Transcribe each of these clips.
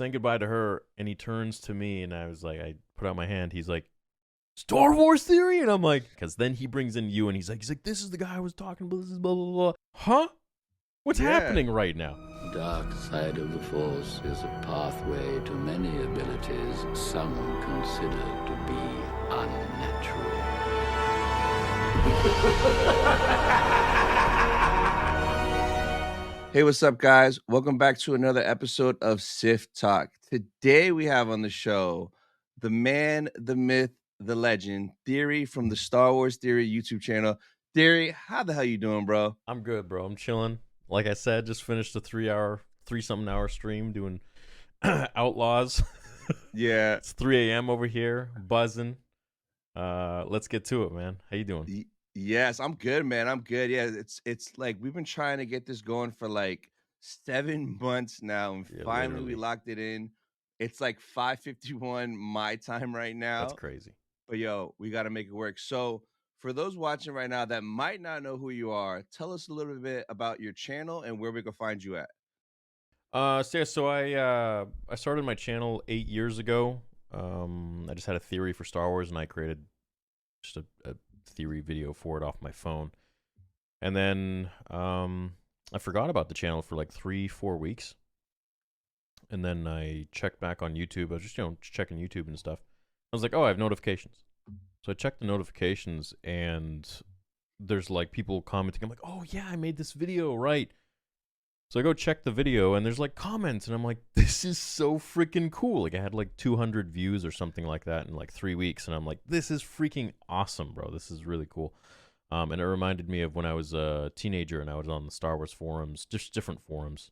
saying goodbye to her, and he turns to me, and I was like, I put out my hand. He's like, Star Wars theory, and I'm like, because then he brings in Ewan. He's like, this is the guy I was talking about. This is blah blah blah. Huh? What's happening right now? Dark side of the Force is a pathway to many abilities some consider to be unnatural. Hey, what's up, guys? Welcome back to another episode of Sith Talk. Today we have on the show the man, the myth, the legend, Theory from the Star Wars Theory YouTube channel. Theory, how the hell you doing, bro? I'm good, bro. I'm chilling. Like I said, just finished a 3-something hour stream doing Outlaws. Yeah. It's 3 a.m. over here, buzzing. Let's get to it, man. How you doing? Yes, I'm good, man. I'm good. Yeah, it's like we've been trying to get this going for like 7 months now, and finally we locked it in. It's like 5:51 my time right now. That's crazy. But yo, we got to make it work. So for those watching right now that might not know who you are, tell us a little bit about your channel and where we can find you at. So I started my channel 8 years ago. I just had a theory for Star Wars, and I created just a theory video for it off my phone. And then I forgot about the channel for like 3-4 weeks. And then I checked back on YouTube. I was just, checking YouTube and stuff. I was like, oh, I have notifications. So I checked the notifications, and there's like people commenting. I'm like, oh yeah, I made this video, right? So I go check the video, and there's like comments, and I'm like, this is so freaking cool. Like I had like 200 views or something like that in like 3 weeks, and I'm like, this is freaking awesome, bro. This is really cool. And it reminded me of when I was a teenager and I was on the Star Wars forums, just different forums,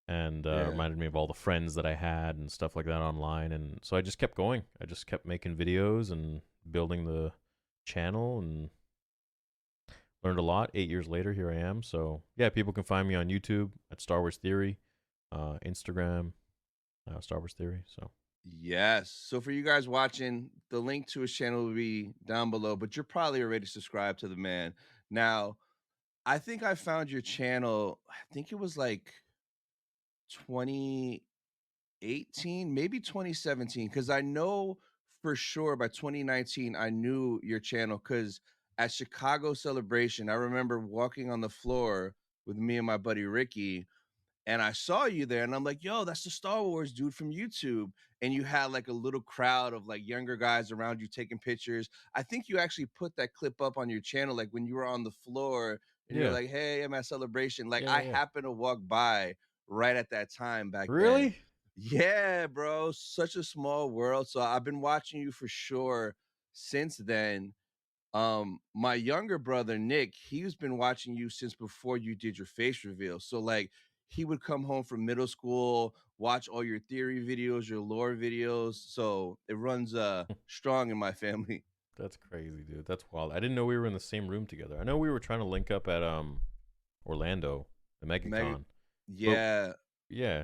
and reminded me of all the friends that I had and stuff like that online. And so I just kept going. I just kept making videos and building the channel, and learned a lot. 8 years later, here I am. So yeah, people can find me on YouTube at Star Wars Theory, Instagram, Star Wars Theory. So yes. So for you guys watching, the link to his channel will be down below, but you're probably already subscribed to the man. Now, I think I found your channel, I think it was like 2018, maybe 2017, because I know for sure by 2019, I knew your channel because at Chicago Celebration, I remember walking on the floor with me and my buddy Ricky, and I saw you there, and I'm like, yo, that's the Star Wars dude from YouTube. And you had like a little crowd of like younger guys around you taking pictures. I think you actually put that clip up on your channel, like when you were on the floor and you're like, hey, I'm at Celebration. Like I happened to walk by right at that time back then. Really? Yeah, bro. Such a small world. So I've been watching you for sure since then. My younger brother Nick, he's been watching you since before you did your face reveal. So like he would come home from middle school, watch all your theory videos, your lore videos. So it runs strong in my family. That's crazy, dude. That's wild. I didn't know we were in the same room together. I know we were trying to link up at Orlando, the Megacon. Yeah. But, yeah.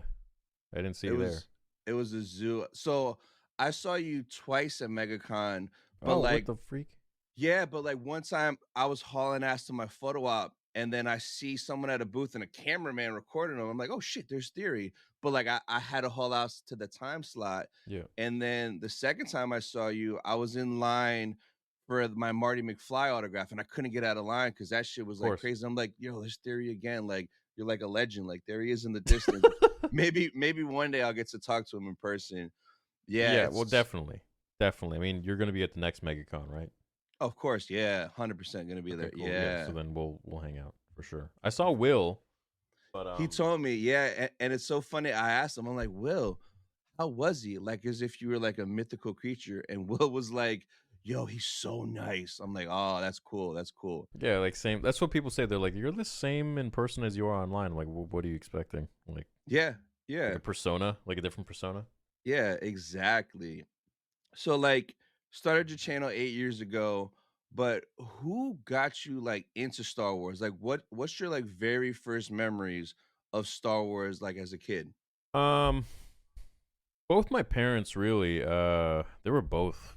I didn't see you there. It was a zoo. So I saw you twice at Megacon, but oh, like what the freak? Yeah, but like one time I was hauling ass to my photo op, and then I see someone at a booth and a cameraman recording them. I'm like, oh shit, there's Theory. But like I had to haul out to the time slot. Yeah. And then the second time I saw you, I was in line for my Marty McFly autograph, and I couldn't get out of line because that shit was like crazy. I'm like, yo, there's Theory again. Like you're like a legend. Like there he is in the distance. maybe one day I'll get to talk to him in person. Yeah, well, definitely. I mean, you're gonna be at the next Megacon, right? Of course, yeah, 100% gonna be there. Cool. Yeah. So then we'll hang out for sure. I saw Will, but he told me, yeah, and it's so funny. I asked him, I'm like, Will, how was he? Like as if you were like a mythical creature. And Will was like, yo, he's so nice. I'm like, oh, that's cool. That's cool. Yeah, like same. That's what people say. They're like, you're the same in person as you are online. I'm like, what are you expecting? Like, yeah, like a persona, like a different persona. Yeah, exactly. So like started your channel 8 years ago, but who got you like into Star Wars? Like what's your like very first memories of Star Wars like as a kid? Both my parents really, they were both.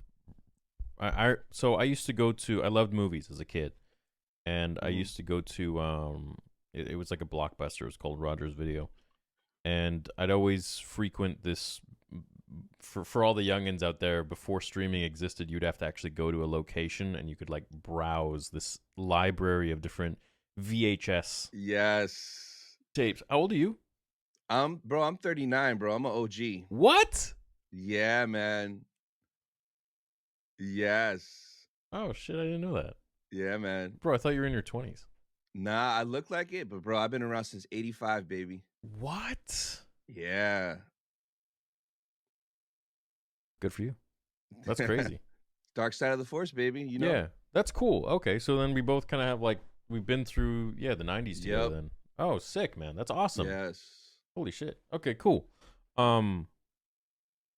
So I used to go to. I loved movies as a kid, and I used to go to. It was like a Blockbuster. It was called Rogers Video, and I'd always frequent this. For all the youngins out there, before streaming existed, you'd have to actually go to a location and you could like browse this library of different VHS Yes. tapes. How old are you? I'm 39, bro. I'm an OG. What? Yeah, man. Yes. Oh shit, I didn't know that. Yeah, man. Bro, I thought you were in your 20s. Nah, I look like it, but bro, I've been around since 85, baby. What? Yeah. Good for you. That's crazy. Dark side of the force, baby. You know? Yeah, that's cool. Okay, so then we both kind of have like we've been through the 90s together. Yep. Then oh, sick, man. That's awesome. Yes. Holy shit. Okay, cool. You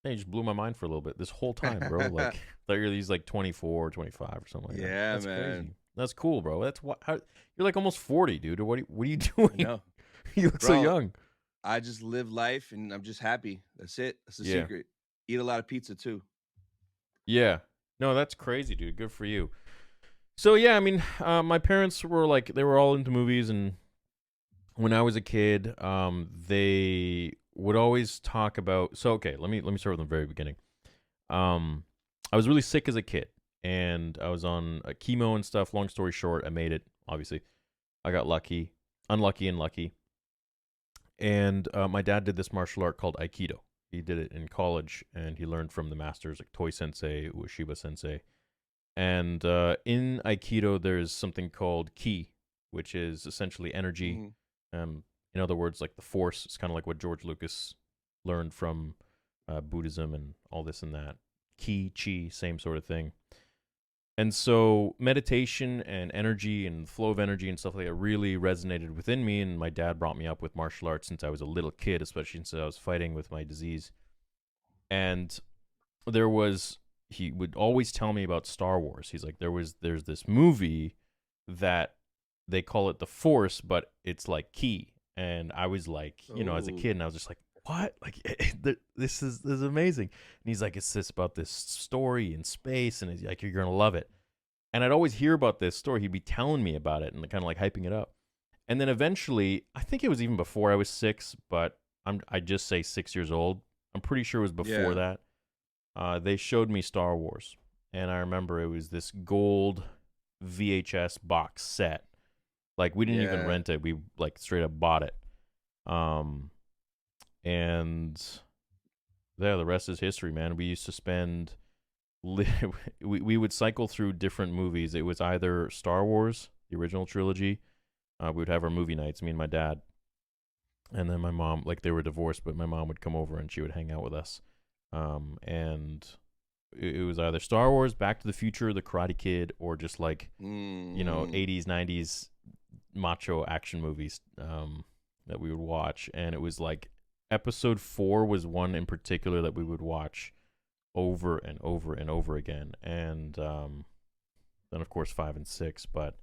just blew my mind for a little bit this whole time, bro. Like thought you're these like 24, 25 or something like that. Yeah, That's man. crazy. That's cool, bro. That's what you're like almost 40, dude. What are you doing? No. You look so Bro, young. I just live life and I'm just happy. That's it. That's the Yeah. secret. Eat a lot of pizza too. Yeah. No, that's crazy, dude. Good for you. So yeah, I mean, my parents were like they were all into movies, and when I was a kid, they would always talk about. So okay, let me start from the very beginning. I was really sick as a kid, and I was on chemo and stuff. Long story short, I made it. Obviously, I got unlucky, and lucky. And my dad did this martial art called Aikido. He did it in college, and he learned from the masters like Toi Sensei, Ueshiba Sensei. And in Aikido, there's something called ki, which is essentially energy. Mm-hmm. In other words, like the force. It's kind of like what George Lucas learned from Buddhism and all this and that. Ki, chi, same sort of thing. And so meditation and energy and flow of energy and stuff like that really resonated within me. And my dad brought me up with martial arts since I was a little kid, especially since I was fighting with my disease. And he would always tell me about Star Wars. He's like, there's this movie that they call it the Force, but it's like ki. And I was like, as a kid, and I was just like, what? Like, this is amazing. And he's like, it's about this story in space, and he's like, you're gonna love it. And I'd always hear about this story. He'd be telling me about it and kind of like hyping it up. And then eventually, I think it was even before I was 6, but I just say 6 years old. I'm pretty sure it was before that. They showed me Star Wars, and I remember it was this gold VHS box set. Like, we didn't even rent it. We like straight up bought it. And the rest is history, man. We used to spend we would cycle through different movies. It was either Star Wars, the original trilogy. We would have our movie nights, me and my dad. And then my mom, like, they were divorced, but my mom would come over and she would hang out with us. And it was either Star Wars, Back to the Future, The Karate Kid, or just like 80s, 90s macho action movies that we would watch. And it was like episode 4 was one in particular that we would watch over and over and over again. And then of course 5 and 6. But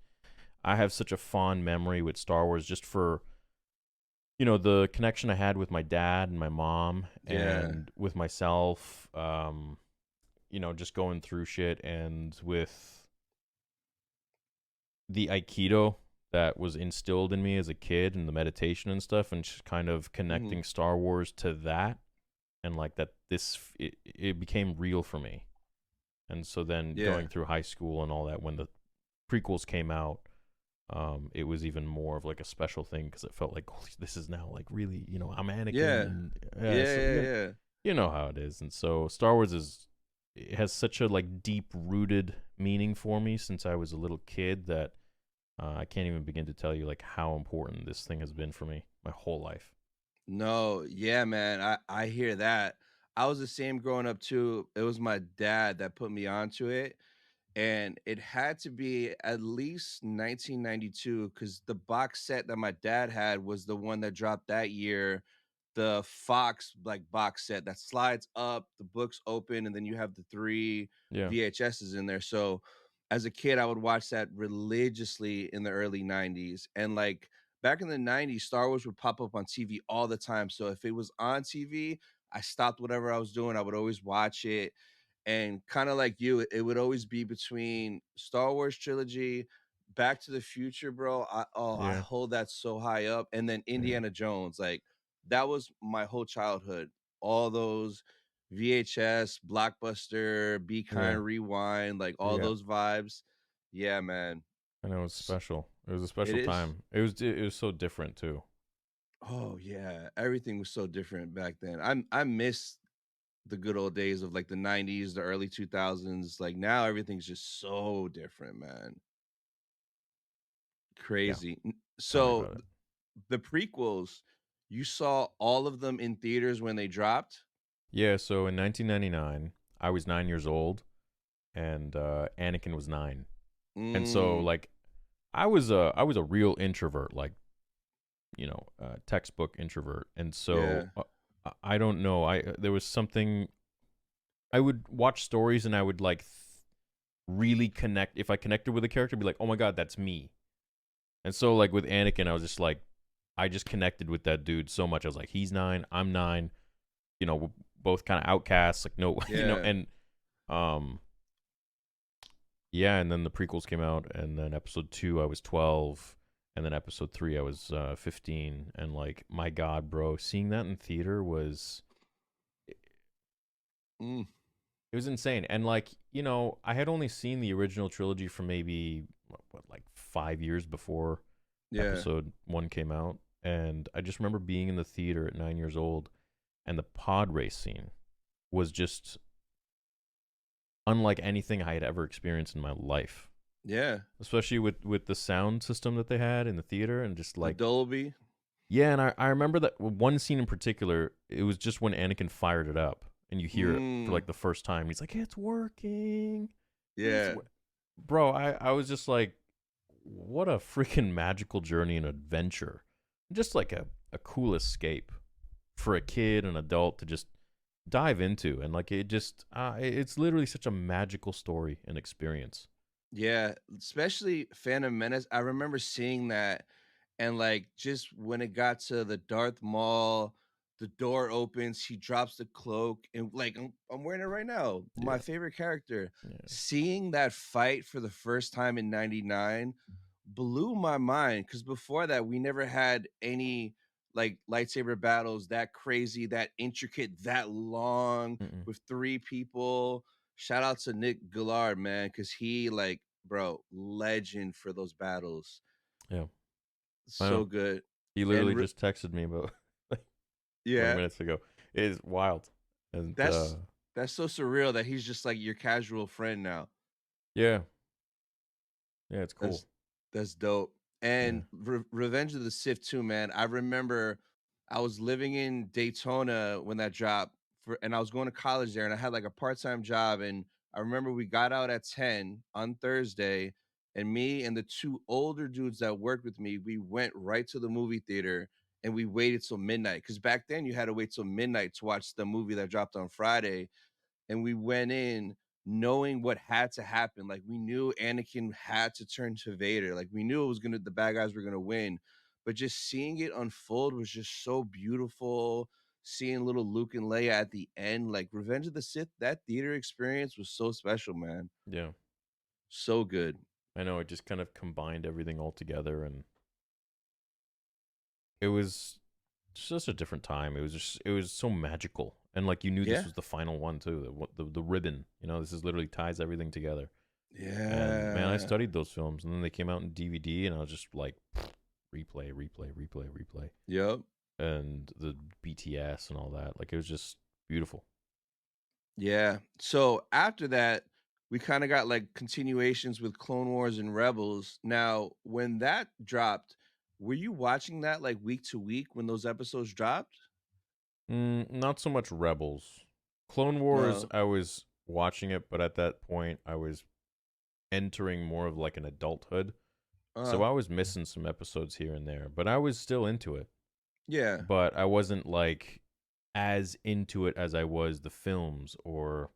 I have such a fond memory with Star Wars just for the connection I had with my dad and my mom and with myself, just going through shit, and with the Aikido that was instilled in me as a kid and the meditation and stuff, and just kind of connecting Star Wars to that, and like that it became real for me. And so then going through high school and all that, when the prequels came out, it was even more of like a special thing because it felt like, oh, this is now like really, I'm Anakin. And, you know how it is. And so Star Wars it has such a like deep rooted meaning for me since I was a little kid that I can't even begin to tell you like how important this thing has been for me my whole life. No, yeah, man. I hear that. I was the same growing up too. It was my dad that put me onto it. And it had to be at least 1992 because the box set that my dad had was the one that dropped that year. The Fox like box set that slides up, the books open, and then you have the 3 VHSs in there. So as a kid, I would watch that religiously in the early 90s. And like back in the 90s, Star Wars would pop up on TV all the time. So if it was on TV, I stopped whatever I was doing. I would always watch it. And kind of like you, it would always be between Star Wars trilogy, Back to the Future, bro. I hold that so high up. And then Indiana Jones. Like that was my whole childhood. All those VHS, Blockbuster, Be Yeah. Kind, Rewind, like all Yeah. those vibes. Yeah, man. I know, it was special. It was a It special is. time. It was so different too. Oh yeah, everything was so different back then. I miss the good old days of like the 90s, the early 2000s. Like now everything's just so different, man. Yeah. Crazy. Tell me So about it. the prequels, you saw all of them in theaters when they dropped? Yeah, so in 1999, I was 9 years old, and Anakin was 9, and so Mm, like I was a real introvert, like textbook introvert, and so yeah. I don't know. There was something. I would watch stories, and I would like really connect. If I connected with a character, be like, oh my god, that's me. And so like with Anakin, I was just like, I just connected with that dude so much. I was like, he's 9, I'm 9. We're both kind of outcasts, like no, Yeah. and um, yeah, and then the prequels came out, and then episode 2, I was 12, and then episode 3, I was 15, and like, my God, bro, seeing that in theater was Mm, it was insane, and like, I had only seen the original trilogy for maybe like 5 years before yeah. episode 1 came out, and I just remember being in the theater at 9 years old, and the pod race scene was just unlike anything I had ever experienced in my life, Yeah. especially with the sound system that they had in the theater, and just The like, Dolby. yeah. And I remember that one scene in particular. It was just when Anakin fired it up, and you hear it for Mm, like the first time. He's like, it's working. yeah. Bro, I was just like, what a freaking magical journey and adventure, just like a cool escape for a kid and adult to just dive into. And like, it's literally such a magical story and experience. Yeah. Especially Phantom Menace. I remember seeing that. And like just when it got to the Darth Maul, the door opens, he drops the cloak, and like I'm wearing it right now. My Yeah. favorite character. Yeah. Seeing that fight for the first time in '99 blew my mind because before that we never had any like lightsaber battles that crazy, that intricate, that long Mm-mm. with three people. Shout out to Nick Gillard, man, because he like, bro, legend for those battles. Yeah. I So know. good. He And literally just texted me about like 20 yeah, minutes ago. It is wild. And that's that's so surreal that he's just like your casual friend now. yeah. Yeah, it's cool. That's that's dope. Yeah. And Revenge of the Sith too, man. I remember I was living in Daytona when that dropped and I was going to college there, and I had like a part-time job. And I remember we got out at 10 on Thursday, and me and the two older dudes that worked with me, we went right to the movie theater and we waited till midnight. Because back then you had to wait till midnight to watch the movie that dropped on Friday, and we went in knowing what had to happen. Like we knew Anakin had to turn to Vader. Like we knew it was gonna the bad guys were gonna win, but just seeing it unfold was just so beautiful. Seeing little Luke and Leia at the end, like Revenge of the Sith, that theater experience was so special, man. Yeah. So good. I know, it just kind of combined everything all together, and it was just a different time. It was so magical. And like, you knew this Yeah. was the final one too. The ribbon, this is literally ties everything together. And man, I Yeah. studied those films, and then they came out in DVD, and I was just like, replay, replay, replay, replay, Yep. and the BTS and all that. Like, it was just beautiful. Yeah. So after that, we kind of got like continuations with Clone Wars and Rebels. Now, when that dropped, were you watching that like week to week when those episodes dropped? Not so much Rebels. Clone Wars, No. I was watching it, but at that point, I was entering more of like an adulthood. Uh, So I was missing some episodes here and there, but I was still into it. yeah. But I wasn't like as into it as I was the films, or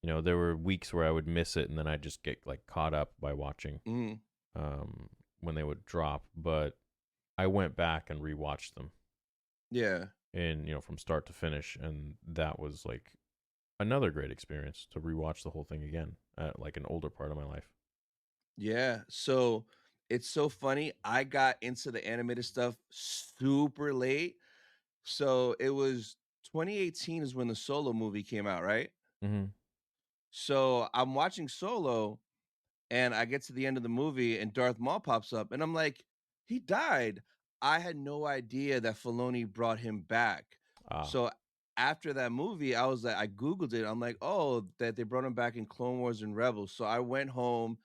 there were weeks where I would miss it, and then I'd just get like caught up by watching Mm, um when they would drop. But I went back and rewatched them, yeah. and from start to finish, and that was like another great experience to rewatch the whole thing again at like an older part of my life. Yeah. So it's so funny. I got into the animated stuff super late. So it was 2018 is when the Solo movie came out, right? Mm-hmm. So I'm watching Solo, and I get to the end of the movie, and Darth Maul pops up, and I'm like, he died. I had no idea that Filoni brought him back. Ah, So after that movie, I was like, I Googled it. I'm like, oh, that they brought him back in Clone Wars and Rebels. So I went home,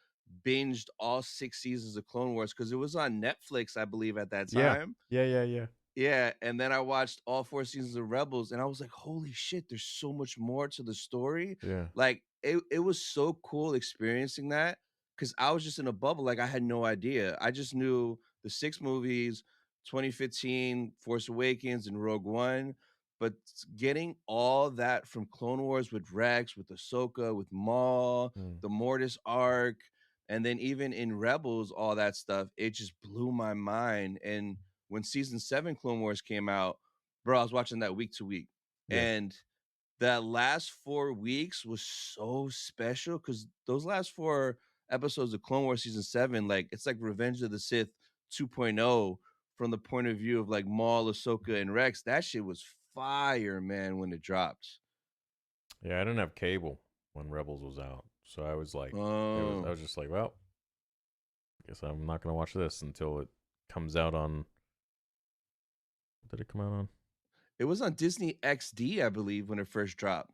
binged all 6 seasons of Clone Wars because it was on Netflix, I believe, at that yeah, time. yeah. Yeah, and then I watched all 4 seasons of Rebels, and I was like, "Holy shit, there's so much more to the story." Yeah. Like, it was so cool experiencing that because I was just in a bubble, like, I had no idea. I just knew the 6 movies, 2015, Force Awakens, and Rogue One, but getting all that from Clone Wars with Rex, with Ahsoka, with Maul, Mm. the Mortis arc, and then even in Rebels, all that stuff, it just blew my mind, and when season 7 Clone Wars came out, bro, I was watching that week to week. Yeah. And that last 4 weeks was so special because those last 4 episodes of Clone Wars season 7, like it's like Revenge of the Sith 2.0 from the point of view of like Maul, Ahsoka, and Rex. That shit was fire, man, when it dropped. Yeah, I didn't have cable when Rebels was out, so I was like, I Oh, was just like, well, I guess I'm not gonna watch this until it comes out on. What did it come out on? it was on Disney XD, I believe, when it first dropped.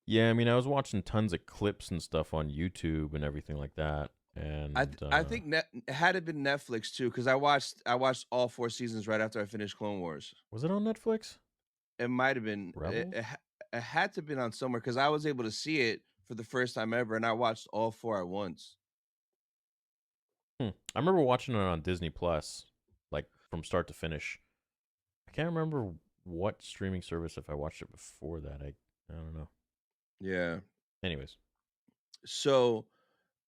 Yeah, I mean, I was watching tons of clips and stuff on YouTube and everything like that, and I think had it been Netflix too, because I watched all 4 seasons right after I finished Clone Wars. was it on Netflix? It might have been. Rebels? It had to have been on somewhere because I was able to see it for the first time ever, and I watched all 4 at once. I remember watching it on Disney Plus, like from start to finish. I can't remember what streaming service if I watched it before that. I don't know. Yeah. Anyways, So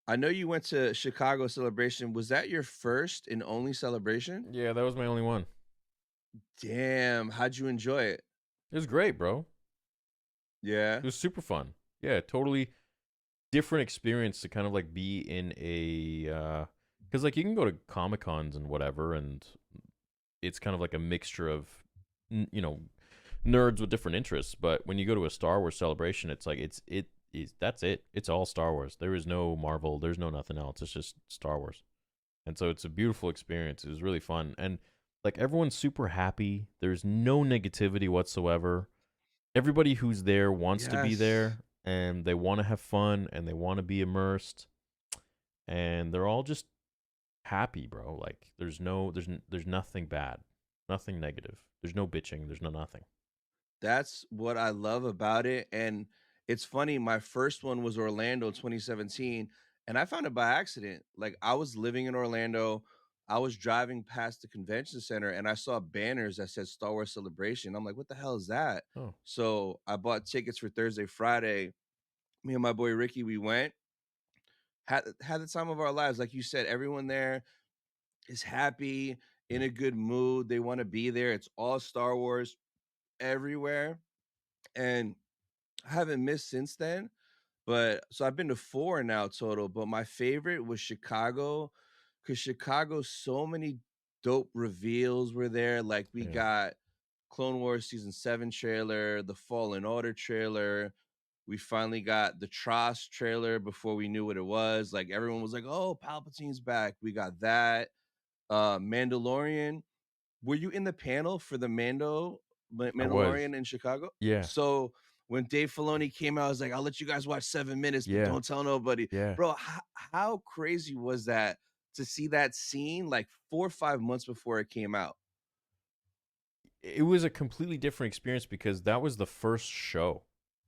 I know you went to Chicago Celebration. Was that your first and only celebration? yeah, that was my only one. Damn, how'd you enjoy it? It was great, bro. Yeah. It was super fun. Yeah, totally different experience to kind of like be in a because like you can go to Comic Cons and whatever, and it's kind of like a mixture of you know nerds with different interests. But when you go to a Star Wars celebration, it's like it is that's it. It's all Star Wars. There is no Marvel. There's no nothing else. It's just Star Wars, and so it's a beautiful experience. It was really fun, and like everyone's super happy. There's no negativity whatsoever. Everybody who's there wants to be Yes. there, and they want to have fun, and they want to be immersed, and they're all just happy, bro. Like there's nothing bad, nothing negative. There's no bitching. There's no nothing. That's what I love about it, and it's funny, my first one was Orlando 2017, and I found it by accident. Like, I was living in Orlando, I was driving past the convention center, and I saw banners that said Star Wars Celebration. I'm like, "What the hell is that?" Oh, So, I bought tickets for Thursday, Friday. Me and my boy Ricky, we went, had the time of our lives. Like you said, everyone there is happy, in a good mood, they wanna be there, it's all Star Wars everywhere, and I haven't missed since then, but so I've been to 4 now total, but my favorite was Chicago, because Chicago, so many dope reveals were there, like, we yeah. got Clone Wars Season 7 trailer, the Fallen Order trailer, we finally got the Tross trailer before we knew what it was, like, everyone was like, "Oh, Palpatine's back." We got that. Mandalorian, were you in the panel for the I was. Mandalorian in Chicago? Yeah, So when Dave Filoni came out, I was like, "I'll let you guys watch 7 minutes, but yeah, don't tell nobody." yeah. Bro, how crazy was that to see that scene like 4 or 5 months before it came out? It was a completely different experience because that was the first show.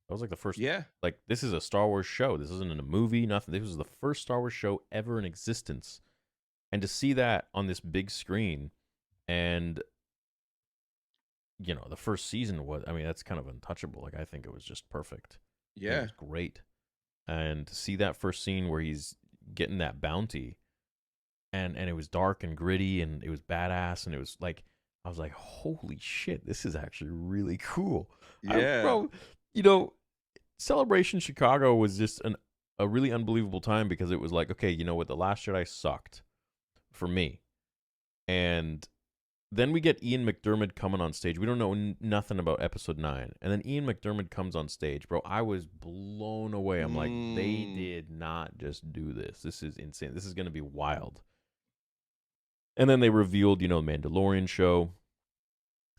That was like the first. Yeah. Like this is a Star Wars show. This isn't a movie. Nothing. This was the first Star Wars show ever in existence, and to see that on this big screen, and the first season was. I mean, that's kind of untouchable. Like I think it was just perfect. And it Yeah. was great. And to see that first scene where he's getting that bounty, and it was dark and gritty, and it was badass, and it was like I was like, holy shit, this is actually really cool. Yeah. Bro, Celebration Chicago was just a really unbelievable time because it was like, okay, you know what, The Last Jedi sucked for me, and then we get Ian McDermott coming on stage. We don't know nothing about episode 9. And then Ian McDermott comes on stage, bro. I was blown away. I'm like, they did not just do this. This is insane. This is going to be wild. And then they revealed, the Mandalorian show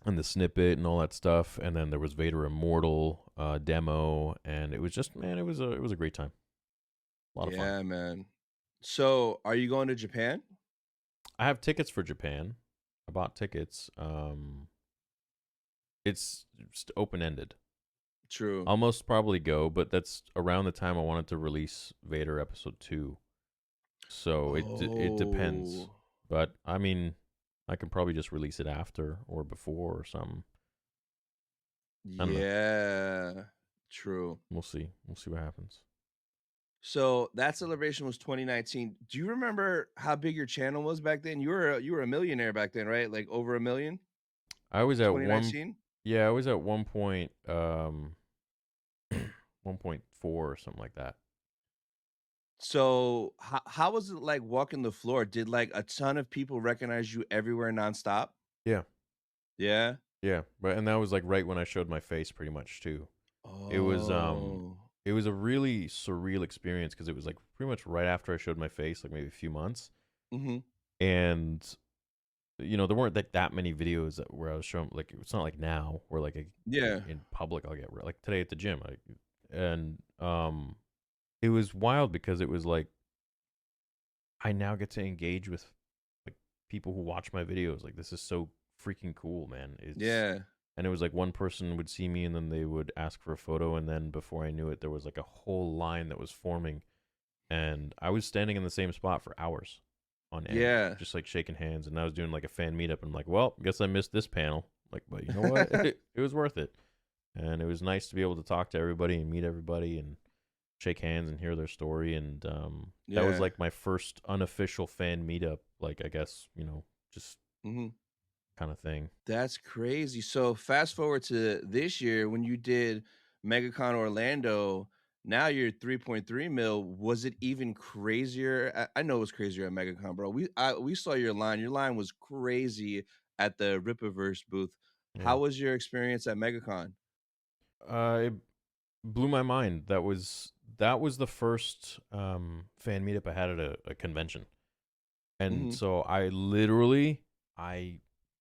and the snippet and all that stuff. And then there was Vader Immortal demo, and it was just, man, it was a great time. A lot of fun. Yeah, man. So, are you going to Japan? I have tickets for Japan. I bought tickets. It's just open-ended. True. I'll most probably go, but that's around the time I wanted to release Vader Episode 2. So it depends. Oh. But, I mean, I can probably just release it after or before or something. I don't know. Yeah. True. We'll see. We'll see what happens. So that celebration was 2019. Do you remember how big your channel was back then? You were a millionaire back then, right? Like over $1 million. I was at 2019. I was at 1.4 or something like that. So how was it like walking the floor? Did like a ton of people recognize you everywhere nonstop? Yeah. Yeah. Yeah, and that was like right when I showed my face, pretty much too. It was Oh. it was a really surreal experience because it was like pretty much right after I showed my face, like maybe a few months, Mm-hmm. and there weren't that many videos where I was showing, like, it's not like now where like Yeah. in public I'll get like today at the gym, and it was wild because it was like I now get to engage with like people who watch my videos. Like, this is so freaking cool, man. Yeah. And it was like one person would see me and then they would ask for a photo, and then before I knew it, there was like a whole line that was forming, and I was standing in the same spot for hours on end, Yeah. just like shaking hands. And I was doing like a fan meetup, and I'm like, well, guess I missed this panel. Like, but you know what? it was worth it, and it was nice to be able to talk to everybody and meet everybody and shake hands and hear their story. And that was Yeah. like my first unofficial fan meetup, like, I guess, just Mm-hmm. kind of thing. That's crazy. So fast forward to this year when you did Megacon Orlando. Now you're 3.3 mil. Was it even crazier? I know it was crazier at Megacon, bro. We saw your line. Your line was crazy at the Rippaverse booth. Yeah. How was your experience at Megacon? It blew my mind. That was the first fan meetup I had at a convention, and Mhm. so I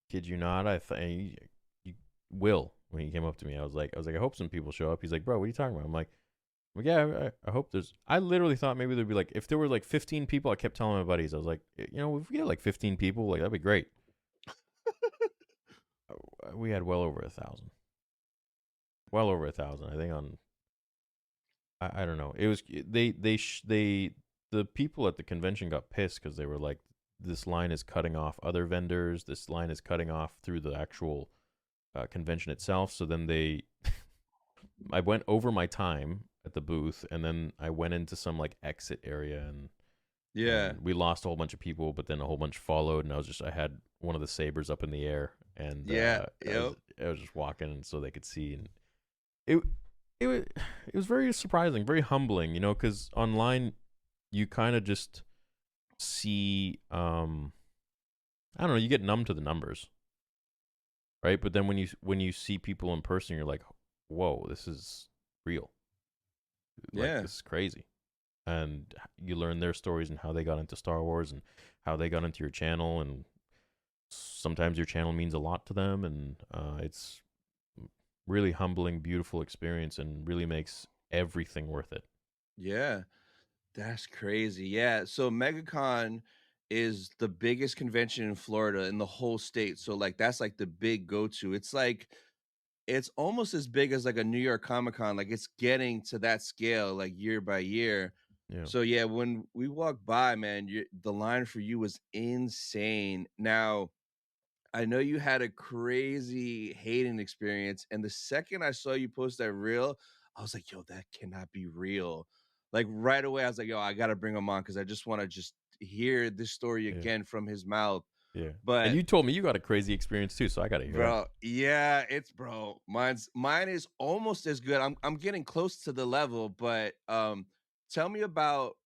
kid you not, you will, when he came up to me, I was like, I hope some people show up. He's like, bro, what are you talking about? I'm like, well, yeah, I hope there's. I literally thought maybe there'd be like, if there were like 15 people. I kept telling my buddies, I was like, if we get like 15 people, like, that'd be great. We had well over 1,000. Well over 1,000, I think. I don't know. It was the people at the convention got pissed because they were like, this line is cutting off other vendors. This line is cutting off through the actual convention itself. So then I went over my time at the booth, and then I went into some like exit area, Yeah. and we lost a whole bunch of people, but then a whole bunch followed, and I had one of the sabers up in the air, and Yeah. I was just walking, and so they could see, and it was very surprising, very humbling, because online you kind of just see, I don't know, you get numb to the numbers, right? But then when you see people in person, you're like, whoa, this is real. Like, Yeah. this is crazy. And you learn their stories and how they got into Star Wars and how they got into your channel, and sometimes your channel means a lot to them, and it's really humbling, beautiful experience, and really makes everything worth it. Yeah. That's crazy. Yeah. So MegaCon is the biggest convention in Florida in the whole state. So like that's like the big go-to. It's almost as big as like a New York Comic Con. Like it's getting to that scale like year by year. Yeah. So yeah, when we walked by, man, the line for you was insane. Now, I know you had a crazy Hayden experience, and the second I saw you post that reel, I was like, "Yo, that cannot be real." Like right away, I was like, "Yo, I gotta bring him on because I just want to just hear this story Yeah. again from his mouth." Yeah. But And you told me you got a crazy experience too, so I got to hear bro, yeah, mine is almost as good. I'm getting close to the level, but tell me about.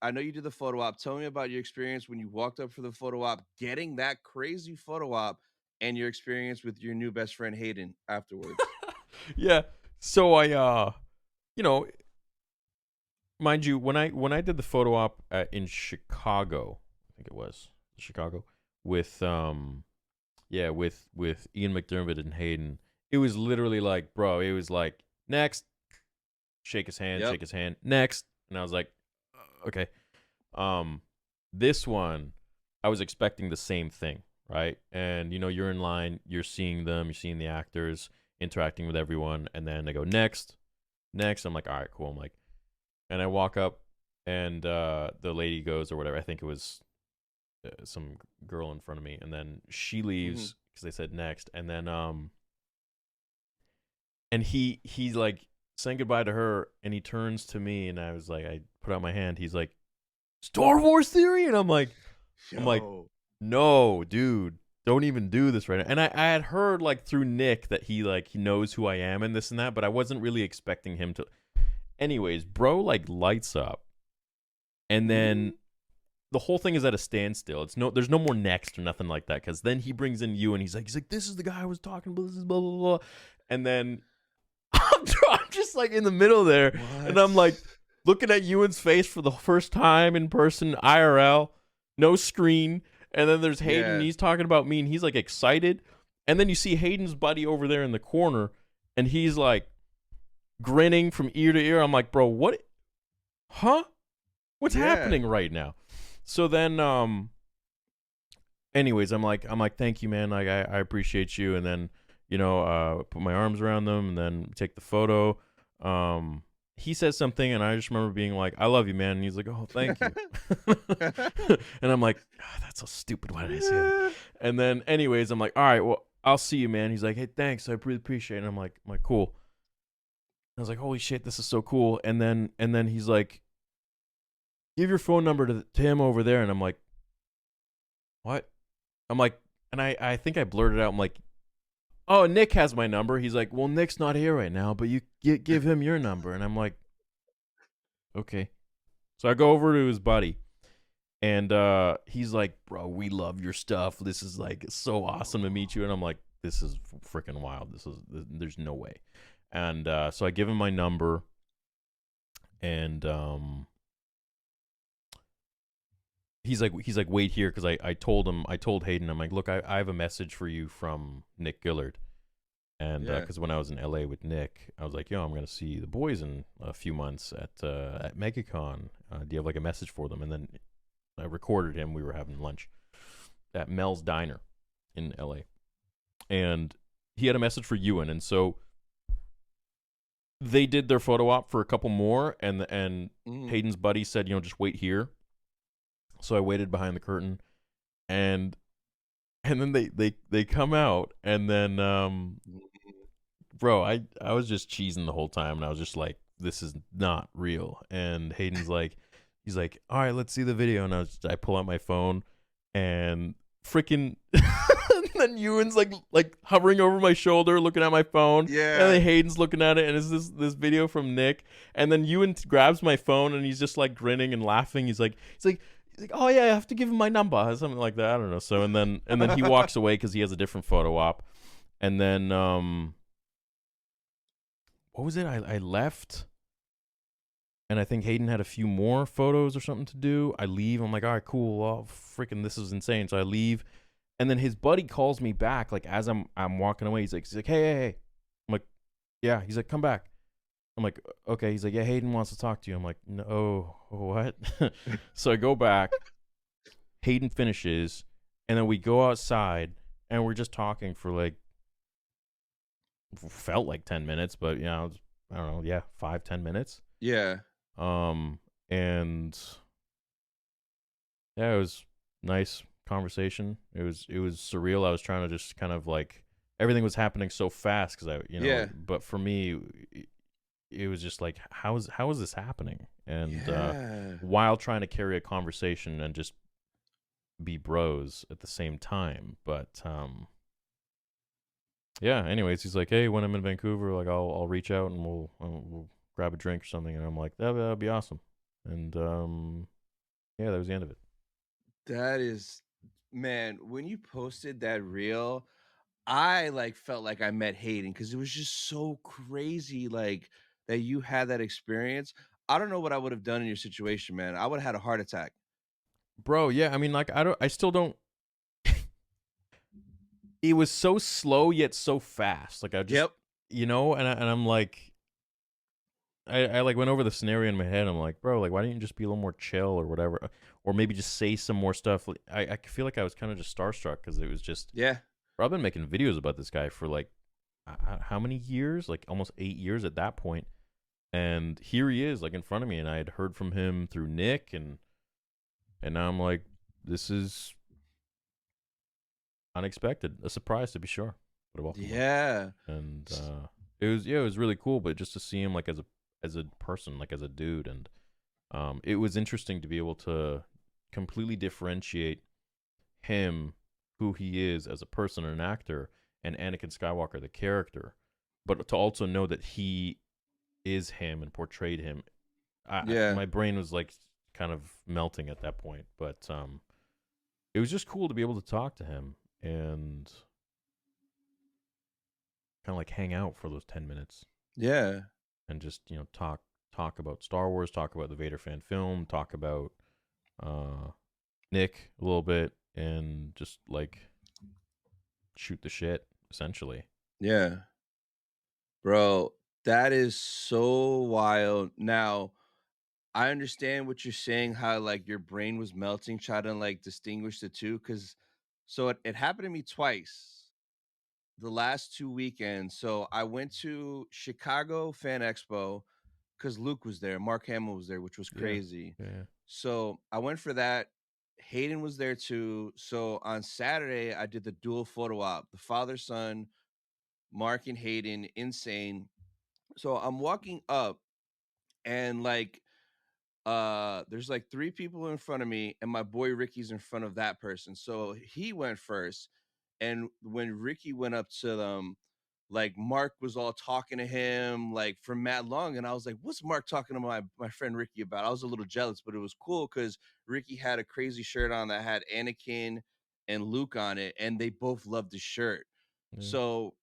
I know you did the photo op. Tell me about your experience when you walked up for the photo op, getting that crazy photo op, and your experience with your new best friend Hayden afterwards. Yeah. So I you know, mind you, when I did the photo op in Chicago, I think it was Chicago, with with Ian McDermott and Hayden, it was literally like, bro, it was like, next, shake his hand, Yep. shake his hand, next, and I was like, okay. This one, I was expecting the same thing, right? And you're in line, you're seeing them, you're seeing the actors interacting with everyone, and then they go next. I'm like, all right, cool. I'm like, and I walk up, and the lady goes or whatever. I think it was some girl in front of me, and then she leaves because they said next, and then and he's like saying goodbye to her, and he turns to me, and I was like, I put out my hand. He's like, Star Wars theory, and I'm like, no, dude, don't even do this right now. And I had heard like through Nick that he knows who I am and this and that, but I wasn't really expecting him to. Anyways, bro, like lights up, and then the whole thing is at a standstill. There's no more next or nothing like that, because then he brings in Ewan, and he's like, this is the guy I was talking about. This is blah blah blah, and then I'm just like in the middle there, and I'm like looking at Ewan's face for the first time in person, IRL, no screen, and then there's Hayden, and he's talking about me, and he's like excited, and then you see Hayden's buddy over there in the corner, and he's like grinning from ear to ear. I'm like, bro, what? Huh? What's happening right now? So then, anyways, I'm like, thank you, man. Like, I appreciate you. And then, put my arms around them, and then take the photo. He says something, and I just remember being like, I love you, man. And he's like, oh, thank you. And I'm like, that's so stupid. Why did I say that? And then, anyways, I'm like, all right, well, I'll see you, man. He's like, hey, thanks. I really appreciate it. And I'm like, cool. I was like, holy shit, this is so cool. And then he's like, give your phone number to him over there. And I'm like, what? I'm like, and I think I blurted out, I'm like, oh, Nick has my number. He's like, well, Nick's not here right now, but you give him your number. And I'm like, okay. So I go over to his buddy, and he's like, bro, we love your stuff. This is like so awesome to meet you. And I'm like, this is freaking wild. There's no way. And so I give him my number, and he's like, wait here, because I told Hayden, I'm like, look, I have a message for you from Nick Gillard. And because when I was in LA with Nick, I was like, yo, I'm gonna see the boys in a few months at Megacon. Do you have like a message for them? And then I recorded him. We were having lunch at Mel's Diner in LA, and he had a message for Ewan. And so they did their photo op for a couple more, and Hayden's buddy said, just wait here. So I waited behind the curtain, and then they come out, and then bro, I was just cheesing the whole time, and I was just like, this is not real. And Hayden's like, he's like, all right, let's see the video. And I pull out my phone, and freaking and then Ewan's like hovering over my shoulder looking at my phone, and then Hayden's looking at it, and it's this video from Nick, and then Ewan grabs my phone, and he's just like grinning and laughing. He's like, oh yeah, I have to give him my number or something like that. I don't know. So and then he walks away because he has a different photo op. And then what was it? I left, and I think Hayden had a few more photos or something to do. I leave. I'm like, all right, cool. Well, freaking, this is insane. So I leave, and then his buddy calls me back, like as I'm walking away. He's like, hey. I'm like, yeah. He's like, come back. I'm like, okay. He's like, yeah, Hayden wants to talk to you. I'm like, no, what? So I go back. Hayden finishes, and then we go outside, and we're just talking for like, felt like 10 minutes, but I don't know, 5-10 minutes. Yeah. And yeah, it was nice conversation. It was surreal. I was trying to just kind of like, everything was happening so fast because but for me, it was just like, how is this happening? And while trying to carry a conversation and just be bros at the same time. But yeah, anyways, he's like, hey, when I'm in Vancouver, like I'll reach out, and we'll grab a drink or something. And I'm like, that'd be awesome. And yeah, that was the end of it. That is, man, when you posted that reel, I like felt like I met Hayden because it was just so crazy, like that you had that experience. I don't know what I would have done in your situation, man. I would have had a heart attack. Bro, yeah, I mean, like, I still don't. It was so slow yet so fast. Like, I just, Yep. and I'm like, I like went over the scenario in my head. I'm like, bro, like, why don't you just be a little more chill or whatever, or maybe just say some more stuff. Like, I feel like I was kind of just starstruck because it was just. Yeah. Bro, I've been making videos about this guy for like how many years? Like almost 8 years at that point. And here he is, like in front of me, and I had heard from him through Nick, and now I'm like, this is unexpected, a surprise to be sure, but a welcome one. Yeah. And it was really cool, but just to see him like as a person, like as a dude, and it was interesting to be able to completely differentiate him, who he is as a person and an actor, and Anakin Skywalker, the character, but to also know that he is him and portrayed him. Yeah. My brain was like kind of melting at that point, but it was just cool to be able to talk to him and kind of like hang out for those 10 minutes Yeah. and just talk about Star Wars, talk about the Vader fan film, talk about uh Nick a little bit, and just like shoot the shit essentially. Yeah. Bro, that is so wild. Now, I understand what you're saying, how like your brain was melting, trying to like distinguish the two. Cause so it happened to me twice the last 2 weekends. So I went to Chicago Fan Expo because Luke was there, Mark Hamill was there, which was Yeah, crazy. yeah, So I went for that. Hayden was there too. So on Saturday, I did the dual photo op, the father son, Mark and Hayden, insane. So I'm walking up and like there's like three people in front of me and my boy Ricky's in front of that person. So he went first, and when Ricky went up to them, like Mark was all talking to him like for mad long, and I was like, what's Mark talking to my friend Ricky about? I was a little jealous, but it was cool because Ricky had a crazy shirt on that had Anakin and Luke on it, and they both loved the shirt. yeah. So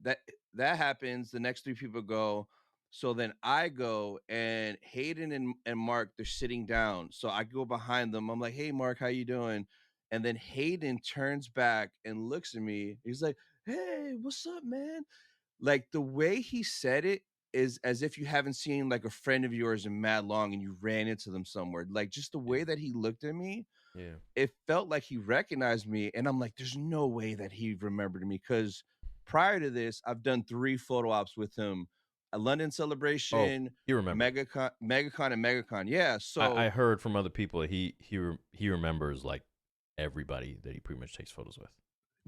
that that happens, the next three people go. So then I go, and Hayden and Mark, they're sitting down. So I go behind them. I'm like, hey Mark, how you doing? And then Hayden turns back and looks at me. He's like, hey, what's up, man? Like the way he said it is as if you haven't seen like a friend of yours in mad long and you ran into them somewhere. Like just the Yeah, way that he looked at me, yeah. it felt like he recognized me. And I'm like, there's no way that he remembered me. Cause prior to this, I've done 3 photo ops with him: a London Oh, celebration, he remembered. Megacon and Megacon. Yeah. I So heard from other people that he remembers like everybody that he pretty much takes photos with.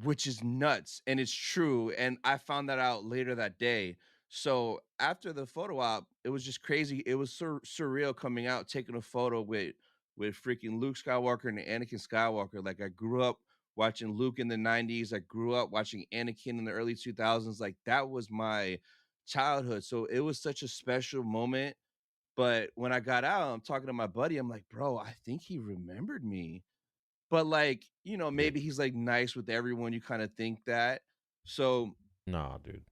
which is nuts, and it's true, and I found that out later that day. So after the photo op, it was just crazy. It was surreal coming out, taking a photo with freaking Luke Skywalker and Anakin Skywalker. Like I grew up watching Luke in the 90s. I grew up watching Anakin in the early 2000s. Like that was my childhood. So it was such a special moment. But when I got out, I'm talking to my buddy. I'm like, bro, I think he remembered me. But, like, Yeah. maybe he's, like, nice with everyone, you kinda think that. So, Nah, dude.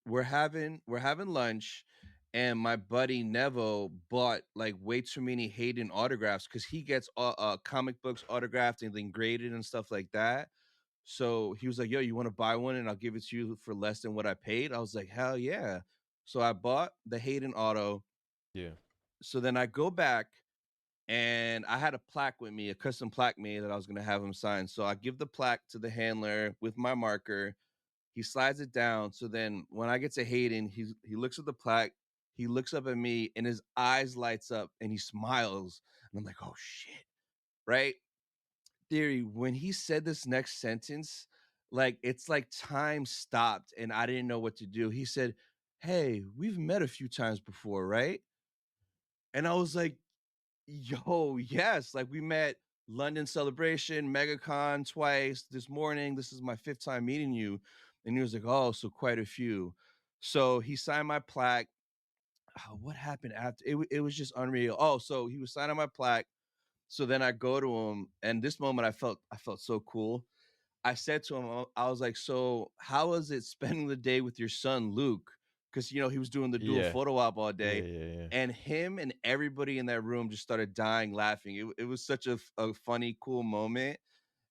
we're having lunch, and my buddy Nevo bought, like, way too many Hayden autographs because he gets, comic books autographed and then graded and stuff like that. So, he was like, "Yo, you wanna buy one and I'll give it to you for less than what I paid?" I was like, "Hell yeah." So, I bought the Hayden auto. Yeah. So, then I go back, and I had a plaque with me, a custom plaque made that I was gonna have him sign. So I give the plaque to the handler with my marker. He slides it down. So then when I get to Hayden, he looks at the plaque, he looks up at me, and his eyes lights up and he smiles. And I'm like, oh shit. Right? Theory, when he said this next sentence, like it's like time stopped and I didn't know what to do. He said, hey, we've met a few times before, right? And I was like, yo, yes. Like we met London Celebration, Megacon twice this morning. This is my fifth time meeting you. And he was like, oh, so quite a few. So he signed my plaque. What happened after? It was just unreal. Oh, so he was signing my plaque. So then I go to him, and this moment I felt so cool. I said to him, I was like, so how was it spending the day with your son Luke? Because he was doing the dual Yeah. photo op all Yeah, day, yeah, yeah. and him and everybody in that room just started dying laughing. It was such a funny, cool moment.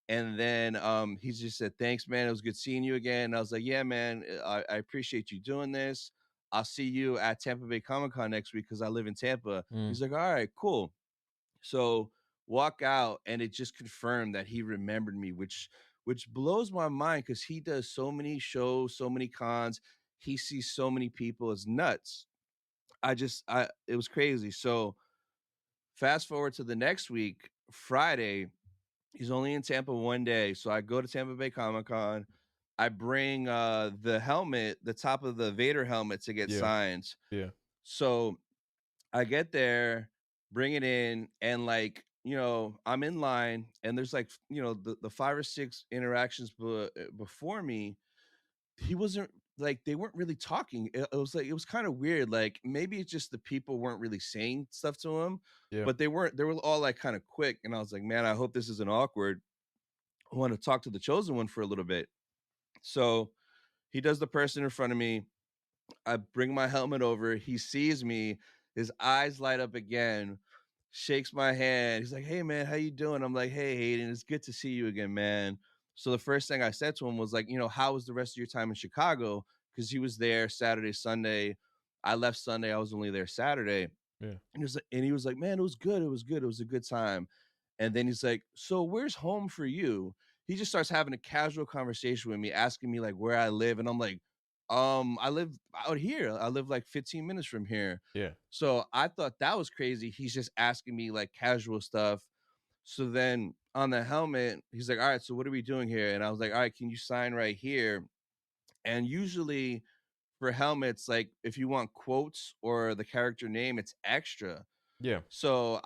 And then he just said, "Thanks, man. It was good seeing you again." And I was like, "Yeah, man. I appreciate you doing this. I'll see you at Tampa Bay Comic Con next week because I live in Tampa." Mm. He's like, "All right, cool." So walk out, and it just confirmed that he remembered me, which blows my mind because he does so many shows, so many cons. He sees so many people. It's nuts. It was crazy. So fast forward to the next week, Friday. He's only in Tampa one day, so I go to Tampa Bay Comic Con. I bring the helmet, the top of the Vader helmet, to get Yeah. signed. Yeah. So I get there, bring it in, and I'm in line, and there's the 5 or 6 interactions before me. He wasn't like they weren't really talking. It was kind of weird. Like maybe it's just the people weren't really saying stuff to him, Yeah. but they weren't. They were all like kind of quick, and I was like, man, I hope this isn't awkward. I want to talk to the chosen one for a little bit. So he does the person in front of me. I bring my helmet over. He sees me. His eyes light up again. Shakes my hand. He's like, "Hey man, how you doing?" I'm like, "Hey Hayden, it's good to see you again, man." So the first thing I said to him was like, "How was the rest of your time in Chicago?" Because he was there Saturday, Sunday. I left Sunday. I was only there Saturday. Yeah. And he was like, "Man, it was good. It was good. It was a good time." And then he's like, "So where's home for you?" He just starts having a casual conversation with me, asking me like where I live, and I'm like, I live out here. I live like 15 minutes from here." Yeah. So I thought that was crazy. He's just asking me like casual stuff. So then on the helmet, he's like, "All right, so what are we doing here?" And I was like, "All right, can you sign right here?" And usually for helmets, like if you want quotes or the character name, it's extra. Yeah. So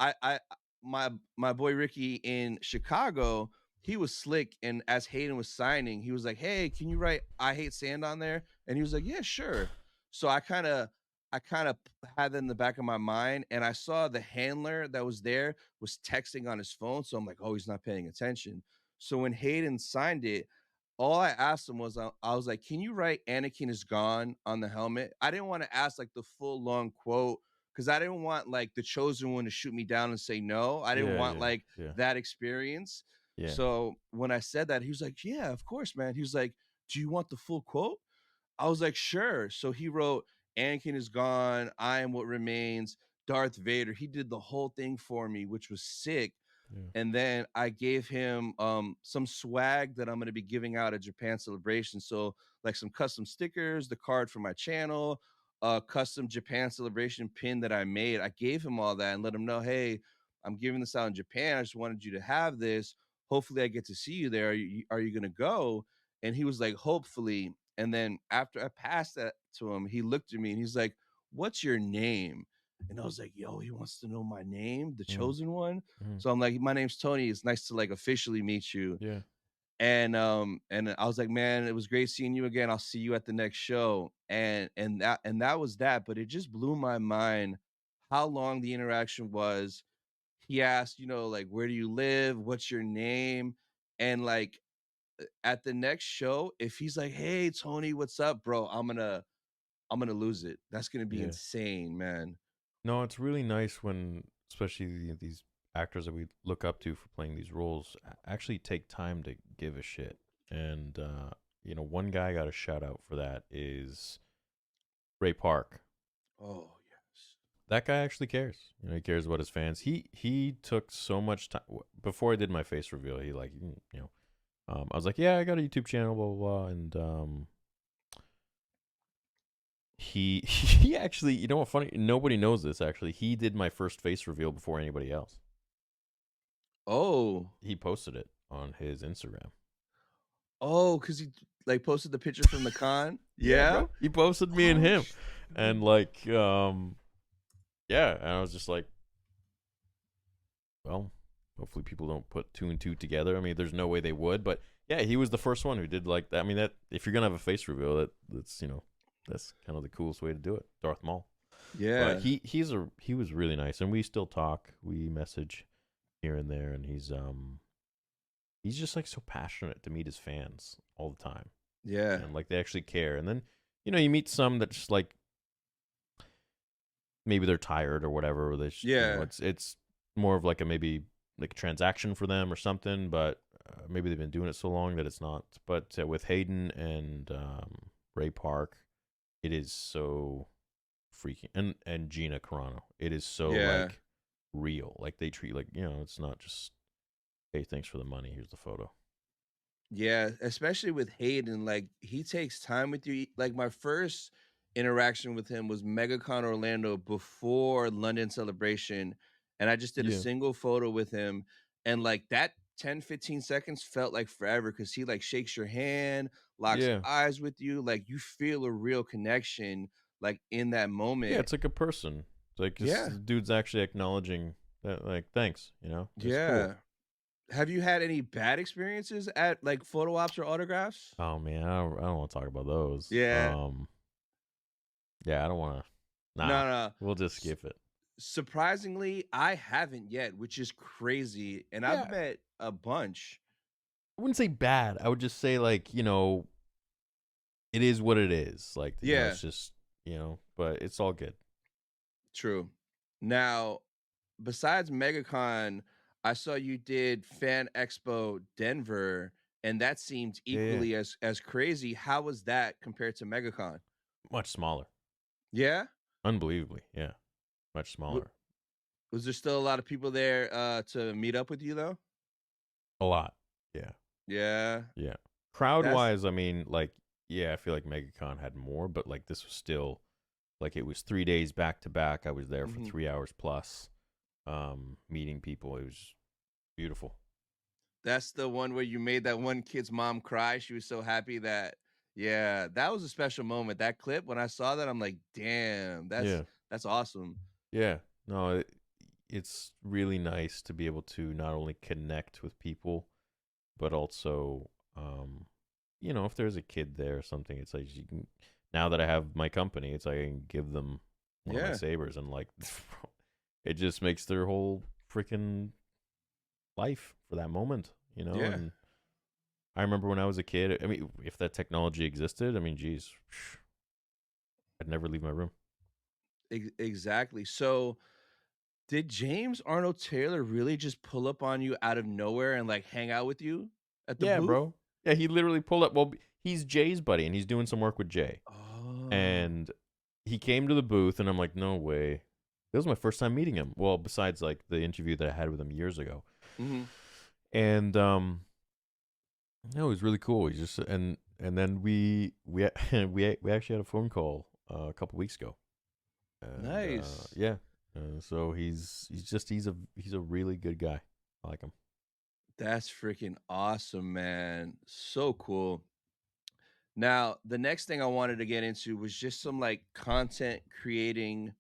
my boy Ricky in Chicago, he was slick, and as Hayden was signing, he was like, "Hey, can you write 'I hate sand' on there?" And he was like, "Yeah, sure." So I kind of had that in the back of my mind, and I saw the handler that was there was texting on his phone, so I'm like, "Oh, he's not paying attention." So when Hayden signed it, all I asked him was, I was like, "Can you write 'Anakin is gone' on the helmet?" I didn't want to ask like the full long quote because I didn't want like the chosen one to shoot me down and say no. I didn't Yeah. want Yeah. like Yeah. that experience. Yeah. So when I said that, he was like, "Yeah, of course, man." He was like, "Do you want the full quote?" I was like, "Sure." So he wrote, "Anakin is gone. I am what remains. Darth Vader." He did the whole thing for me, which was sick. Yeah. And then I gave him some swag that I'm going to be giving out at Japan Celebration. So like some custom stickers, the card for my channel, a custom Japan Celebration pin that I made. I gave him all that and let him know, "Hey, I'm giving this out in Japan. I just wanted you to have this. Hopefully I get to see you there. Are you going to go?" And he was like, "Hopefully." And then after I passed that to him, he looked at me and he's like, "What's your name?" And I was like, "Yo, he wants to know my name, the Mm. chosen one." Mm. So I'm like, "My name's Tony. It's nice to like officially meet you." Yeah. And I was like, "Man, it was great seeing you again. I'll see you at the next show." And that was that. But it just blew my mind how long the interaction was. He asked, like, "Where do you live? What's your name?" And like at the next show, if he's like, "Hey Tony, what's up, bro?" I'm gonna lose it. That's gonna be Yeah. insane, man. No, it's really nice when, especially these actors that we look up to for playing these roles, actually take time to give a shit. And one guy I got a shout out for that is Ray Park. Oh yes. That guy actually cares. He cares about his fans. He took so much time before I did my face reveal. He I was like, "Yeah, I got a YouTube channel, blah blah blah," and he actually, what funny? Nobody knows this actually. He did my first face reveal before anybody else. Oh. He posted it on his Instagram. Oh, because he like posted the picture from the con. Yeah, Yeah. bro. He posted me and Oh, him, and yeah, and I was just like, well, hopefully people don't put two and two together. I mean, there's no way they would, but yeah, he was the first one who did like that. I mean, that if you're gonna have a face reveal, that's that's kind of the coolest way to do it. Darth Maul. yeah. But he was really nice, and we still talk. We message here and there, and he's just like so passionate to meet his fans all the time, Yeah. and like they actually care. And then you meet some that just like maybe they're tired or whatever. Or Yeah. it's more of like a maybe like a transaction for them or something. But maybe they've been doing it so long that it's not. But with Hayden and Ray Park, it is so freaking and Gina Carano. It is so Yeah. like real. Like they treat like it's not just hey thanks for the money. Here's the photo. Yeah, especially with Hayden, like he takes time with you. Like my first interaction with him was MegaCon Orlando before London Celebration, and I just did a Yeah. single photo with him, and like that 10-15 seconds felt like forever because he like shakes your hand, locks Yeah. eyes with you, like you feel a real connection like in that Yeah, moment. it's like a person. It's like this Yeah, dude's actually acknowledging that, like, thanks. It's yeah. cool. Have you had any bad experiences at like photo ops or autographs? Oh man, I don't want to talk about those. Yeah. Yeah, I don't want to. Nah, No, no. we'll just skip it. Surprisingly, I haven't yet, which is crazy. And I've Yeah, met a bunch. I wouldn't say bad. I would just say like it is what it is. Like Yeah, it's just but it's all good. true. Now, besides MegaCon, I saw you did Fan Expo Denver, and that seemed Yeah, yeah. equally as crazy. How was that compared to MegaCon? Much smaller. Yeah? Unbelievably, yeah, much W- smaller. Was there still a lot of people there to meet up with you though? A lot. Yeah, Yeah. yeah. Crowd That's wise, I mean, like, yeah, I feel like MegaCon had more, but like this was still like it was 3 days back to back. I was there for mhm. 3 hours plus, meeting people. It was beautiful. That's the one where you made that one kid's mom cry. She was so happy that yeah, that was a special moment. That clip, when I saw that, I'm like, damn, Yeah, that's awesome. yeah. No, it's really nice to be able to not only connect with people, but also, if there's a kid there or something, it's like you can. Now that I have my company, it's like I can give them one of my Yeah. sabers, and like, it just makes their whole freaking life for that moment, Yeah. And I remember when I was a kid. I mean, if that technology existed, I mean, geez, I'd never leave my room. Exactly. So, did James Arnold Taylor really just pull up on you out of nowhere and like hang out with you at the Yeah, booth? bro. Yeah, he literally pulled up. Well, he's Jay's buddy, and he's doing some work with Jay. Oh. And he came to the booth, and I'm like, no way. This was my first time meeting him. Well, besides like the interview that I had with him years ago. Mhm. And no, it was really cool. He just and then we we actually had a phone call a couple weeks ago. And, Nice. yeah. So he's a really good guy. I like him. That's freaking awesome, man. So cool. Now, the next thing I wanted to get into was just some like content creating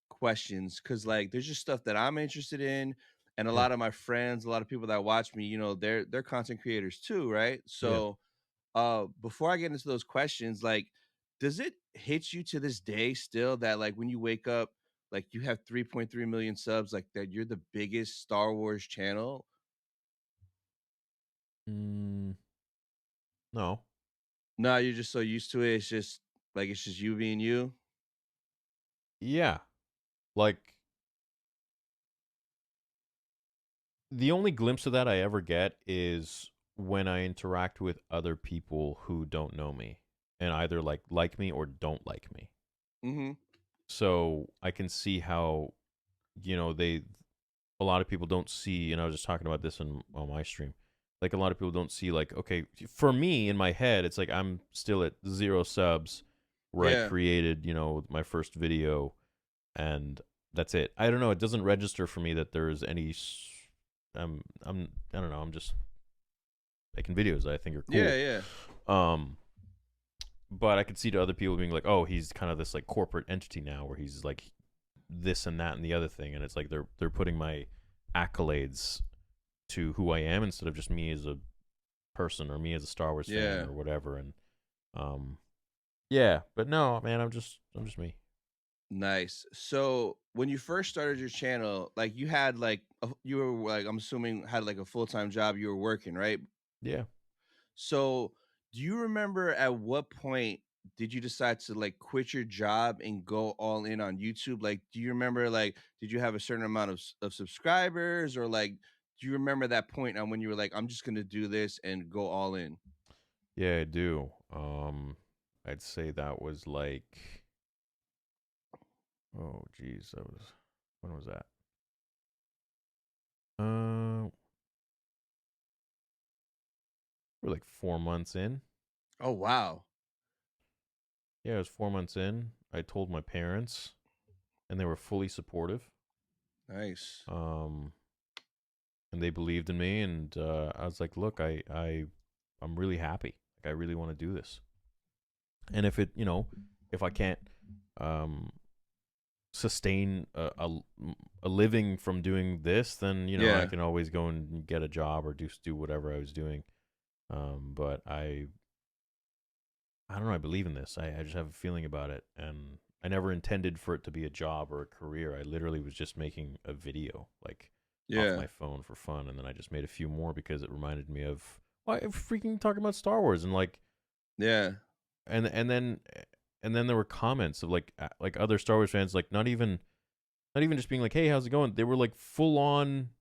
questions because like there's just stuff that I'm interested in, and a Yeah. lot of my friends, a lot of people that watch me, they're content creators too, right? Yeah. So, before I get into those questions, like, does it hit you to this day still that like when you wake up, like you have 3.3 million subs, like that you're the biggest Star Wars channel? Mm, no. No, you're just so used to it. It's just like it's just you being you. Yeah. Like the only glimpse of that I ever get is when I interact with other people who don't know me and either like me or don't like me. Mm-hmm. So I can see how they a lot of people don't see, and I was just talking about this on my stream. Like a lot of people don't see like okay, for me in my head it's like I'm still at 0 subs where I Yeah. created, my first video and that's it. I don't know, it doesn't register for me that there's any I don't know, I'm just making videos that I think are Yeah. cool. Yeah. Um but I could see to other people being like, "Oh, he's kind of this like corporate entity now where he's like this and that and the other thing." And it's like they're putting my accolades to who I am instead of just me as a person or me as a Star Wars fan Yeah. or whatever. And yeah, but no, man, I'm just me. Nice. So when you first started your channel, like you had like you were like I'm assuming had like a full-time job you were working, right? Yeah. So do you remember at what point did you decide to like quit your job and go all in on YouTube? Like, do you remember like did you have a certain amount of subscribers or like do you remember that point on when you were like I'm just gonna do this and go all in? Yeah, I do. I'd say that was like, oh geez, that was, when was that? We're like 4 months in. Oh wow. Yeah, it was 4 months in. I told my parents, and they were fully supportive. Nice. And they believed in me, and I was like, look, I'm really happy. Like, I really want to do this. And if it, if I can't sustain a living from doing this, then I Yeah. can always go and get a job or do whatever I was doing. But I don't know. I believe in this. I just have a feeling about it, and I never intended for it to be a job or a career. I literally was just making a video, like off Yeah. my phone for fun, and then I just made a few more because it reminded me of why freaking talking about Star Wars and like Yeah. and then there were comments of like other Star Wars fans, like not even just being like, hey, how's it going? They were like full on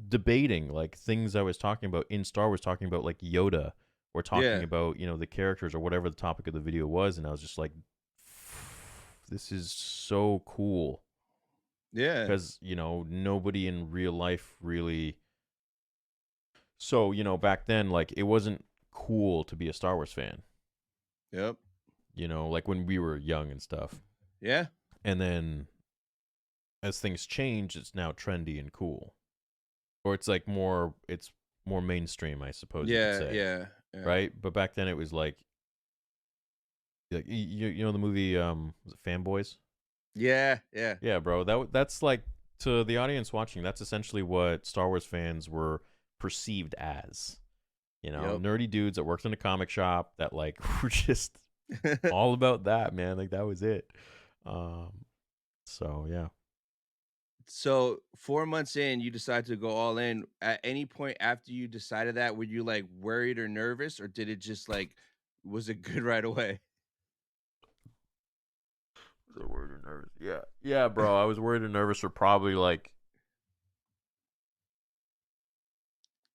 debating like things I was talking about in Star Wars, talking about like Yoda or talking Yeah. about the characters or whatever the topic of the video was, and I was just like, this is so cool Yeah. because nobody in real life really. So back then, like, it wasn't cool to be a Star Wars fan, Yep. like when we were young and stuff. Yeah. And then as things change, it's now trendy and cool, or it's more mainstream, I suppose you could Yeah. say. Yeah. Yeah. Right? But back then it was like you know the movie was it Fanboys? Yeah. Yeah. Yeah, bro. That's like, to the audience watching, that's essentially what Star Wars fans were perceived as. Yep. Nerdy dudes that worked in a comic shop that like were just all about that, man. Like that was it. So yeah. So 4 months in, you decide to go all in. At any point after you decided that, were you like worried or nervous, or did it just like was it good right away? Was I worried or nervous? Yeah. Yeah, bro. I was worried and nervous for probably like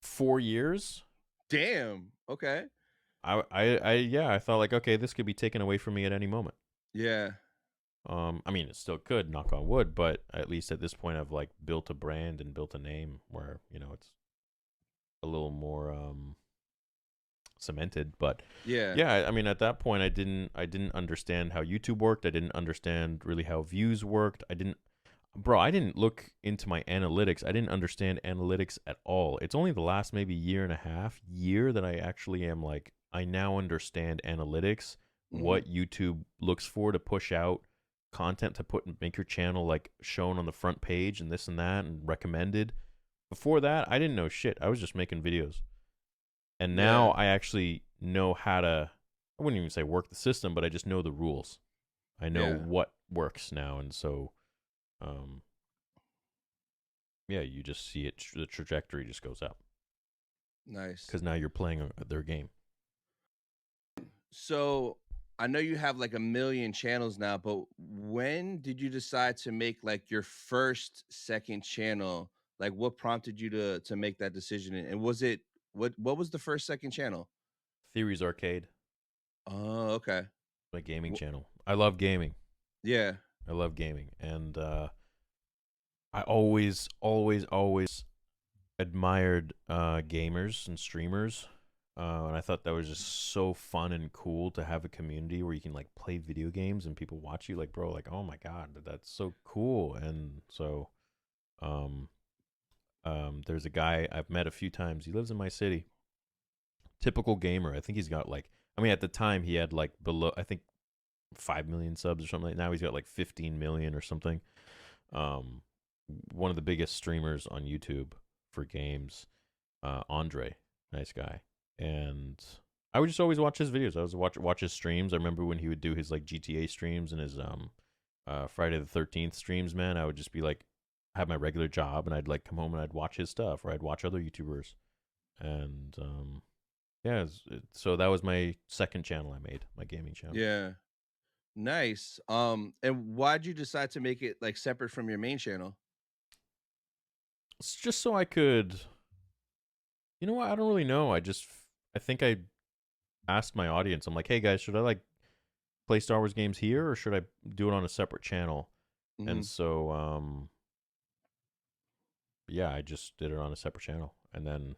4 years. Damn. Okay. I thought like, okay, this could be taken away from me at any moment. Yeah. I mean, it still could, knock on wood, but at least at this point, I've like built a brand and built a name where it's a little more cemented. But Yeah. yeah, I mean, at that point, I didn't understand how YouTube worked. I didn't understand really how views worked. I didn't look into my analytics. I didn't understand analytics at all. It's only the last maybe year and a half that I actually am like, I now understand analytics, Hmm. what YouTube looks for to push out content to make your channel like shown on the front page and this and that and recommended. Before that, I didn't know shit. I was just making videos. And now Yeah. I actually know how to, I wouldn't even say work the system, but I just know the rules. I know Yeah. what works now. And so, um, yeah, you just see it, the trajectory just goes up Nice. because now you're playing their game. So I know you have like a million channels now, but when did you decide to make like your first second channel? Like what prompted you to make that decision? And was it what was the first second channel? Theories Arcade, Oh, okay. my gaming Wh- channel. I love gaming. Yeah. I love gaming. And I always, always, always admired gamers and streamers. And I thought that was just so fun and cool to have a community where you can like play video games and people watch you. Like, bro, like, oh my god, that's so cool. And so, um, there's a guy I've met a few times. He lives in my city. Typical gamer. I think he's got like, I mean, at the time he had like below, I think 5 million subs or something. Like now he's got like 15 million or something. Um, one of the biggest streamers on YouTube for games, Andre, nice guy. And I would just always watch his videos. I was watch his streams. I remember when he would do his like GTA streams and his Friday the 13th streams, man, I would just be like, have my regular job, and I'd like come home and I'd watch his stuff, or I'd watch other YouTubers, and yeah, so that was my second channel I made, my gaming channel. Yeah. Nice. And why'd you decide to make it like separate from your main channel? It's just so I could, you know what? I don't really know. I think I asked my audience. I'm like, hey guys, should I like play Star Wars games here, or should I do it on a separate channel? Mhm. And so, yeah, I just did it on a separate channel, and then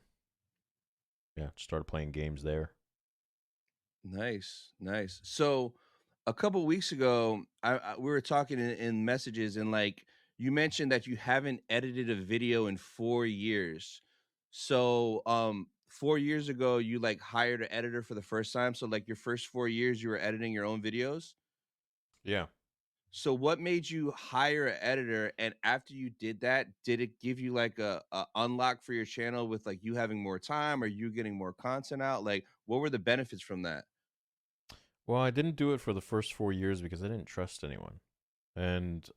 yeah, started playing games there. Nice, nice. So, a couple weeks ago, we were talking in messages, and like you mentioned that you haven't edited a video in 4 years. So, 4 years ago, you like hired an editor for the first time. So, like your first 4 years, you were editing your own videos. Yeah. So, what made you hire an editor? And after you did that, did it give you like a unlock for your channel with like you having more time or you getting more content out? Like, what were the benefits from that? Well, I didn't do it for the first 4 years because I didn't trust anyone. And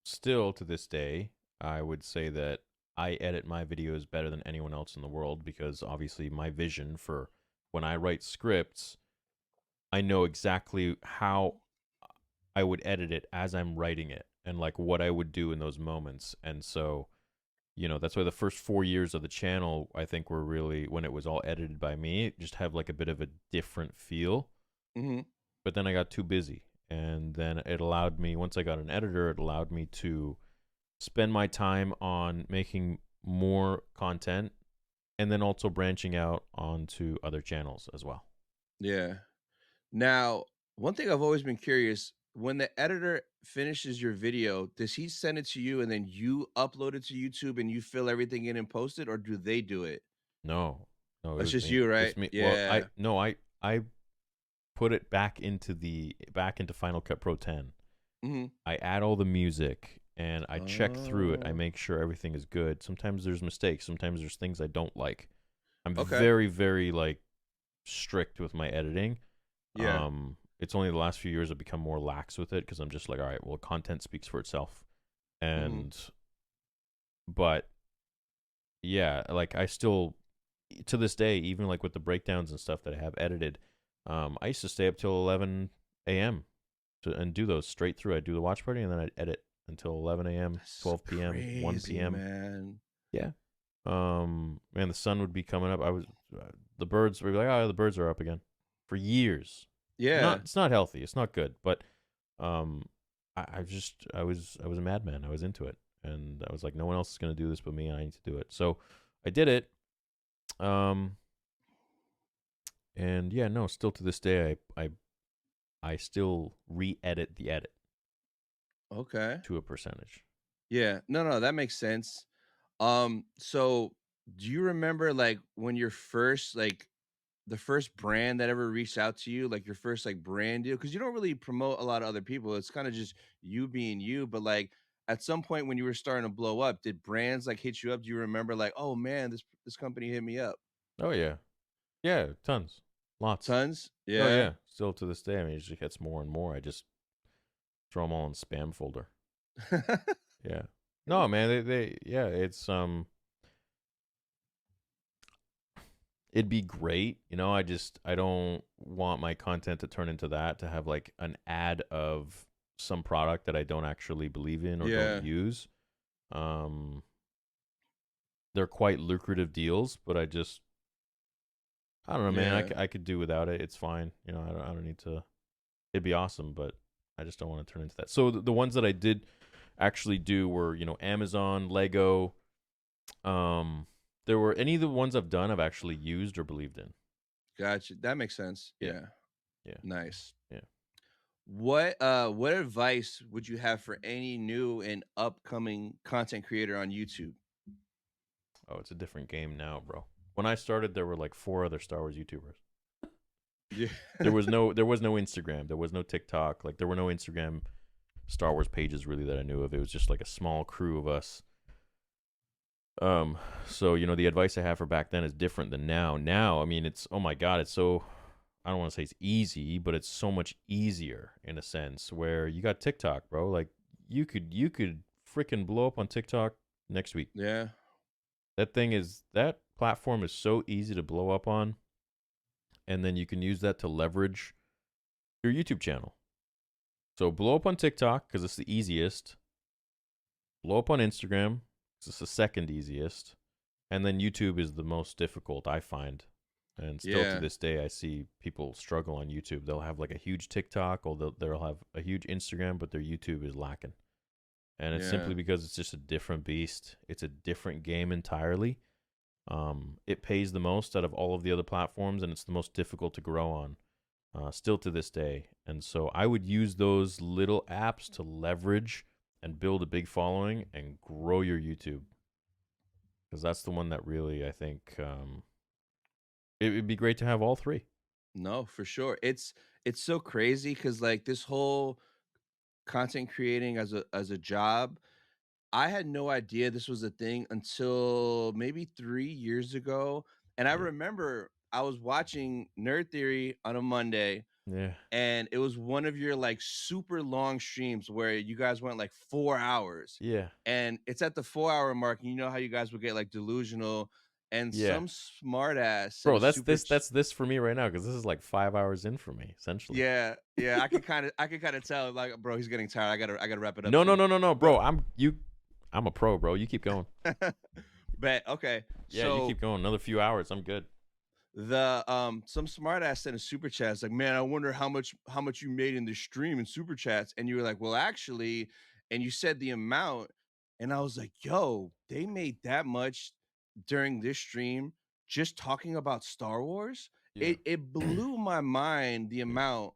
still to this day, I would say that I edit my videos better than anyone else in the world, because obviously my vision for when I write scripts, I know exactly how I would edit it as I'm writing it, and like what I would do in those moments. And so, that's why the first 4 years of the channel, I think, were really, when it was all edited by me, it just have like a bit of a different feel. Hmm. But then I got too busy, and then it allowed me, once I got an editor, it allowed me to spend my time on making more content, and then also branching out onto other channels as well. Yeah. Now, one thing I've always been curious, when the editor finishes your video, does he send it to you and then you upload it to YouTube and you fill everything in and post it, or do they do it? No, no, it It's was just me. you, right? It's me. Well, Yeah. I put it back into Final Cut Pro 10. Hmm. I add all the music, and I check through it. I Oh, make sure everything is good. Sometimes there's mistakes. Sometimes there's things I don't like. I'm okay. very, very like strict with my editing. Yeah. It's only the last few years I've become more lax with it, because I'm just like, all right, well, content speaks for itself. Hmm. And but yeah, like I still, to this day, even like with the breakdowns and stuff that I have edited, I used to stay up till 11 a.m. and do those straight through. I'd do the watch party, and then I'd edit until 11 a.m., That's 12 p.m., 1 crazy, p.m. man. Yeah. Man, the sun would be coming up. The birds would be like, oh, the birds are up again, for years. Yeah. It's not healthy. It's not good. But I was a madman. I was into it, and I was like, no one else is gonna do this but me, and I need to do it. So I did it. And yeah, no, still to this day, I still re-edit the edit Okay. to a percentage. Yeah. No, that makes sense. So do you remember like when your first like the first brand that ever reached out to you, like your first like brand deal? Because you don't really promote a lot of other people. It's kind of just you being you. But like at some point when you were starting to blow up, did brands like hit you up? Do you remember like, oh man, this company hit me up? Oh yeah, yeah, tons, lots. Tons? Oh Yeah. yeah, still to this day. I mean, it just gets more and more. I just throw them all in spam folder. Yeah. No, man, yeah, it'd be great. I don't want my content to turn into that, to have like an ad of some product that I don't actually believe in or Yeah. don't use. They're quite lucrative deals, but I don't know, man. Yeah. I could do without it. It's fine. I don't need to. It'd be awesome, but I just don't want to turn into that. So the ones that I did actually do were, Amazon, Lego. There were any of the ones I've done I've actually used or believed in. Gotcha. That makes sense. Yeah. Yeah. Yeah. Nice. Yeah. What advice would you have for any new and upcoming content creator on YouTube? Oh, it's a different game now, bro. When I started, there were like 4 other Star Wars YouTubers. Yeah. There was no Instagram. There was no TikTok. Like, there were no Instagram Star Wars pages really that I knew of. It was just like a small crew of us. So the advice I have for back then is different than now. Now, I mean, it's, oh my God, it's so I don't want to say it's easy, but it's so much easier in a sense where you got TikTok, bro. Like you could freaking blow up on TikTok next week. Yeah. That platform is so easy to blow up on, and then you can use that to leverage your YouTube channel. So blow up on TikTok because it's the easiest. Blow up on Instagram because it's the second easiest. And then YouTube is the most difficult, I find. And still to this day, I see people struggle on YouTube. They'll have like a huge TikTok or they'll have a huge Instagram, but their YouTube is lacking. And it's simply because it's just a different beast. It's a different game entirely. It pays the most out of all of the other platforms, and it's the most difficult to grow on. Still to this day. And so I would use those little apps to leverage and build a big following and grow your YouTube. Because that's the one that really, I think, it would be great to have all three. No, for sure. It's so crazy because like this whole content creating as a job, I had no idea this was a thing until maybe 3 years ago. And I Yeah. remember I was watching Nerd Theory on a Monday, Yeah. and it was one of your like super long streams where you guys went like 4 hours. Yeah. And it's at the 4 hour mark, and you know how you guys would get like delusional, and Yeah. some smart ass Bro, that's this for me right now because this is like 5 hours in for me, essentially. Yeah, I could kind of tell, like, bro, he's getting tired. I gotta wrap it up. No, bro. I'm a pro, bro. You keep going. Bet. Okay. Yeah, so you keep going. Another few hours. I'm good. the some smart ass sent a super chat. It's like, man, I wonder how much you made in the stream in super chats. And you were like, well, actually, and you said the amount, and I was like, yo, they made that much during this stream just talking about Star Wars. Yeah. It blew my mind the amount.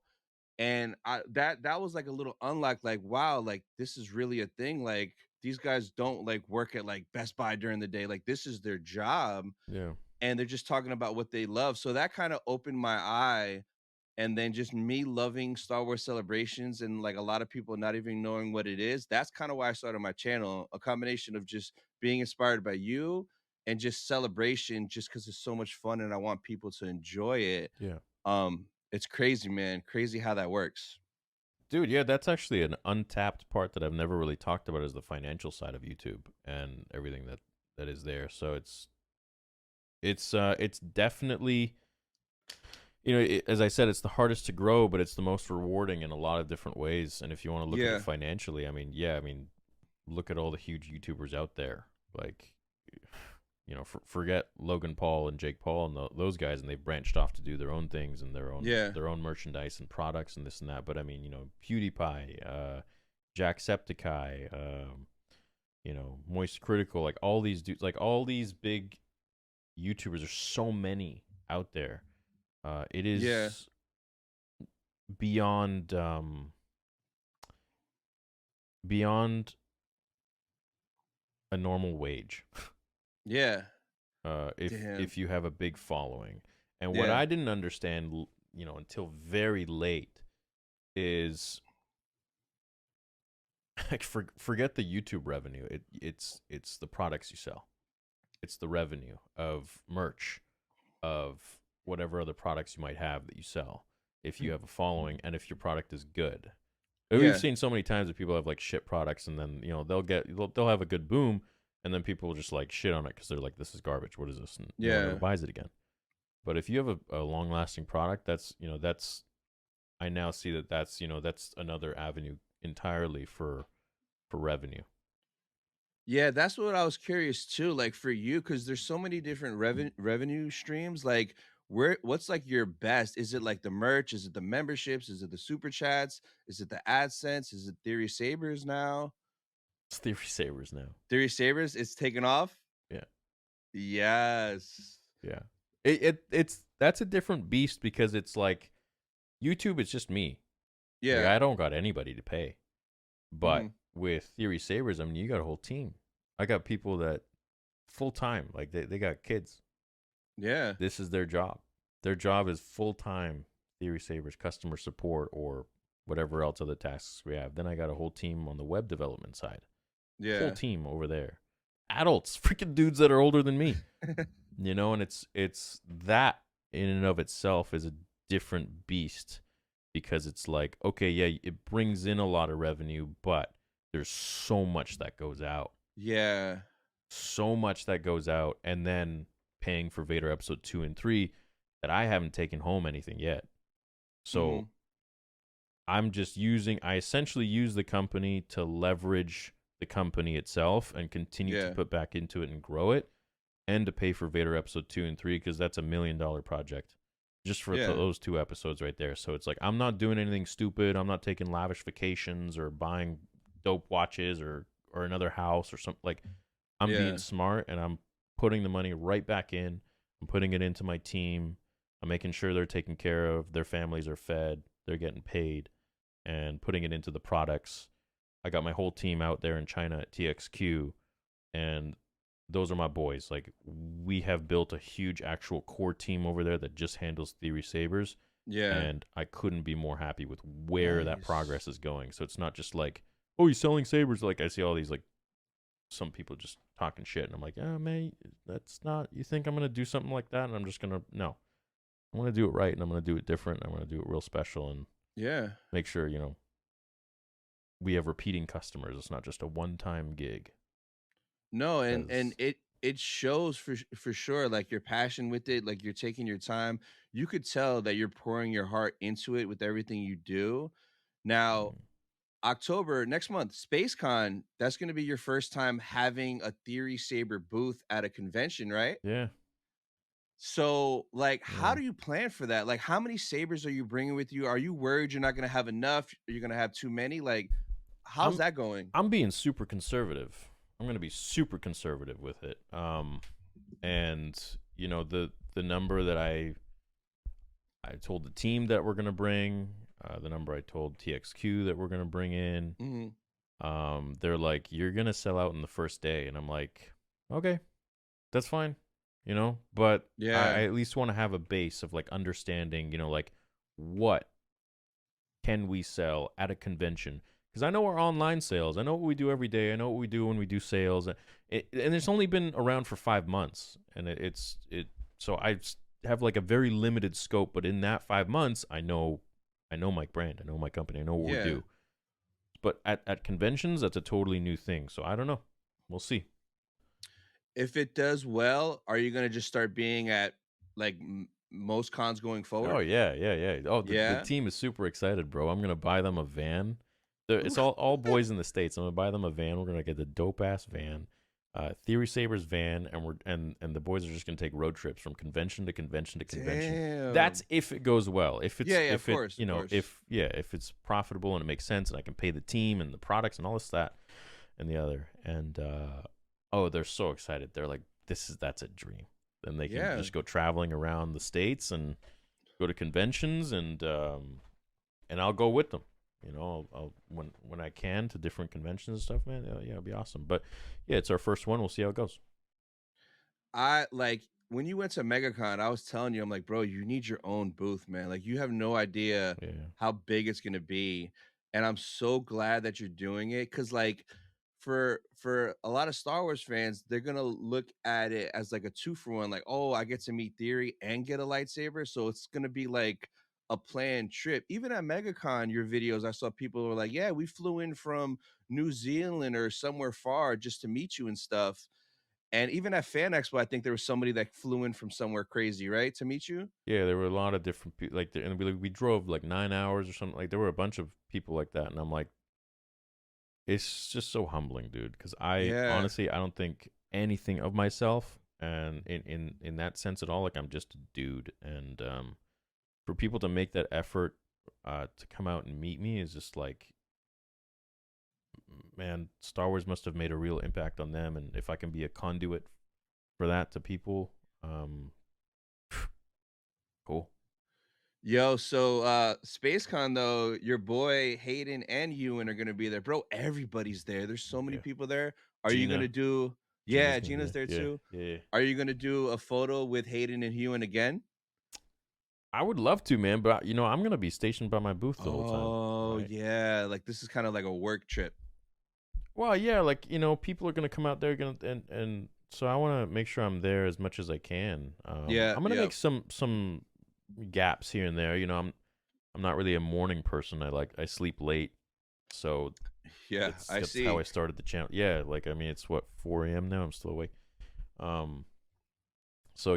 And that was like a little unlock, like, wow, like this is really a thing. Like these guys don't like work at like Best Buy during the day. Like this is their job. Yeah. And they're just talking about what they love. So that kind of opened my eye. And then just me loving Star Wars celebrations and like a lot of people not even knowing what it is. That's kind of why I started my channel, a combination of just being inspired by you and just celebration, just because it's so much fun and I want people to enjoy it. Yeah. It's crazy, man. Crazy how that works. Dude, yeah, that's actually an untapped part that I've never really talked about is the financial side of YouTube and everything that is there. So it's definitely, as I said, it's the hardest to grow, but it's the most rewarding in a lot of different ways. And if you want to look at it financially, I mean, look at all the huge YouTubers out there. Like, forget Logan Paul and Jake Paul and those guys, and they've branched off to do their own things and their own merchandise and products and this and that. But I mean, PewDiePie, Jacksepticeye, Moist Critical, like all these dudes, like all these big YouTubers. There's so many out there. It is beyond a normal wage. Yeah. If you have a big following. And what I didn't understand, until very late is like forget the YouTube revenue. It's the products you sell. It's the revenue of merch, of whatever other products you might have that you sell. If you have a following and if your product is good. We've seen so many times that people have like shit products and then, they'll have a good boom. And then people will just like shit on it because they're like, this is garbage. What is this? And no one ever buys it again. But if you have a long lasting product, I now see that's another avenue entirely for revenue. Yeah, that's what I was curious too. Like for you, because there's so many different revenue streams. Like what's like your best? Is it like the merch? Is it the memberships? Is it the super chats? Is it the AdSense? Is it Theory Sabers now? It's Theory Sabers now. Theory Sabers, it's taken off? Yeah. Yes. Yeah. That's a different beast because it's like YouTube is just me. Yeah. Like, I don't got anybody to pay. But with Theory Sabers, I mean, you got a whole team. I got people that full time, like they got kids. Yeah. This is their job. Their job is full time Theory Sabers customer support or whatever else other tasks we have. Then I got a whole team on the web development side. Yeah. Whole team over there. Adults, freaking dudes that are older than me. And it's that in and of itself is different beast because it's like, okay, yeah, it brings in a lot of revenue, but there's so much that goes out. Yeah. So much that goes out, and then paying for Vader episode 2 and 3 that I haven't taken home anything yet. So I essentially use the company to leverage the company itself and continue to put back into it and grow it, and to pay for Vader episode 2 and 3 because that's $1 million project just for those 2 episodes right there. So it's like, I'm not doing anything stupid. I'm not taking lavish vacations or buying dope watches or another house or something. Like, I'm being smart, and I'm putting the money right back in. I'm putting it into my team. I'm making sure they're taken care of. Their families are fed. They're getting paid, and putting it into the products. I got my whole team out there in China at TXQ, and those are my boys. Like, we have built a huge actual core team over there that just handles Theory Sabers. Yeah. And I couldn't be more happy with where that progress is going. So it's not just like, oh, he's selling sabers. Like, I see all these, like, some people just talking shit, and I'm like, oh, man, that's not, you think I'm going to do something like that? And I'm just going to, no. I'm going to do it right, and I'm going to do it different. I'm going to do it real special, and make sure, we have repeating customers. It's not just a one-time gig. No, and it shows for sure, like, your passion with it, like, you're taking your time. You could tell that you're pouring your heart into it with everything you do. Now, October, next month, Spacecon, that's going to be your first time having a Theory Saber booth at a convention, right? Yeah. So, like, how do you plan for that? Like, how many sabers are you bringing with you? Are you worried you're not going to have enough? Are you going to have too many? Like, how's that going? I'm being super conservative. I'm going to be super conservative with it. And the number that I told the team that we're going to bring, the number I told TXQ that we're going to bring in, they're like, you're going to sell out in the first day. And I'm like, okay, that's fine. But I at least want to have a base of, like, understanding, like, what can we sell at a convention? Because I know our online sales. I know what we do every day. I know what we do when we do sales. And it's only been around for 5 months. And so I have, like, a very limited scope. But in that 5 months, I know my brand. I know my company. I know what we do. But at conventions, that's a totally new thing. So I don't know. We'll see. If it does well, are you going to just start being at, like, most cons going forward? Oh, yeah. Oh, the team is super excited, bro. I'm going to buy them a van. It's all boys in the States. I'm going to buy them a van. We're going to get the dope-ass van, Theory Sabers van, and the boys are just going to take road trips from convention to convention to convention. Damn. That's if it goes well. If it's of course. If it's profitable and it makes sense and I can pay the team and the products and all this, that, and the other. And they're so excited. They're like, that's a dream. Then they can just go traveling around the States and go to conventions, and I'll go with them. I'll when I can, to different conventions and stuff, man. Yeah, it'll be awesome. But yeah, it's our first one. We'll see how it goes. I like, when you went to Megacon, I was telling you, I'm like, bro, you need your own booth, man. Like, you have no idea how big it's gonna be, and I'm so glad that you're doing it, because, like, for a lot of Star Wars fans, they're gonna look at it as like a 2-for-1. Like, oh, I get to meet Theory and get a lightsaber, so it's gonna be like a planned trip. Even at Megacon, your videos, I saw people were like, yeah, we flew in from New Zealand or somewhere far just to meet you and stuff. And even at Fan Expo, I think there was somebody that flew in from somewhere crazy, right, to meet you. Yeah, there were a lot of different people. Like, and we drove like 9 hours or something. Like, there were a bunch of people like that, and I'm like, it's just so humbling, dude. Because honestly, I don't think anything of myself, and in that sense at all. Like, I'm just a dude, and for people to make that effort to come out and meet me is just like, man, Star Wars must have made a real impact on them, and if I can be a conduit for that to people, cool. Yo, so Spacecon, though, your boy Hayden and Ewan are gonna be there, bro. Everybody's there. There's so many people there. Are you gonna do? Yeah, Gina's there too. Yeah. Are you gonna do a photo with Hayden and Ewan again? I would love to, man, but I'm gonna be stationed by my booth the whole time. Oh, right? Yeah, like, this is kind of like a work trip. Well, yeah, like, people are gonna come out there, and so I want to make sure I'm there as much as I can. I'm gonna make some gaps here and there. I'm not really a morning person. I sleep late, so Yeah, I that's how see. I started the channel. Yeah, like I mean, it's what 4 a.m. now. I'm still awake. Um, so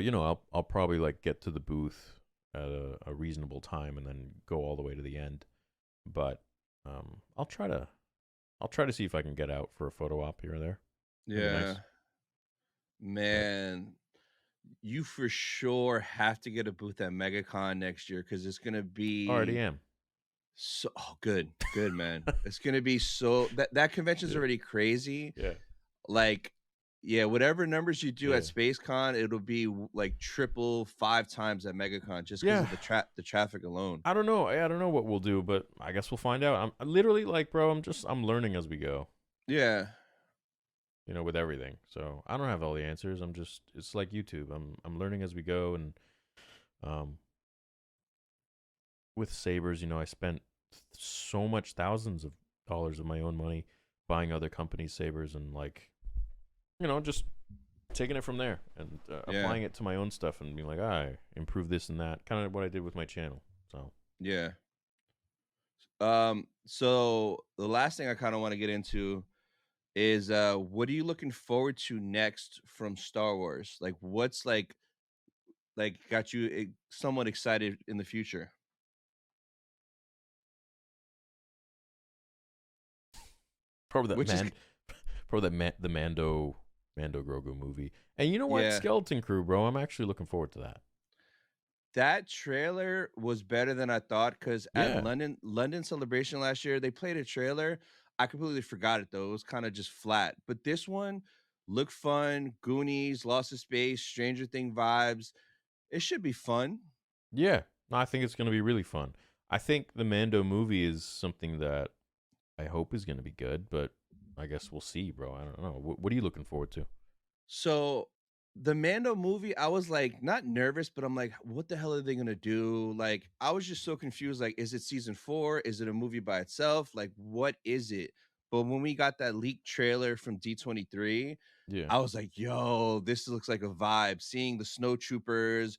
I'll probably like get to the booth at a reasonable time and then go all the way to the end. But I'll try to see if I can get out for a photo op here and there. That'd be Yeah, nice. But man, you for sure have to get a booth at MegaCon next year because it's gonna already be am. so good, man. It's gonna be so that convention's Yeah, already crazy. yeah, Like, yeah, whatever numbers you do at yeah. Spacecon, it'll be like triple, 5 times at MegaCon just because Yeah, of the traffic alone. I don't know. I don't know what we'll do, but I guess we'll find out. I'm literally like, bro, I'm learning as we go. Yeah, With everything. So I don't have all the answers. It's like YouTube. I'm learning as we go, and um, with Sabers, I spent so much thousands of dollars of my own money buying other companies' Sabers, and like, just taking it from there and yeah, applying it to my own stuff and being like, I improve this and that. Kind of what I did with my channel. So yeah. So the last thing I kind of want to get into is what are you looking forward to next from Star Wars? Like what's like got you somewhat excited in the future? probably that Which is man, probably the Mando Grogu movie. And you know what, yeah, Skeleton Crew, bro. I'm actually looking forward to that. that trailer was better than I thought because at Yeah, London Celebration last year, they played a trailer. I completely forgot it though. It was kind of just flat. But this one looked fun. Goonies, Lost in Space, Stranger Thing vibes. It should be fun. yeah. No, I think it's gonna be really fun. I think the Mando movie is something that I hope is gonna be good, but I guess we'll see, bro. I don't know. What are you looking forward to? So the Mando movie, I was like not nervous, but I'm like, what the hell are they gonna do? Like, I was just so confused. Like, is it season 4? Is it a movie by itself? Like, what is it? But when we got that leaked trailer from D23, Yeah. I was like, yo, this looks like a vibe. Seeing the snowtroopers,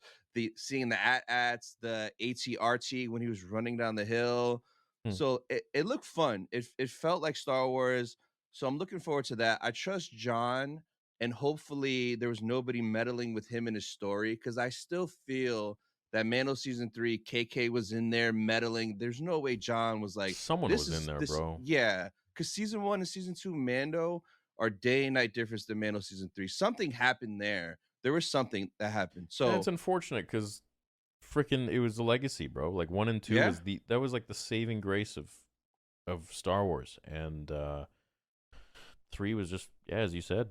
seeing the AT-ATs, the ATRT when he was running down the hill. Hmm. So it looked fun. It felt like Star Wars. So I'm looking forward to that. I trust John, and hopefully there was nobody meddling with him in his story because I still feel that Mando season 3, KK was in there meddling. There's no way John was like, Someone this was in is there, this, bro. yeah. Because season 1 and season 2 Mando are day and night difference than Mando season 3. Something happened there. There was something that happened. And it's So unfortunate because freaking it was the legacy, bro. Like 1 and 2 yeah, was that was like the saving grace of Star Wars, and 3 was just, yeah, as you said,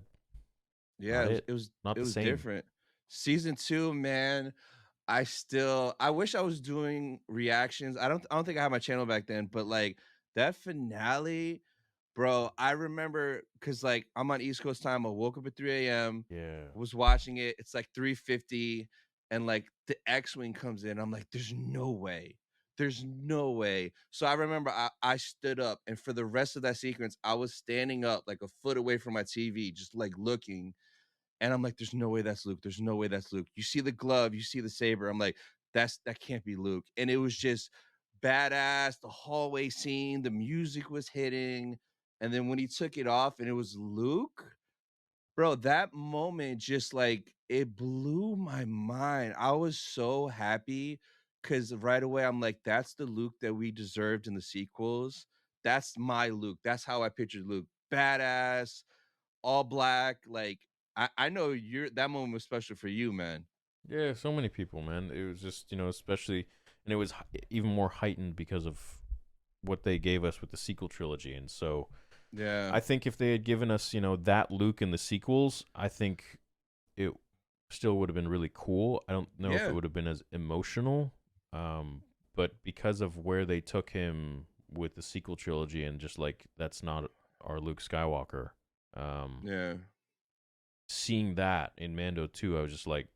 yeah, not it was it, it was not it the was same. different. Season 2, man, I wish I was doing reactions. I don't think I had my channel back then, but like that finale, bro, I remember because like I'm on East Coast time. I woke up at 3 a.m., Yeah, was watching it. It's like 3:50, and like the X-Wing comes in. I'm like, there's no way. There's no way. So I remember I stood up, and for the rest of that sequence, I was standing up like a foot away from my TV, just like looking, and I'm like, there's no way that's Luke. There's no way that's Luke. You see the glove, you see the saber. I'm like, that can't be Luke. And it was just badass. The hallway scene, the music was hitting. And then when he took it off and it was Luke, bro, that moment just like it blew my mind. I was so happy because right away I'm like, that's the Luke that we deserved in the sequels. That's my Luke. That's how I pictured Luke. Badass, all black. Like I know that moment was special for you, man. yeah. So many people, man. It was just especially, and it was even more heightened because of what they gave us with the sequel trilogy, and so Yeah, I think if they had given us, that Luke in the sequels, I think it still would have been really cool. I don't know if it yeah, would have been as emotional, but because of where they took him with the sequel trilogy and just like that's not our Luke Skywalker, um, yeah, seeing that in Mando 2, I was just like,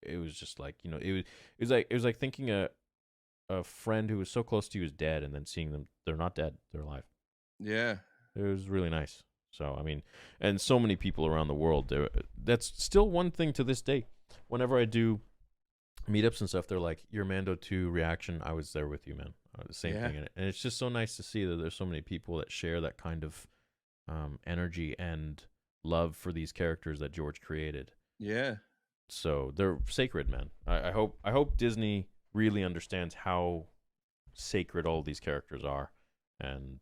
it was just like it was like thinking a friend who was so close to you is dead, and then seeing them, they're not dead, they're alive. yeah, It was really nice. So I mean, and so many people around the world. That's still one thing to this day. Whenever I do meetups and stuff, they're like, your Mando 2 reaction, I was there with you, man. The same Yeah. thing. And it's just so nice to see that there's so many people that share that kind of energy and love for these characters that George created. Yeah. So they're sacred, man. I hope Disney really understands how sacred all these characters are, and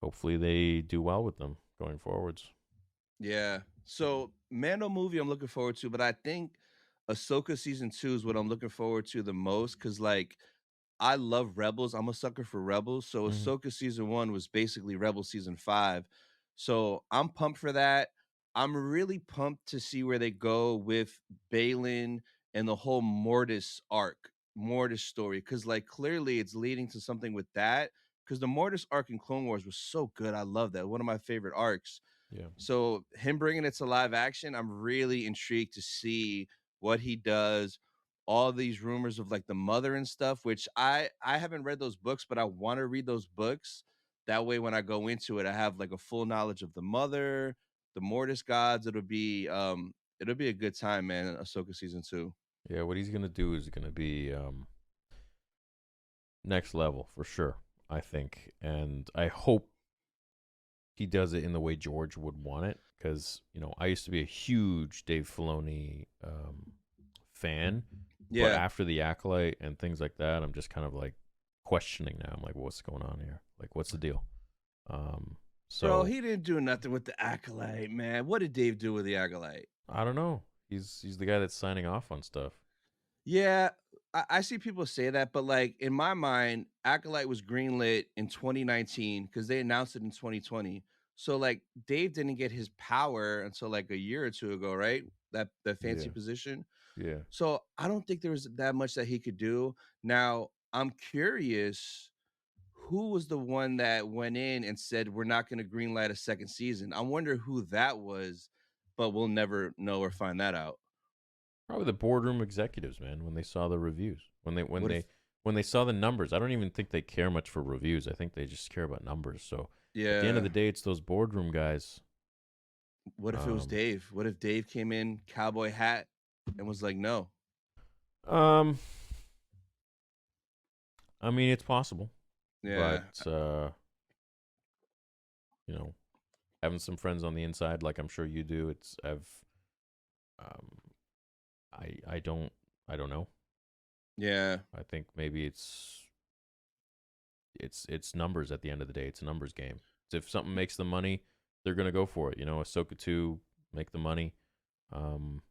hopefully they do well with them going forwards. Yeah. So Mando movie I'm looking forward to, but I think Ahsoka season 2 is what I'm looking forward to the most because like I love Rebels. I'm a sucker for Rebels. So Mhm. Ahsoka season 1 was basically Rebels season 5. So I'm pumped for that. I'm really pumped to see where they go with Balin and the whole Mortis arc, Mortis story. Cause like clearly it's leading to something with that. Cause the Mortis arc in Clone Wars was so good. I love that. One of my favorite arcs. Yeah. So him bringing it to live action, I'm really intrigued to see what he does. All these rumors of like the mother and stuff, which I haven't read those books, but I want to read those books. That way, when I go into it, I have like a full knowledge of the mother, the Mortis gods. It'll be a good time, man. Ahsoka season 2. Yeah, what he's gonna do is gonna be next level for sure, I think, and I hope he does it in the way George would want it. Because I used to be a huge Dave Filoni fan, but Yeah, after the Acolyte and things like that, I'm just kind of like questioning now. I'm like, what's going on here? Like, what's the deal? So bro, he didn't do nothing with the Acolyte, man. What did Dave do with the Acolyte? I don't know. He's the guy that's signing off on stuff. Yeah, I see people say that, but like in my mind, Acolyte was greenlit in 2019 because they announced it in 2020. So like Dave didn't get his power until like a year or two ago, right? That fancy Yeah, position. yeah. So I don't think there was that much that he could do. Now I'm curious, who was the one that went in and said we're not going to greenlight a second season? I wonder who that was, but we'll never know or find that out. Probably the boardroom executives, man, when they saw the reviews. What if When they saw the numbers. I don't even think they care much for reviews. I think they just care about numbers. So at the end of yeah. the day, it's those boardroom guys. What if it was Um Dave? What if Dave came in cowboy hat and was like, "No." um I mean it's possible. Yeah. But you know, having some friends on the inside, like I'm sure you do, um I don't know. Yeah. I think maybe it's numbers at the end of the day. It's a numbers game. So if something makes the money, they're gonna go for it. Ahsoka 2 make the money. Um,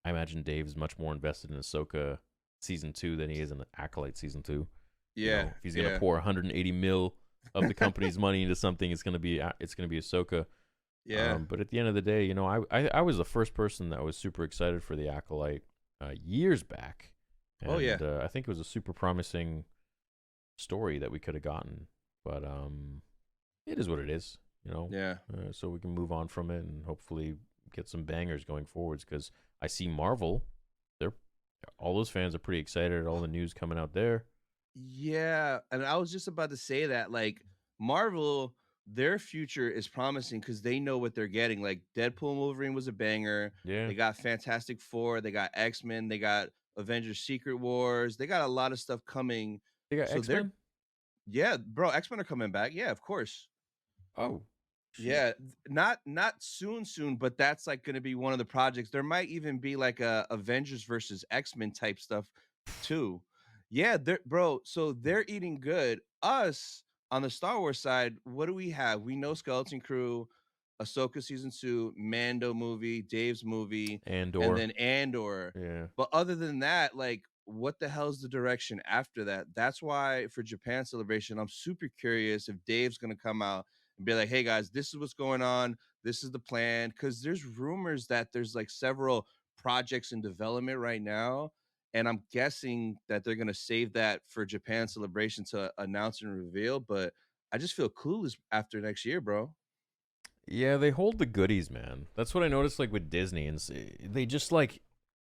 I imagine Dave's much more invested in Ahsoka season 2 than he is in Acolyte season 2. Yeah. If he's gonna Yeah. pour 180 mil of the company's money into something, it's gonna be Ahsoka. Yeah. But at the end of the day, I was the first person that was super excited for the Acolyte years back, and Oh yeah. I think it was a super promising story that we could have gotten. But it is what it is, Yeah. so we can move on from it and hopefully get some bangers going forwards. Because I see Marvel, they're all those fans are pretty excited at all the news coming out there. Yeah. And I was just about to say that, like, Marvel, their future is promising because they know what they're getting. Like Deadpool and Wolverine was a banger. Yeah, They got Fantastic Four, they got X-Men, they got Avengers Secret Wars, they got a lot of stuff coming. they got So X they're Men. yeah, bro, X-Men are coming back. Yeah, of course. Oh, shit. Yeah, not soon, but that's like going to be one of the projects. There might even be like a Avengers versus X-Men type stuff too. Yeah, they're bro, so they're eating good. Us on the Star Wars side, what do we have? We know Skeleton Crew, Ahsoka season 2, Mando movie, Dave's movie, and Andor. then Andor. Yeah. But other than that, like what the hell's the direction after that? That's why for Japan celebration, I'm super curious if Dave's going to come out and be like, "Hey guys, this is what's going on. This is the plan." Because there's rumors that there's like several projects in development right now, and I'm guessing that they're gonna save that for Japan celebration to announce and reveal. But I just feel clueless after next year, bro. Yeah, they hold the goodies, man. That's what I noticed, like with Disney, and they just like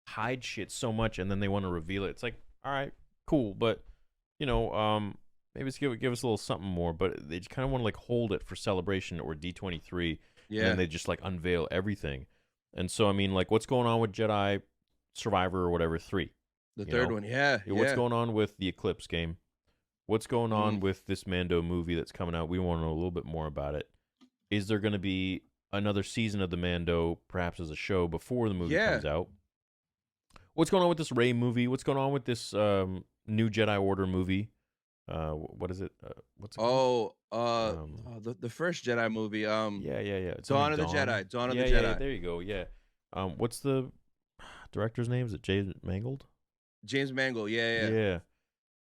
hide shit so much, and then they want to reveal it. It's like, all right, cool, but maybe it's give us a little something more. But they just kind of want to like hold it for Celebration or D23, and then Yeah, they just like unveil everything. And so, I mean, like, what's going on with Jedi? Survivor or whatever 3. The you third know? one, yeah. What's going on with the Eclipse game? What's going on with this Mando movie that's coming out? We want to know a little bit more about it. Is there going to be another season of the Mando, perhaps as a show before the movie comes out? What's going on with this Rey movie? What's going on with this new Jedi Order movie? What is it? What's it called? The first Jedi movie. Yeah. It's Dawn of the Jedi. Dawn of the Jedi. Yeah, there you go. Yeah. What's the director's name? Is it James Mangold? James Mangold. Yeah. Yeah.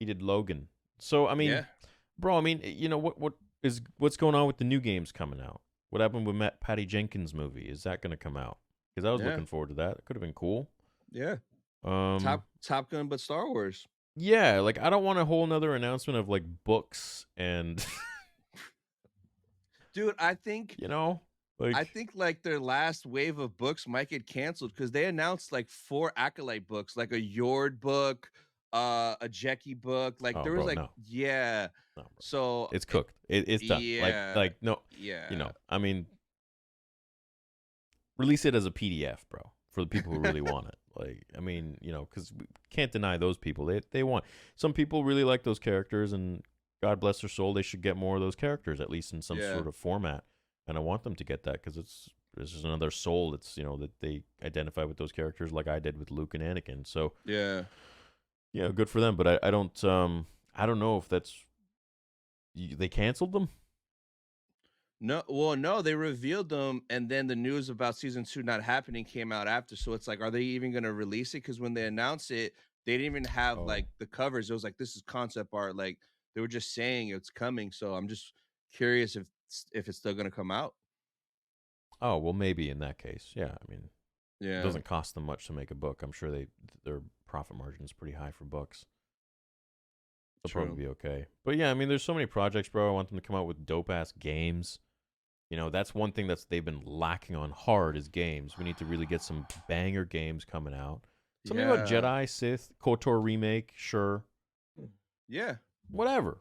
He did Logan. So I mean, bro. I mean, what's going on with the new games coming out? What happened with Patty Jenkins' movie? Is that going to come out? Because I was looking forward to that. It could have been cool. Yeah. Top Gun, but Star Wars. Yeah, like I don't want a whole nother announcement of like books and. Dude, I think like their last wave of books might get canceled because they announced like 4 Acolyte books, like a Yord book, a Jecki book. Like there was no, so it's cooked. It's done. Yeah, like no. Yeah. I mean, release it as a PDF, bro, for the people who really want it. Like, I mean, because we can't deny those people. They want. Some people really like those characters, and God bless their soul, they should get more of those characters, at least in some sort of format. And I want them to get that because it's just another soul that's that they identify with those characters, like I did with Luke and Anakin. So yeah, good for them. But I don't know if that's they canceled them. No, they revealed them, and then the news about season 2 not happening came out after. So it's like, are they even going to release it? Because when they announced it, they didn't even have like the covers. It was like, this is concept art. Like they were just saying it's coming. So I'm just curious if it's still going to come out. Oh, well, maybe in that case, yeah. I mean, it doesn't cost them much to make a book. I'm sure their profit margin is pretty high for books. They'll probably be okay. But yeah, I mean, there's so many projects, bro. I want them to come out with dope ass games. That's one thing they've been lacking on hard is games. We need to really get some banger games coming out. Something about Jedi, Sith, KOTOR remake, sure. Yeah. Whatever.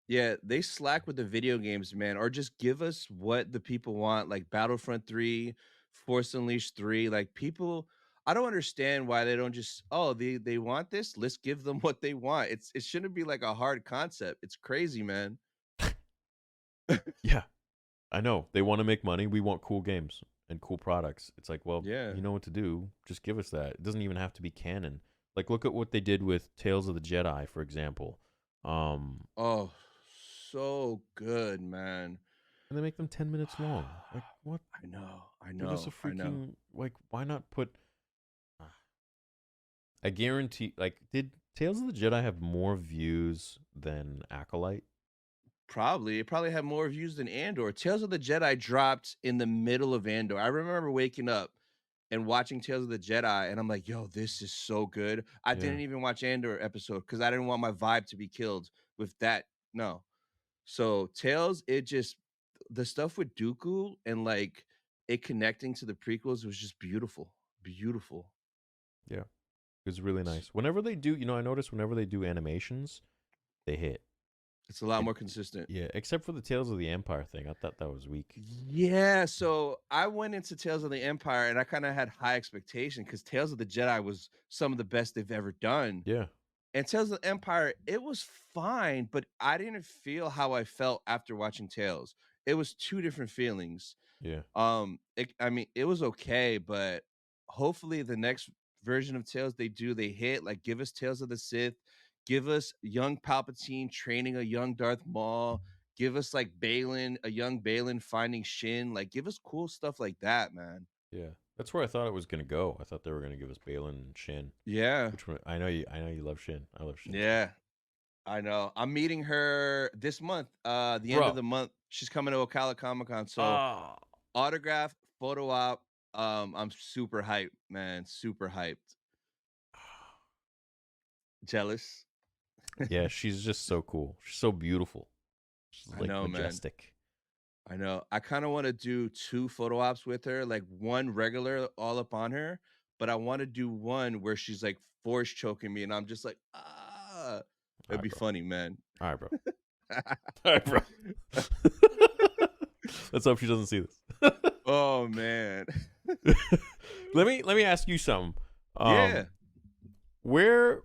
Yeah, they slack with the video games, man. Or just give us what the people want, like Battlefront 3, Force Unleashed 3. Like people, I don't understand why they don't just, they want this? Let's give them what they want. It shouldn't be like a hard concept. It's crazy, man. Yeah. I know. They want to make money. We want cool games and cool products. It's like, well, you know what to do. Just give us that. It doesn't even have to be canon. Like, look at what they did with Tales of the Jedi, for example. Oh, so good, man. And they make them 10 minutes long. Like, what? I know. Give us a freaking, like, why not put... I guarantee, like, did Tales of the Jedi have more views than Acolyte? Probably. It probably had more views than Andor. Tales of the Jedi dropped in the middle of Andor. I remember waking up and watching Tales of the Jedi, and I'm like, yo, this is so good. I didn't even watch Andor episode because I didn't want my vibe to be killed with that. No. So Tales, the stuff with Dooku and like it connecting to the prequels was just beautiful. Beautiful. Yeah. It was really nice. Whenever they do, I notice whenever they do animations, they hit. It's a lot more consistent. Yeah, except for the Tales of the Empire thing. I thought that was weak. Yeah, so I went into Tales of the Empire and I kind of had high expectation because Tales of the Jedi was some of the best they've ever done. Yeah. And Tales of the Empire, it was fine, but I didn't feel how I felt after watching Tales. It was 2 different feelings. Yeah. It was okay, but hopefully the next version of Tales they hit. Like, give us Tales of the Sith. Give us young Palpatine training a young Darth Maul. Give us like a young Balin finding Shin. Like, give us cool stuff like that, man. Yeah, that's where I thought it was gonna go. I thought they were gonna give us Balin and Shin. Yeah, which one, I know you love Shin. I love Shin. Yeah, I know. I'm meeting her this month. The end of the month, she's coming to Ocala Comic-Con. So autograph, photo op. I'm super hyped, man. Super hyped. Jealous. Yeah, she's just so cool. She's so beautiful. She's like majestic. Man. I know. I kind of want to do 2 photo ops with her, like one regular all up on her, but I want to do one where she's like force choking me and I'm just like, it'd be funny, man. All right, bro. All right, bro. Let's hope she doesn't see this. Oh man. Let me ask you something. Yeah. Where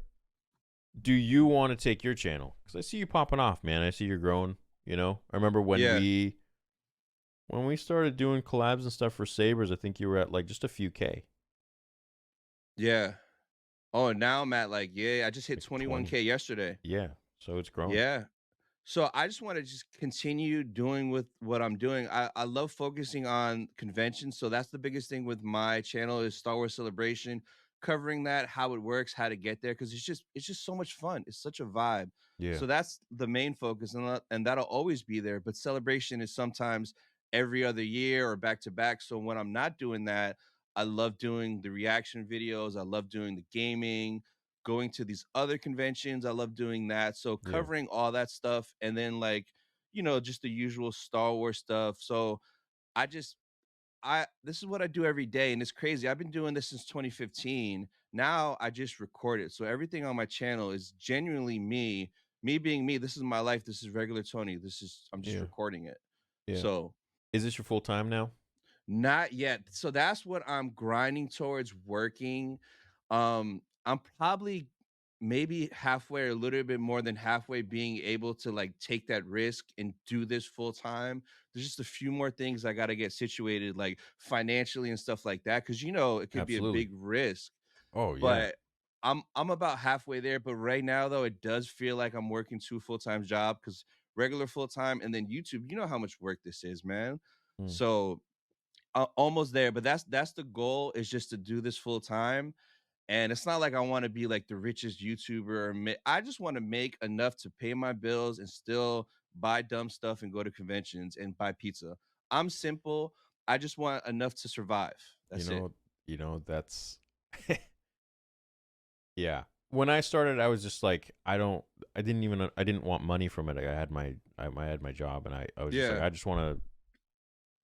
do you want to take your channel? Because I see you popping off, man. I see you're growing. You know, I remember Yeah. when we started doing collabs and stuff for Sabers. I think you were at like just a few K, Yeah. Oh, now I'm at like, yeah, I just hit like 20. 21K yesterday. Yeah, so it's growing. Yeah. So I just want to just continue doing with what I'm doing. I love focusing on conventions. So that's the biggest thing with my channel is Star Wars Celebration, covering that, how it works, how to get there, because it's just so much fun. It's such a vibe. Yeah, So that's the main focus, and that'll always be there. But celebration is sometimes every other year or back to back. So when I'm not doing that, I love doing the reaction videos. I love doing the gaming, going to these other conventions. I love doing that. So yeah, covering all that stuff and then like, just the usual Star Wars stuff. So I just I this is what I do every day and it's crazy. I've been doing this since 2015. Now I just record it. So everything on my channel is genuinely me being me. This is my life. This is regular Tony. I'm just yeah, recording it. yeah. So Is this your full time now? not yet. So that's what I'm grinding towards working. I'm probably maybe halfway or a little bit more than halfway being able to like take that risk and do this full time. There's just a few more things I got to get situated like financially and stuff like that cuz it could be a Absolutely. big risk, Oh yeah. but I'm about halfway there, but right now though it does feel like I'm working two full-time job cuz regular full-time and then YouTube, you know how much work this is, man. Mm. So almost there, but that's the goal is just to do this full time. And it's not like I want to be like the richest YouTuber. I just want to make enough to pay my bills and still buy dumb stuff and go to conventions and buy pizza. I'm simple. I just want enough to survive. You That's it. know, that's yeah. When I started, I was just like, I didn't want money from it. I had my job, and I was just like, Yeah. I just want to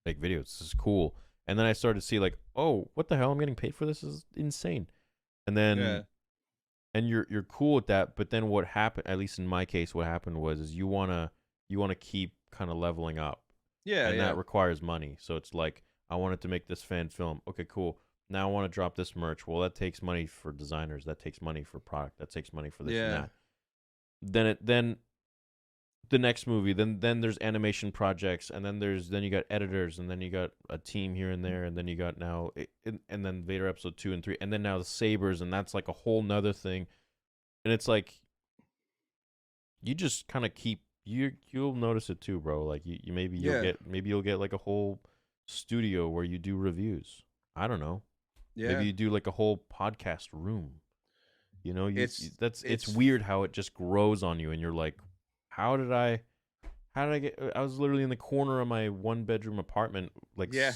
make videos. This is cool. And then I started to see like, oh, what the hell? I'm getting paid for this? This is insane. And Yeah. then and you're cool with that, but then what happened? At least in my case, what happened was is you wanna keep kind of leveling up, Yeah. and that Yeah. requires money. So it's like I wanted to make this fan film. Okay, cool. Now I want to drop this merch. Well, that takes money for designers. That takes money for product. That takes money for this and Yeah. that. Then the next movie. Then there's animation projects, and then you got editors, and then you got a team here and there, and then you got and then Vader episode 2 and 3, and then now the Sabers, and that's like a whole nother thing. And it's like you just kind of you'll notice it too, bro. Like you Yeah. maybe you'll get like a whole studio where you do reviews. I don't know. Maybe Yeah. you do like a whole podcast room. You know, it's It's weird how it just grows on you, and you're like, how did I get? I was literally in the corner of my 1 bedroom apartment, like yeah.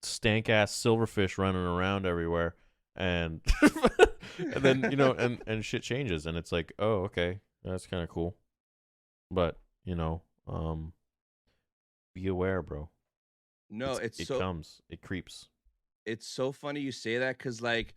stank ass silverfish running around everywhere, and and then and shit changes, and it's like, oh, okay, that's kind of cool, but be aware, bro. No, It creeps. it's so funny you say that because like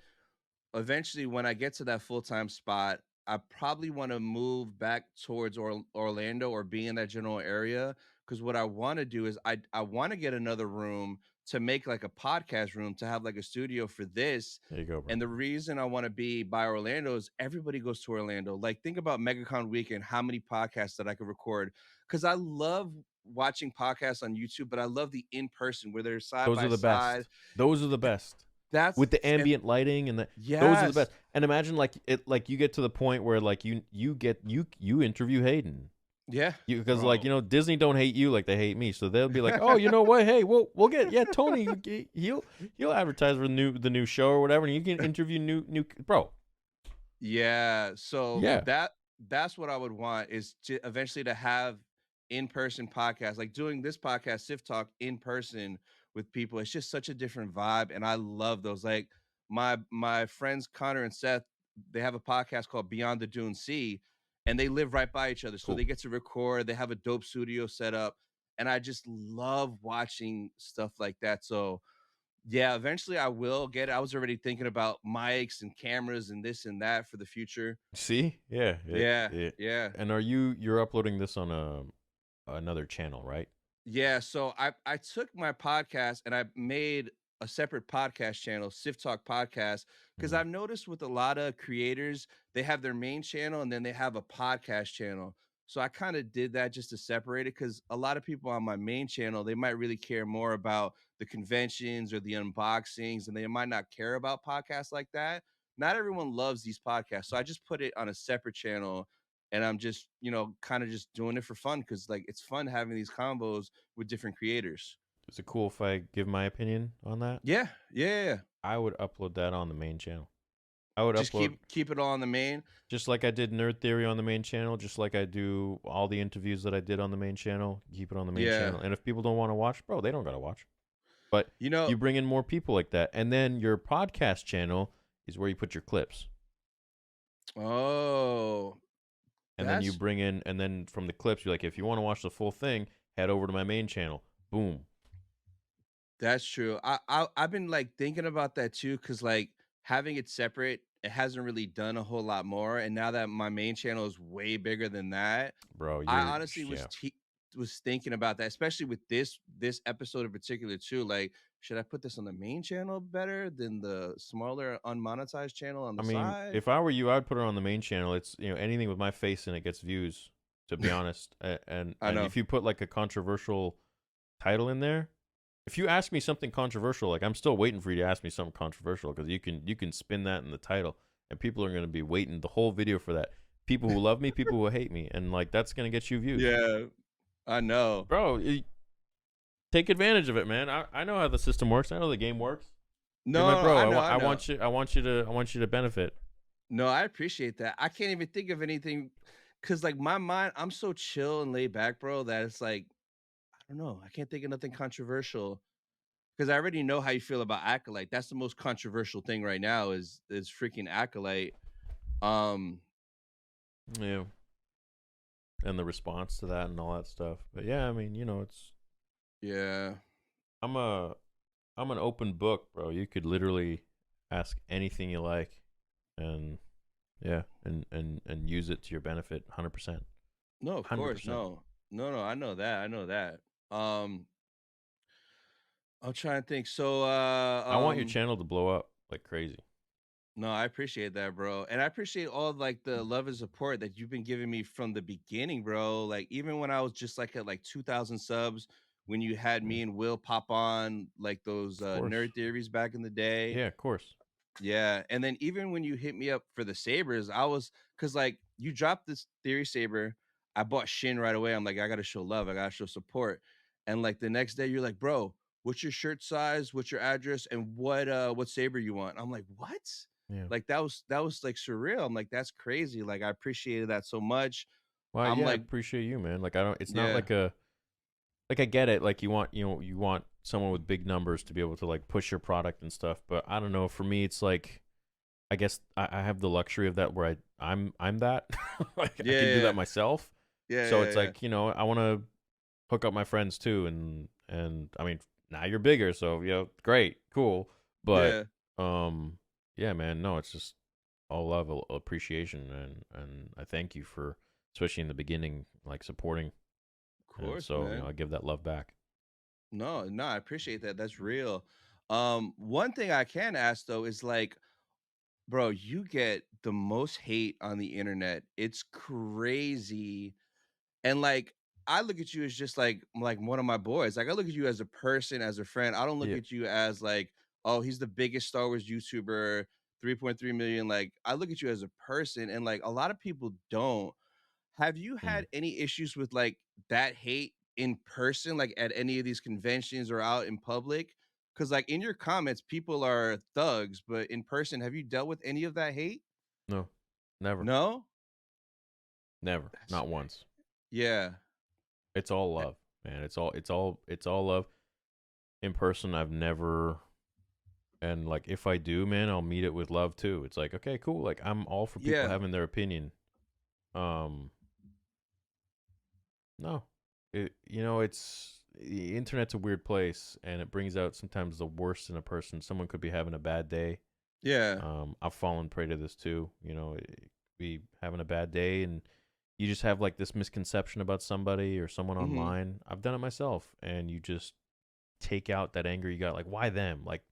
eventually when I get to that full-time spot, I probably want to move back towards Orlando or be in that general area because what I want to do is I want to get another room to make like a podcast room to have like a studio for this. There you go, bro. And the reason I want to be by Orlando is everybody goes to Orlando. Like think about Megacon weekend, how many podcasts that I could record because I love watching podcasts on YouTube, but I love the in person where they're side Those are by the side. best. Those are the best. That's With the and ambient lighting and those are the yes. best. And imagine like you get to the point where like you interview Hayden. Yeah, Because like bro. Disney don't hate you like they hate me, so they'll be like, oh, you know what? Hey, we'll get Tony. He'll advertise for the new show or whatever, and you can interview new bro. Yeah, so Yeah, that's what I would want is to eventually to have in-person podcasts, like doing this podcast, Sith Talk, in person with people. It's just such a different vibe, and I love those. Like my friends Connor and Seth, they have a podcast called Beyond the Dune Sea, and they live right by each other, so cool. they get to record. They have a dope studio set up, and I just love watching stuff like that. So yeah, eventually I will get it. I was already thinking about mics and cameras and this and that for the future. See, yeah, Yeah, yeah. And you're uploading this on another channel, right? Yeah, so I took my podcast and I made a separate podcast channel, Sith Talk podcast, because Mm. I've noticed with a lot of creators, they have their main channel and then they have a podcast channel. So I kind of did that just to separate it because a lot of people on my main channel, they might really care more about the conventions or the unboxings, and they might not care about podcasts like that. Not everyone loves these podcasts. So I just put it on a separate channel, and I'm just, kind of just doing it for fun because like it's fun having these combos with different creators. Is it cool if I give my opinion on that? Yeah, yeah. I would upload that on the main channel. I would Just upload keep it all on the main. just like I did Nerd Theory on the main channel, just like I do all the interviews that I did on the main channel. Keep it on the main Yeah. channel. And if people don't want to watch, bro, they don't gotta watch. But You know, you bring in more people like that, and then your podcast channel is where you put your clips, oh, and then you that's bring in, and then from the clips, you're like, if you want to watch the full thing, head over to my main channel. Boom. that's true. I've been like thinking about that too, because like having it separate, it hasn't really done a whole lot more. And now that my main channel is way bigger than that, Bro, I you're honestly yeah. was thinking about that, especially with this episode in particular too. Like, should I put this on the main channel better than the smaller unmonetized channel on I the mean, side? if I were you, I'd put it on the main channel. It's anything with my face in it gets views. To be honest, and I know. if you put like a controversial title in there, if you ask me something controversial, like I'm still waiting for you to ask me something controversial because you can spin that in the title, and people are gonna be waiting the whole video for that. People who love me, people who hate me, and like that's gonna get you views. Yeah, I know. Bro, take advantage of it, man. I know how the system works. I know the game works. You're No, my bro. I I, know, wa- I I know. want you. I want you to benefit. No, I appreciate that. I can't even think of anything because, like, my mind, I'm so chill and laid back, bro, that it's like, I don't know. I can't think of nothing controversial because I already know how you feel about Acolyte. That's the most controversial thing right now is freaking Acolyte. Um, Yeah, and the response to that and all that stuff. But yeah, I mean, it's yeah. I'm a I'm an open book, bro. You could literally ask anything you like, and yeah, and use it to your benefit, 100%, No, of hundred course. percent. No. No, I know that. I know that. Um, I'm trying to think. So I want your channel to blow up like crazy. no, I appreciate that, bro. And I appreciate all like the love and support that you've been giving me from the beginning, bro. Like even when I was just like at like 2,000 subs, when you had Yeah, me and Will pop on like those of course. nerd theories back in the day. Yeah, of course. Yeah. And then even when you hit me up for the sabers, I was because like you dropped this theory saber, I bought Shin right away. I'm like, I gotta show love, I gotta show support. And like the next day, you're like, bro, what's your shirt size? What's your address? And what saber you want? I'm like, what? Yeah. Like that was like surreal. I'm like, that's crazy. Like I appreciated that so much. Well, I'm yeah, I like, appreciate you, man. Like I don't. It's not yeah, like I get it. Like you want someone with big numbers to be able to like push your product and stuff. But I don't know. For me, it's like I guess I have the luxury of that where I'm that. Like I yeah, can do yeah, that myself. yeah, So yeah, it's yeah. like I want to hook up my friends too, and I mean now you're bigger, so great, cool. But Yeah. yeah, man, no, it's just all love, appreciation, and I thank you for especially in the beginning, like supporting, Of and course, so man. I give that love back. No, no, I appreciate that. That's real. One thing I can ask though is like, bro, you get the most hate on the internet. It's crazy. And like I look at you as just like one of my boys. Like I look at you as a person, as a friend. I don't look Yeah. at you as like, oh, he's the biggest Star Wars YouTuber, 3.3 million. Like I look at you as a person, and like a lot of people don't. Have you Mm. had any issues with like that hate in person, like at any of these conventions or out in public? Because like in your comments, people are thugs, but in person, have you dealt with any of that hate? No, never, No. never, That's not once. yeah. It's all Eh, love, man. It's all love. In person, I've never. And like if I do, man, I'll meet it with love too. It's like, okay, cool. Like I'm all for people yeah. having their opinion. Um, no, it's the internet's a weird place, and it brings out sometimes the worst in a person. Someone could be having a bad day. Yeah. I've fallen prey to this too. Be having a bad day, and you just have like this misconception about somebody or someone Hmm. online. I've done it myself, and you just take out that anger you got. Like, why them? Like,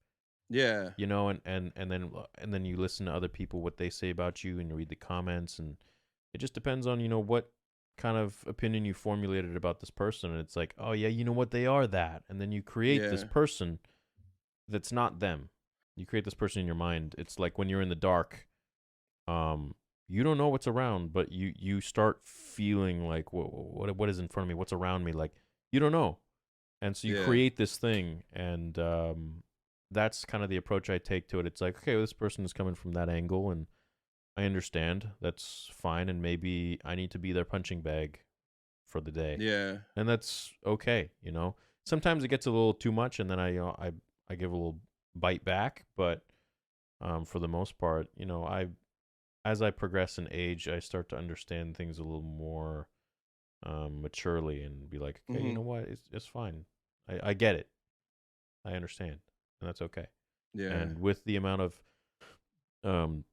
Yeah. you know, and then you listen to other people, what they say about you, and you read the comments, and it just depends on, you know, what kind of opinion you formulated about this person. And it's like, oh yeah, you know what, they are that, and then you create this Yeah. person that's not them. You create this person in your mind. It's like when you're in the dark, you don't know what's around, but you start feeling like, what is in front of me, what's around me, like you don't know. And so you Yeah. create this thing, and that's kind of the approach I take to it. It's like, okay, well, this person is coming from that angle, and I understand. That's fine, and maybe I need to be their punching bag for the day, Yeah. and that's okay. You know, sometimes it gets a little too much, and then I give a little bite back. But for the most part, you know, as I progress in age, I start to understand things a little more maturely, and be like, okay, you Hmm. know what, it's fine. I get it. I understand, and that's okay. Yeah. And with the amount of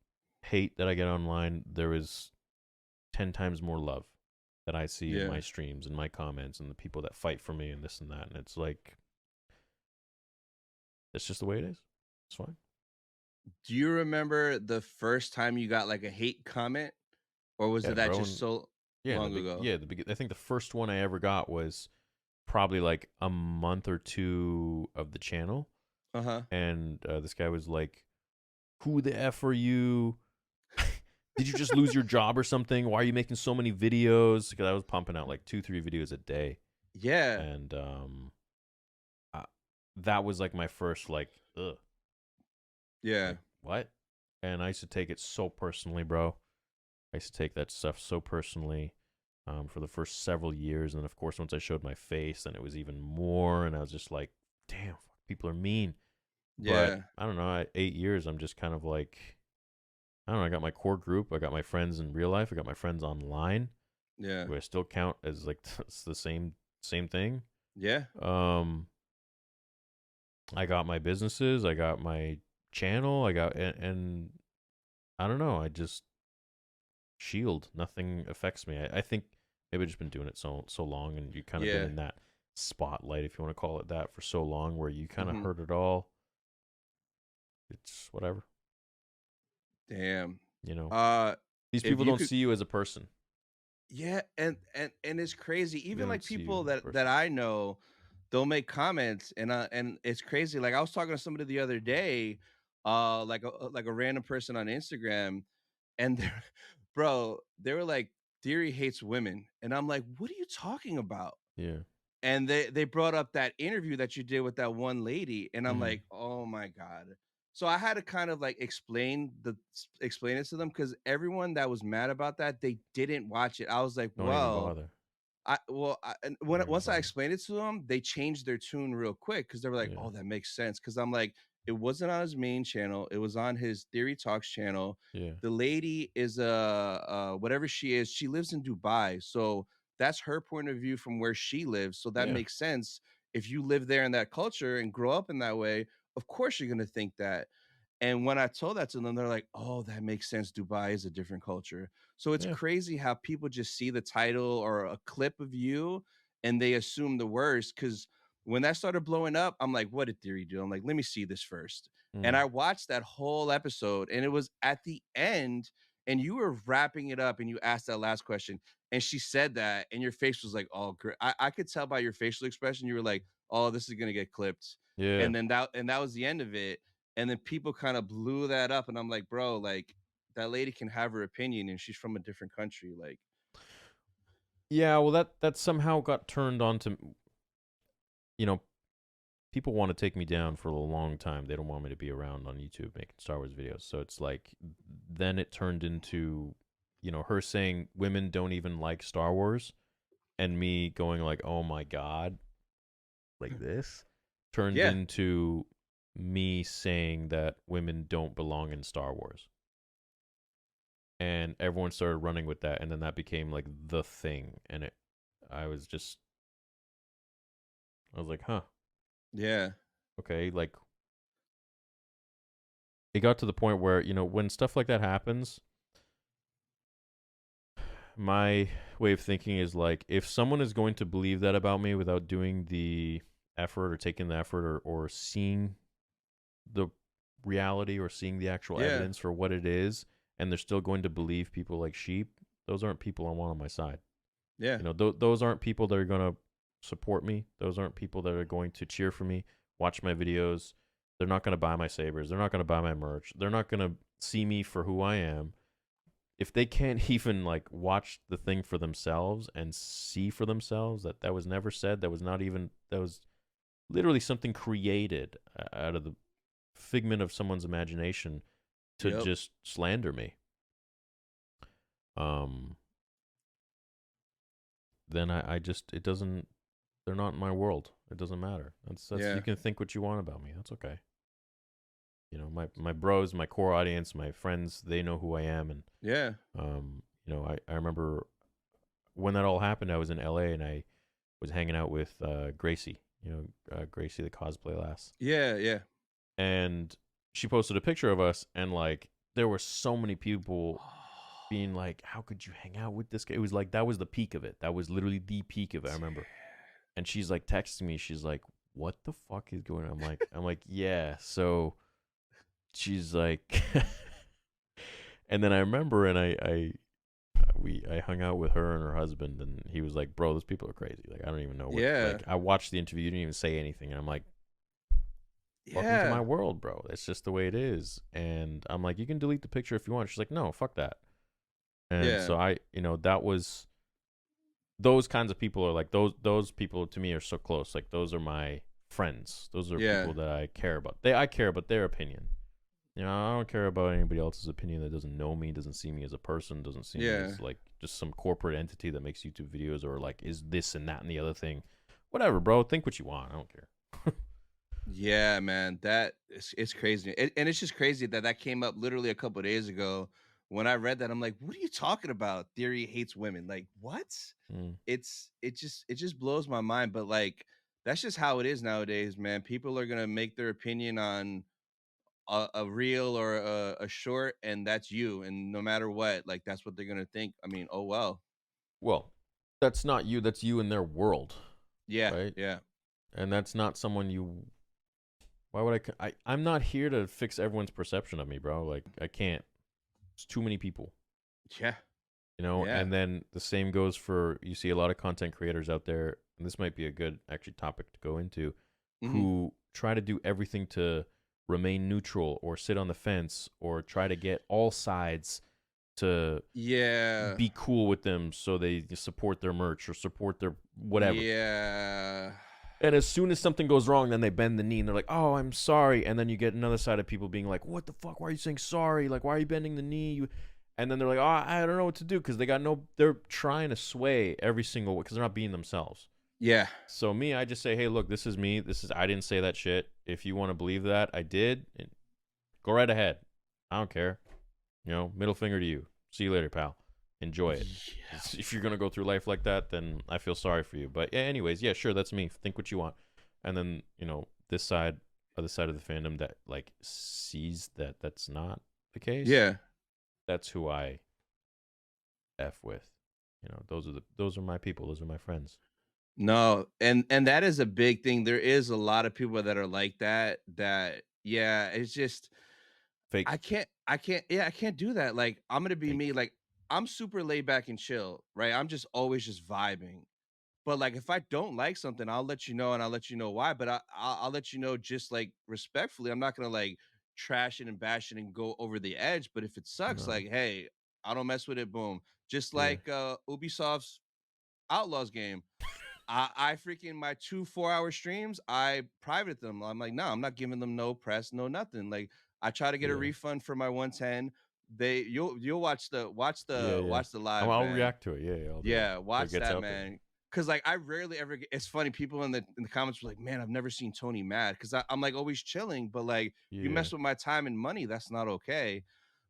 hate that I get online, there is 10 times more love that I see in Yeah. my streams and my comments and the people that fight for me and this and that. And it's like, it's just the way it is. It's fine. Do you remember the first time you got like a hate comment, or was Yeah, it that bro. just And so yeah, long ago? I think the first one I ever got was probably like a month or two of the channel. Uh-huh. And this guy was like, who the F are you? Did you just lose your job or something? Why are you making so many videos? Because I was pumping out like 2-3 videos a day. Yeah. And I, that was like my first like, ugh, Yeah. like what? And I used to take it so personally, bro. I used to take that stuff so personally for the first several years. And then, of course, once I showed my face, then it was even more. And I was just like, damn, people are mean. But Yeah. I don't know, 8 years, I'm just kind of like, I don't know, I got my core group. I got my friends in real life. I got my friends online, Yeah. who I still count as like it's the same thing. Yeah. I got my businesses. I got my channel. I got and I don't know. I just shield. Nothing affects me. I think maybe I've just been doing it so long, and you kind of been Yeah. in that spotlight, if you want to call it that, for so long, where you kind of Hmm. heard it all. It's whatever, Damn. you know. Uh, These if people you don't could, see you as a person. yeah, and it's crazy. They Even don't like see you people as a that person. I know, they'll make comments, and it's crazy. Like I was talking to somebody the other day, like a random person on Instagram, and they're, bro, they were like, Theory hates women, and I'm like, what are you talking about? Yeah. And they brought up that interview that you did with that one lady, and I'm Mm-hmm. like, oh my god. So I had to kind of like explain it to them, because everyone that was mad about that, they didn't watch it. I was like, Don't even well, bother. and Don't even once I bother. explained it to them, they changed their tune real quick, because they were like, Yeah. "Oh, that makes sense." Because I'm like, it wasn't on his main channel; it was on his Theory Talks channel. Yeah. The lady is whatever she is. She lives in Dubai, so that's her point of view from where she lives. So that Yeah. makes sense. If you live there in that culture and grow up in that way, of course you're gonna think that. And when I told that to them, they're like, "Oh, that makes sense. Dubai is a different culture." So it's Yeah. crazy how people just see the title or a clip of you and they assume the worst. Because when that started blowing up, I'm like, "What did Theory do?" I'm like, "Let me see this first." And Mm. I watched that whole episode, and it was at the end, and you were wrapping it up, and you asked that last question, and she said that, and your face was like, "Oh, great." I could tell by your facial expression, you were like, "Oh, this is gonna get clipped." Yeah. And that was the end of it. And then people kind of blew that up, and I'm like, bro, like that lady can have her opinion, and she's from a different country. Like, Yeah. Well, that somehow got turned on to, you know, people want to take me down for a long time. They don't want me to be around on YouTube making Star Wars videos. So it's like, then it turned into, you know, her saying women don't even like Star Wars, and me going like, oh my God, like this turned yeah, into me saying that women don't belong in Star Wars. And everyone started running with that, and then that became like the thing. And I was just, I was like, huh, yeah, okay. Like, it got to the point where, you know, when stuff like that happens, my way of thinking is like, if someone is going to believe that about me without doing the effort or taking the effort or seeing the reality or seeing the actual Yeah. evidence for what it is, and they're still going to believe people like sheep, those aren't people I want on my side. Yeah. You know, those aren't people that are going to support me. Those aren't people that are going to cheer for me, watch my videos. They're not going to buy my sabers. They're not going to buy my merch. They're not going to see me for who I am. If they can't even like watch the thing for themselves and see for themselves that was never said, that was literally something created out of the figment of someone's imagination to just slander me, then I just, it doesn't, they're not in my world. It doesn't matter. That's you can think what you want about me. That's okay. You know, my bros, my core audience, my friends, they know who I am. And you know, I remember when that all happened, I was in LA and I was hanging out with Gracie, you know, Gracie the cosplay lass. Yeah. And she posted a picture of us, and like there were so many people being like, how could you hang out with this guy? It was like, that was the peak of it. That was literally the peak of it, I remember. And she's like texting me, she's like, what the fuck is going on? I'm like, yeah. So she's like and then I remember, and I hung out with her and her husband, and he was like, bro, those people are crazy. Like, I don't even know what, like, I watched the interview, you didn't even say anything, and I'm like, welcome to my world, bro. It's just the way it is. And I'm like, you can delete the picture if you want. She's like, no, fuck that. And so I, you know, that was, those kinds of people are like, those people to me are so close. Like, those are my friends. Those are people that I care about. I care about their opinion. You know, I don't care about anybody else's opinion that doesn't know me, doesn't see me as a person, doesn't see me as like just some corporate entity that makes YouTube videos, or like is this and that and the other thing. Whatever, bro. Think what you want. I don't care. Yeah, man, it's crazy, and it's just crazy that came up literally a couple of days ago. When I read that, I'm like, "What are you talking about? Theory hates women? Like what?" It just blows my mind. But like, that's just how it is nowadays, man. People are gonna make their opinion on a reel or a short, and that's you. And no matter what, like that's what they're gonna think. I mean, oh well. Well, that's not you. That's you in their world. Yeah, right. yeah. And that's not someone you. Why would I'm not here to fix everyone's perception of me, bro. Like, I can't. It's too many people. Yeah. You know, and then the same goes for, you see a lot of content creators out there, and this might be a good actually topic to go into, who try to do everything to remain neutral or sit on the fence or try to get all sides to be cool with them so they support their merch or support their whatever. Yeah. And as soon as something goes wrong, then they bend the knee and they're like, oh, I'm sorry. And then you get another side of people being like, what the fuck? Why are you saying sorry? Like, why are you bending the knee? And then they're like, oh, I don't know what to do, because they're trying to sway every single way because they're not being themselves. Yeah. So me, I just say, hey, look, this is me. I didn't say that shit. If you want to believe that I did, go right ahead. I don't care. You know, middle finger to you. See you later, pal. Enjoy it. Yeah. If you're going to go through life like that, then I feel sorry for you. But yeah, anyways, yeah, sure, that's me. Think what you want. And then, you know, this side, other side of the fandom that like sees that that's not the case. Yeah. That's who I F with. You know, those are my people. Those are my friends. No, and that is a big thing. There is a lot of people that are like that. Yeah, it's just fake. I can't do that. Like, I'm gonna be fake. Me. Like, I'm super laid back and chill, right? I'm just always just vibing. But like, if I don't like something, I'll let you know, and I'll let you know why. But I'll let you know just like respectfully. I'm not gonna like trash it and bash it and go over the edge. But if it sucks, like, hey, I don't mess with it. Boom. Just like Ubisoft's Outlaws game. I freaking, my 2 4-hour streams, I private them. I'm like, no, I'm not giving them no press, no nothing. Like, I try to get a refund for my 110. You'll watch the live. I'll react to it. Yeah, watch that, man. Cause like, I rarely ever get, it's funny, people in the comments were like, man, I've never seen Tony mad, because I'm like always chilling, but like, you mess with my time and money, that's not okay.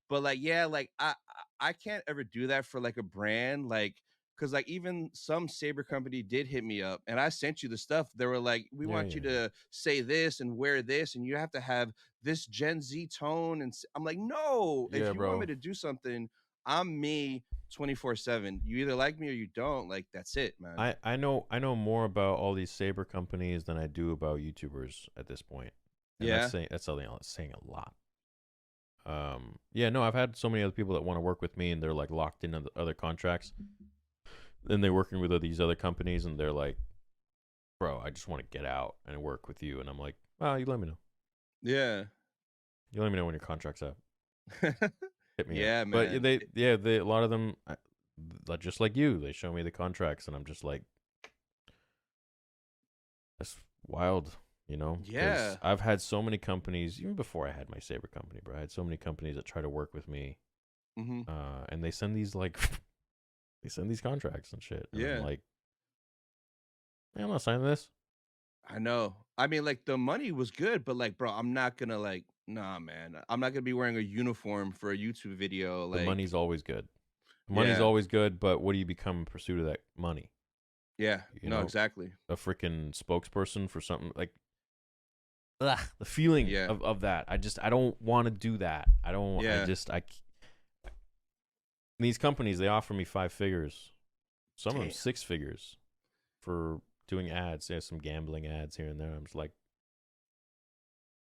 But like, yeah, like I can't ever do that for like a brand, like, because like even some saber company did hit me up, and I sent you the stuff. They were like, we want you to say this and wear this, and you have to have this Gen Z tone. And I'm like, no, if you want me to do something, I'm me 24/7. You either like me or you don't. Like, that's it, man. I know more about all these saber companies than I do about YouTubers at this point. And Yeah. that's something else saying a lot. Yeah, no, I've had so many other people that want to work with me and they're like locked into other contracts. Then they're working with these other companies and they're like, bro, I just want to get out and work with you. And I'm like, well, you let me know. Yeah. You let me know when your contract's up. Hit me Yeah, up. man. But they a lot of them, just like you, they show me the contracts and I'm just like, that's wild, you know? 'Cause Yeah. I've had so many companies, even before I had my saber company, bro. I had so many companies that try to work with me, Mm-hmm. and they send these they send these contracts and shit. And Yeah. I'm like, man, I'm not signing this. I know. I mean, like, the money was good, but like, bro, I'm not gonna like, nah, man. I'm not gonna be wearing a uniform for a YouTube video. The Like, money's always good. The money's yeah, always good, but what do you become in pursuit of that money? yeah, You no, know, exactly. a freaking spokesperson for something like, ugh, the feeling Yeah, of that. I don't want to do that. yeah. These companies, they offer me 5 figures, some of them Damn. 6 figures for doing ads. There's some gambling ads here and there. I'm just like,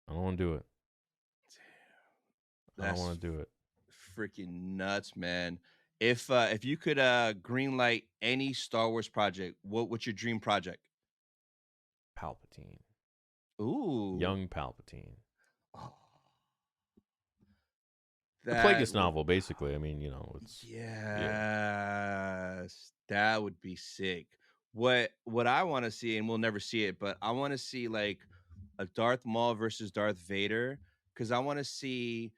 I don't want to do it. I don't That's want to do it. freaking nuts, man. If you could green light any Star Wars project, what's your dream project? Palpatine. Ooh, Young Palpatine. oh, The that Plagueis would, novel, basically. I mean, you know, it's yes, that would be sick. What I want to see, and we'll never see it, but I want to see like a Darth Maul versus Darth Vader, because I want to see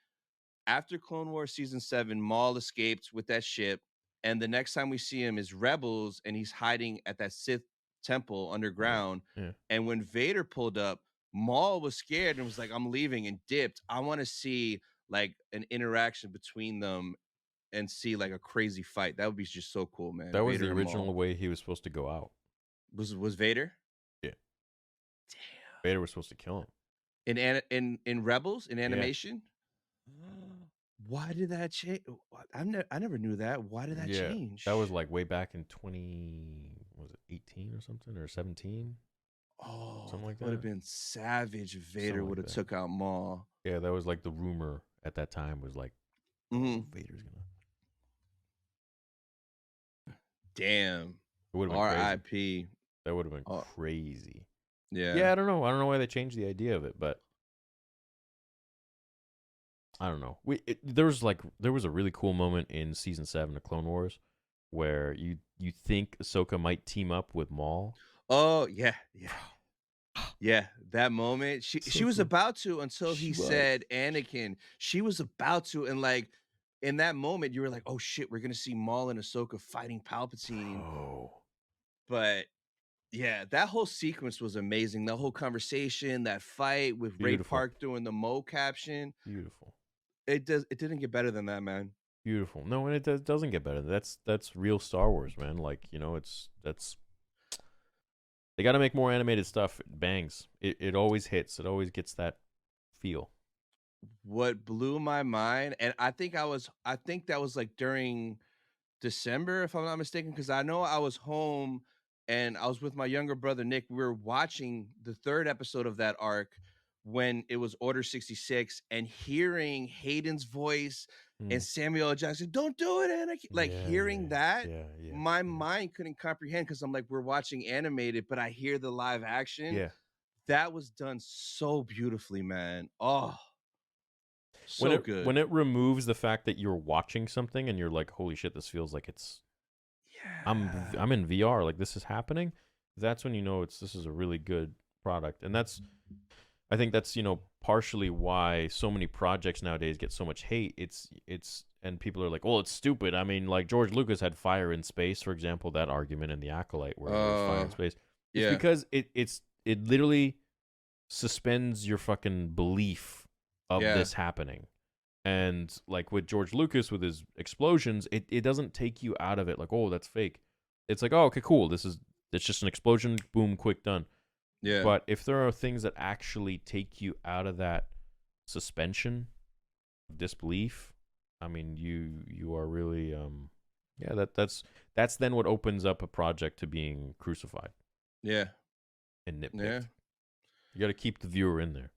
after Clone Wars season 7, Maul escaped with that ship, and the next time we see him is Rebels, and he's hiding at that Sith temple underground. yeah. And when Vader pulled up, Maul was scared and was like, "I'm leaving," and dipped. I want to see like an interaction between them and see like a crazy fight. That would be just so cool, man. That was Vader the and Maul. original way he was supposed to go out. Was Vader? Yeah. Damn. Vader was supposed to kill him. In Rebels in Yeah. animation. Why did that change? I never knew that. Why did that change? That was like way back in 18 or something, or 17? Something like Would have that. been savage if Vader Something like would have that. took out Maul. Yeah, that was like the rumor at that time was like, Mhm. Vader's gonna. Damn. It would have been crazy. R.I.P. That would have been Oh, crazy. yeah. Yeah, I don't know. I don't know why they changed the idea of it, but I don't know. There was a really cool moment in season 7 of Clone Wars where you think Ahsoka might team up with Maul. Oh, yeah, yeah. Yeah, that moment. She So was cool. about to until he She was. said Anakin. She was about to, and like in that moment, you were like, "Oh shit, we're gonna see Maul and Ahsoka fighting Palpatine." Oh, But yeah, that whole sequence was amazing. The whole conversation, that fight with Ray beautiful. Park doing the Mo caption. Beautiful. It didn't get better than that, man. Beautiful. No, and it doesn't get better. That's real Star Wars, man. Like, you know, they got to make more animated stuff. It bangs. It always hits. It always gets that feel. What blew my mind, and I think that was like during December, if I'm not mistaken, because I know I was home and I was with my younger brother Nick. We were watching the 3rd episode of that arc when it was Order 66, and hearing Hayden's voice and Samuel L. Jackson, "Don't do it, Anakin!" Like hearing that, my mind couldn't comprehend because I'm like, we're watching animated, but I hear the live action. Yeah. That was done so beautifully, man. Oh, so good. When it removes the fact that you're watching something and you're like, holy shit, this feels like it's. Yeah. I'm in VR, like this is happening. That's when you know this is a really good product, and I think that's partially why so many projects nowadays get so much hate. It's and people are like, well, it's stupid. I mean, like George Lucas had fire in space, for example, that argument in the Acolyte where there's fire in space. It's because it literally suspends your fucking belief of this happening. And like with George Lucas with his explosions, it doesn't take you out of it like, oh, that's fake. It's like, oh, okay, cool. It's just an explosion, boom, quick, done. Yeah. But if there are things that actually take you out of that suspension of disbelief, I mean, you are really Yeah, that's then what opens up a project to being crucified Yeah. and nitpicked. Yeah. You got to keep the viewer in there.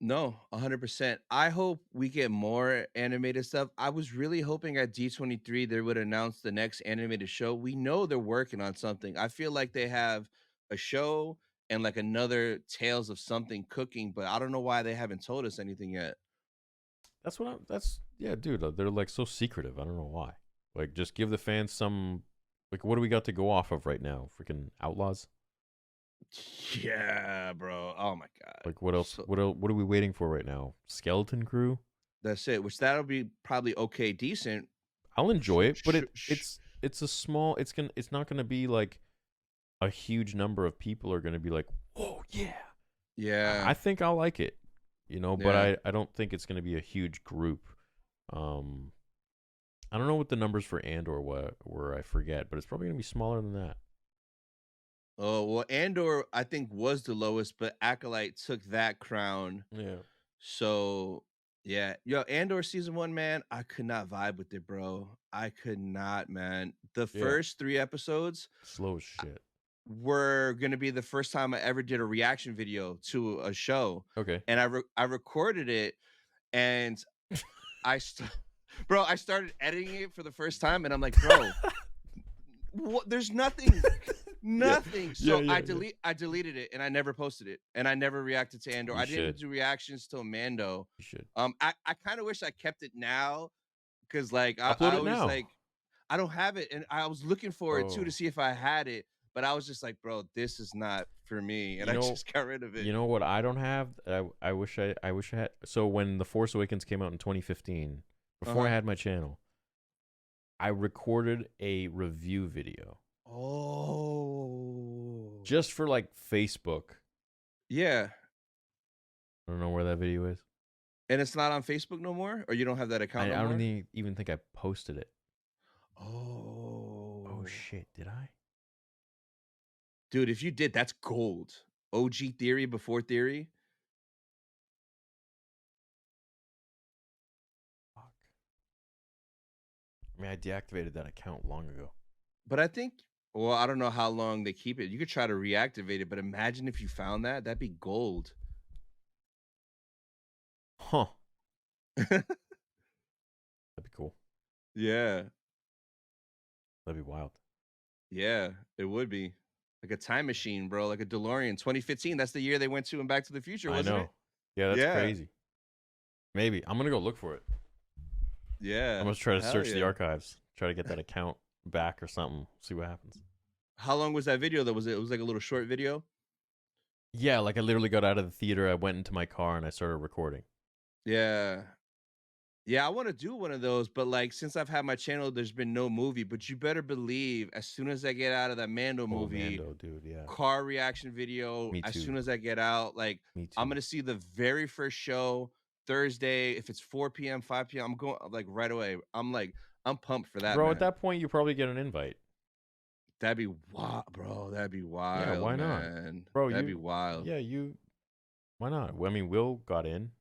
No, 100%. I hope we get more animated stuff. I was really hoping at D23 they would announce the next animated show. We know they're working on something. I feel like they have a show and like another Tales of something cooking, but I don't know why they haven't told us anything yet. That's yeah, dude. They're like so secretive. I don't know why. Like, just give the fans some. Like, what do we got to go off of right now? Freaking Outlaws. Yeah, bro. Oh my god. Like, what else? So What are we waiting for right now? Skeleton Crew. that's it. Which that'll be probably okay, decent. I'll enjoy it, but Sh- it's a small. It's not gonna be like a huge number of people are gonna be like, oh yeah. Yeah. I think I'll like it, but Yeah. I don't think it's gonna be a huge group. I don't know what the numbers for Andor were. I forget, but it's probably gonna be smaller than that. Oh, well, Andor, I think, was the lowest, but Acolyte took that crown. Yeah. So, yeah. Yo, Andor season 1, man, I could not vibe with it, bro. I could not, man. The Yeah. first 3 episodes Slow as shit. were going to be the first time I ever did a reaction video to a show. Okay. And I recorded it, and I bro, I started editing it for the first time, and I'm like, bro, what? There's nothing. Nothing. So Yeah, I deleted it and I never posted it and I never reacted to Andor. You I didn't should. do reactions till Mando. You should. I kind of wish I kept it now because like I Upload it always now. like I don't have it and I was looking for it too Oh. to see if I had it, but I was just like, bro, this is not for me, and I just got rid of it. You know what I don't have? I wish I had. So when The Force Awakens came out in 2015, before I had my channel, I recorded a review video. Oh. Just for like Facebook. Yeah. I don't know where that video is. And it's not on Facebook no more, or you don't have that account no I more? don't even think I posted it. Oh. Oh shit, did I? Dude, if you did, that's gold. OG Theory before Theory. Fuck. I mean, I deactivated that account long ago. But I think, well, I don't know how long they keep it. You could try to reactivate it, but imagine if you found that. That'd be gold. Huh. That'd be cool. Yeah. That'd be wild. Yeah, it would be. Like a time machine, bro. Like a DeLorean. 2015. That's the year they went to in Back to the Future, wasn't it? Yeah, that's crazy. Maybe. I'm going to go look for it. Yeah. I'm going to try to search the archives. Try to get that account back or something. See what happens. How long was that video though? Was it was like a little short video? Yeah, like I literally got out of the theater. I went into my car and I started recording. Yeah. Yeah, I want to do one of those, but like since I've had my channel, there's been no movie. But you better believe, as soon as I get out of that Mando movie, Mando, dude, yeah. car reaction video, Me as too. soon as I get out, like I'm gonna see the very first show Thursday. If it's 4 p.m., 5 p.m., I'm going like right away. I'm pumped for that, bro. man. At that point, you probably get an invite. That'd be wild, bro. That'd be wild. Yeah, why not, man? Bro? That'd be wild. Yeah, why not? I mean, Will got in.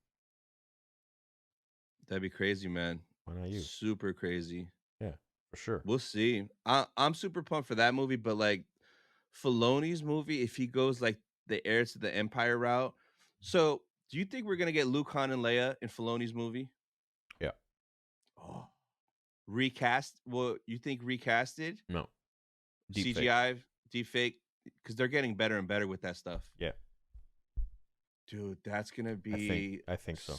That'd be crazy, man. Why not you? Super crazy. Yeah, for sure. We'll see. I'm super pumped for that movie, but like Filoni's movie, if he goes like the heir to the Empire route. So, do you think we're gonna get Luke, Han, and Leia in Filoni's movie? Yeah. Oh. Recast? Well, you think recasted? No. CGI, deepfake, because they're getting better and better with that stuff. Yeah. Dude, that's gonna be. I think so.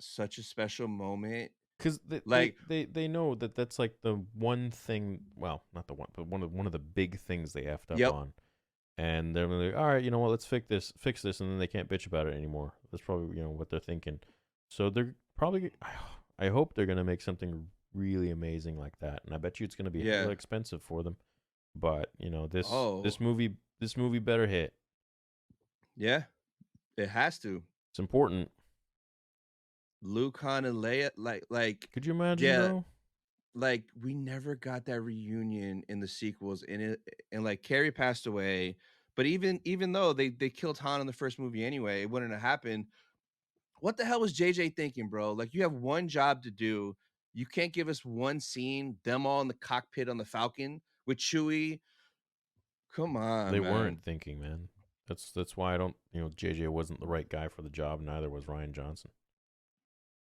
Such a special moment. Because they know that that's like the one thing. Well, not the one, but one of the big things they effed up on. And they're like, all right, you know what? Let's fix this, and then they can't bitch about it anymore. That's probably what they're thinking. So they're probably. I hope they're gonna make something really amazing like that, and I bet you it's gonna be really expensive for them. But this movie better hit. Yeah, it has to. It's important. Luke, Han, and Leia, like. Could you imagine? Though? Like we never got that reunion in the sequels, and like Carrie passed away. But even though they killed Han in the first movie anyway, it wouldn't have happened. What the hell was JJ thinking, bro? Like you have one job to do. You can't give us one scene, them all in the cockpit on the Falcon with Chewie. Come on, They man. weren't thinking, man. That's why I don't. JJ wasn't the right guy for the job. Neither was Ryan Johnson.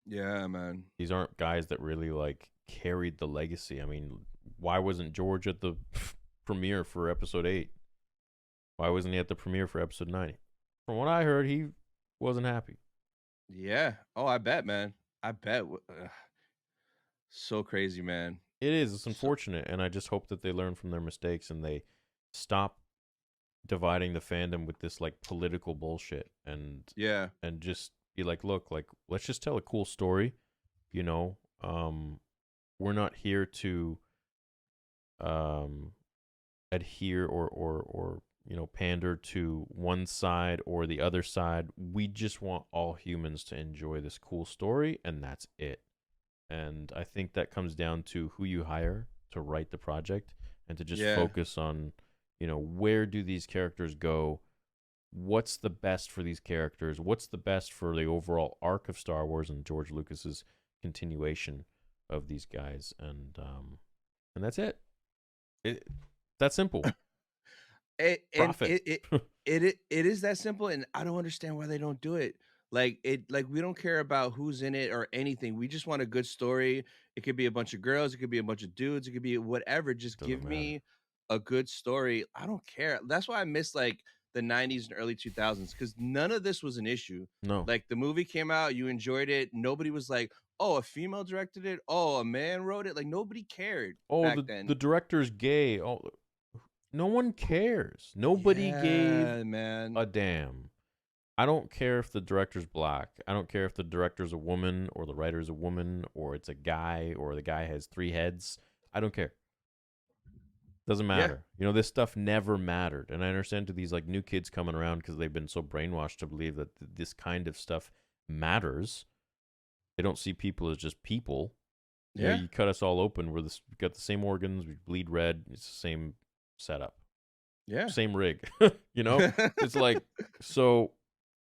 Yeah, man. These aren't guys that really like carried the legacy. I mean, why wasn't George at the premiere for Episode 8? Why wasn't he at the premiere for Episode 9? From what I heard, he wasn't happy. Yeah. Oh, I bet, man. I bet. So crazy, man. It is. It's So, unfortunate, and I just hope that they learn from their mistakes and they stop dividing the fandom with this like political bullshit and yeah. just be like, look, like let's just tell a cool story. We're not here to adhere or pander to one side or the other side. We just want all humans to enjoy this cool story, and that's it. And I think that comes down to who you hire to write the project and to just focus on, where do these characters go? What's the best for these characters? What's the best for the overall arc of Star Wars and George Lucas's continuation of these guys? And that's it. That's simple. Profit. It is that simple, and I don't understand why they don't do it. Like we don't care about who's in it or anything. We just want a good story. It could be a bunch of girls, it could be a bunch of dudes, it could be whatever. Just Doesn't give matter. me a good story. I don't care. That's why I miss like the 90s and early 2000s, because none of this was an issue. No. Like the movie came out, you enjoyed it. Nobody was like, oh, a female directed it. Oh, a man wrote it. Like nobody cared back then. The director's gay. Oh, no one cares. Nobody gave a damn. I don't care if the director's black. I don't care if the director's a woman or the writer's a woman or it's a guy or the guy has 3 heads. I don't care. Doesn't matter. This stuff never mattered. And I understand to these like new kids coming around because they've been so brainwashed to believe that this kind of stuff matters. They don't see people as just people. Yeah. You cut us all open. We've got the same organs. We bleed red. It's the same setup. Yeah. Same rig. It's like, so,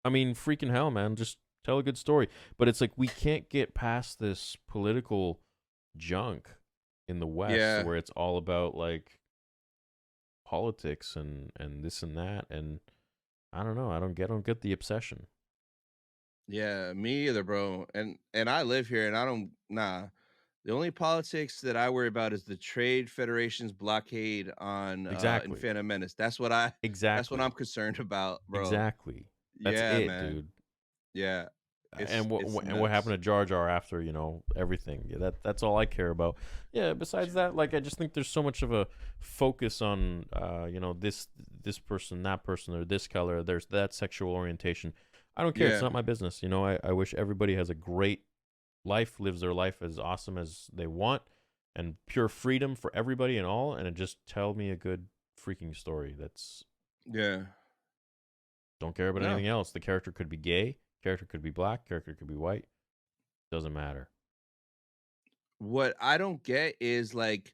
I mean, freaking hell, man. Just tell a good story. But it's like we can't get past this political junk in the West where it's all about like politics and this and that. And I don't know. I don't get the obsession. Yeah, me either, bro. And I live here, and I don't. The only politics that I worry about is the Trade Federation's blockade on in Phantom Menace. That's what I'm concerned about, bro. Exactly. That's it, man. Dude. Yeah. And what happened to Jar Jar after, everything. Yeah, that's all I care about. Yeah, besides that, like I just think there's so much of a focus on this person, that person, or this color, there's that sexual orientation. I don't care. It's not my business. I wish everybody has a great life, lives their life as awesome as they want, and pure freedom for everybody and all, and just tell me a good freaking story. That's don't care about anything else. The character could be gay, character could be black, character could be white. Doesn't matter. What I don't get is like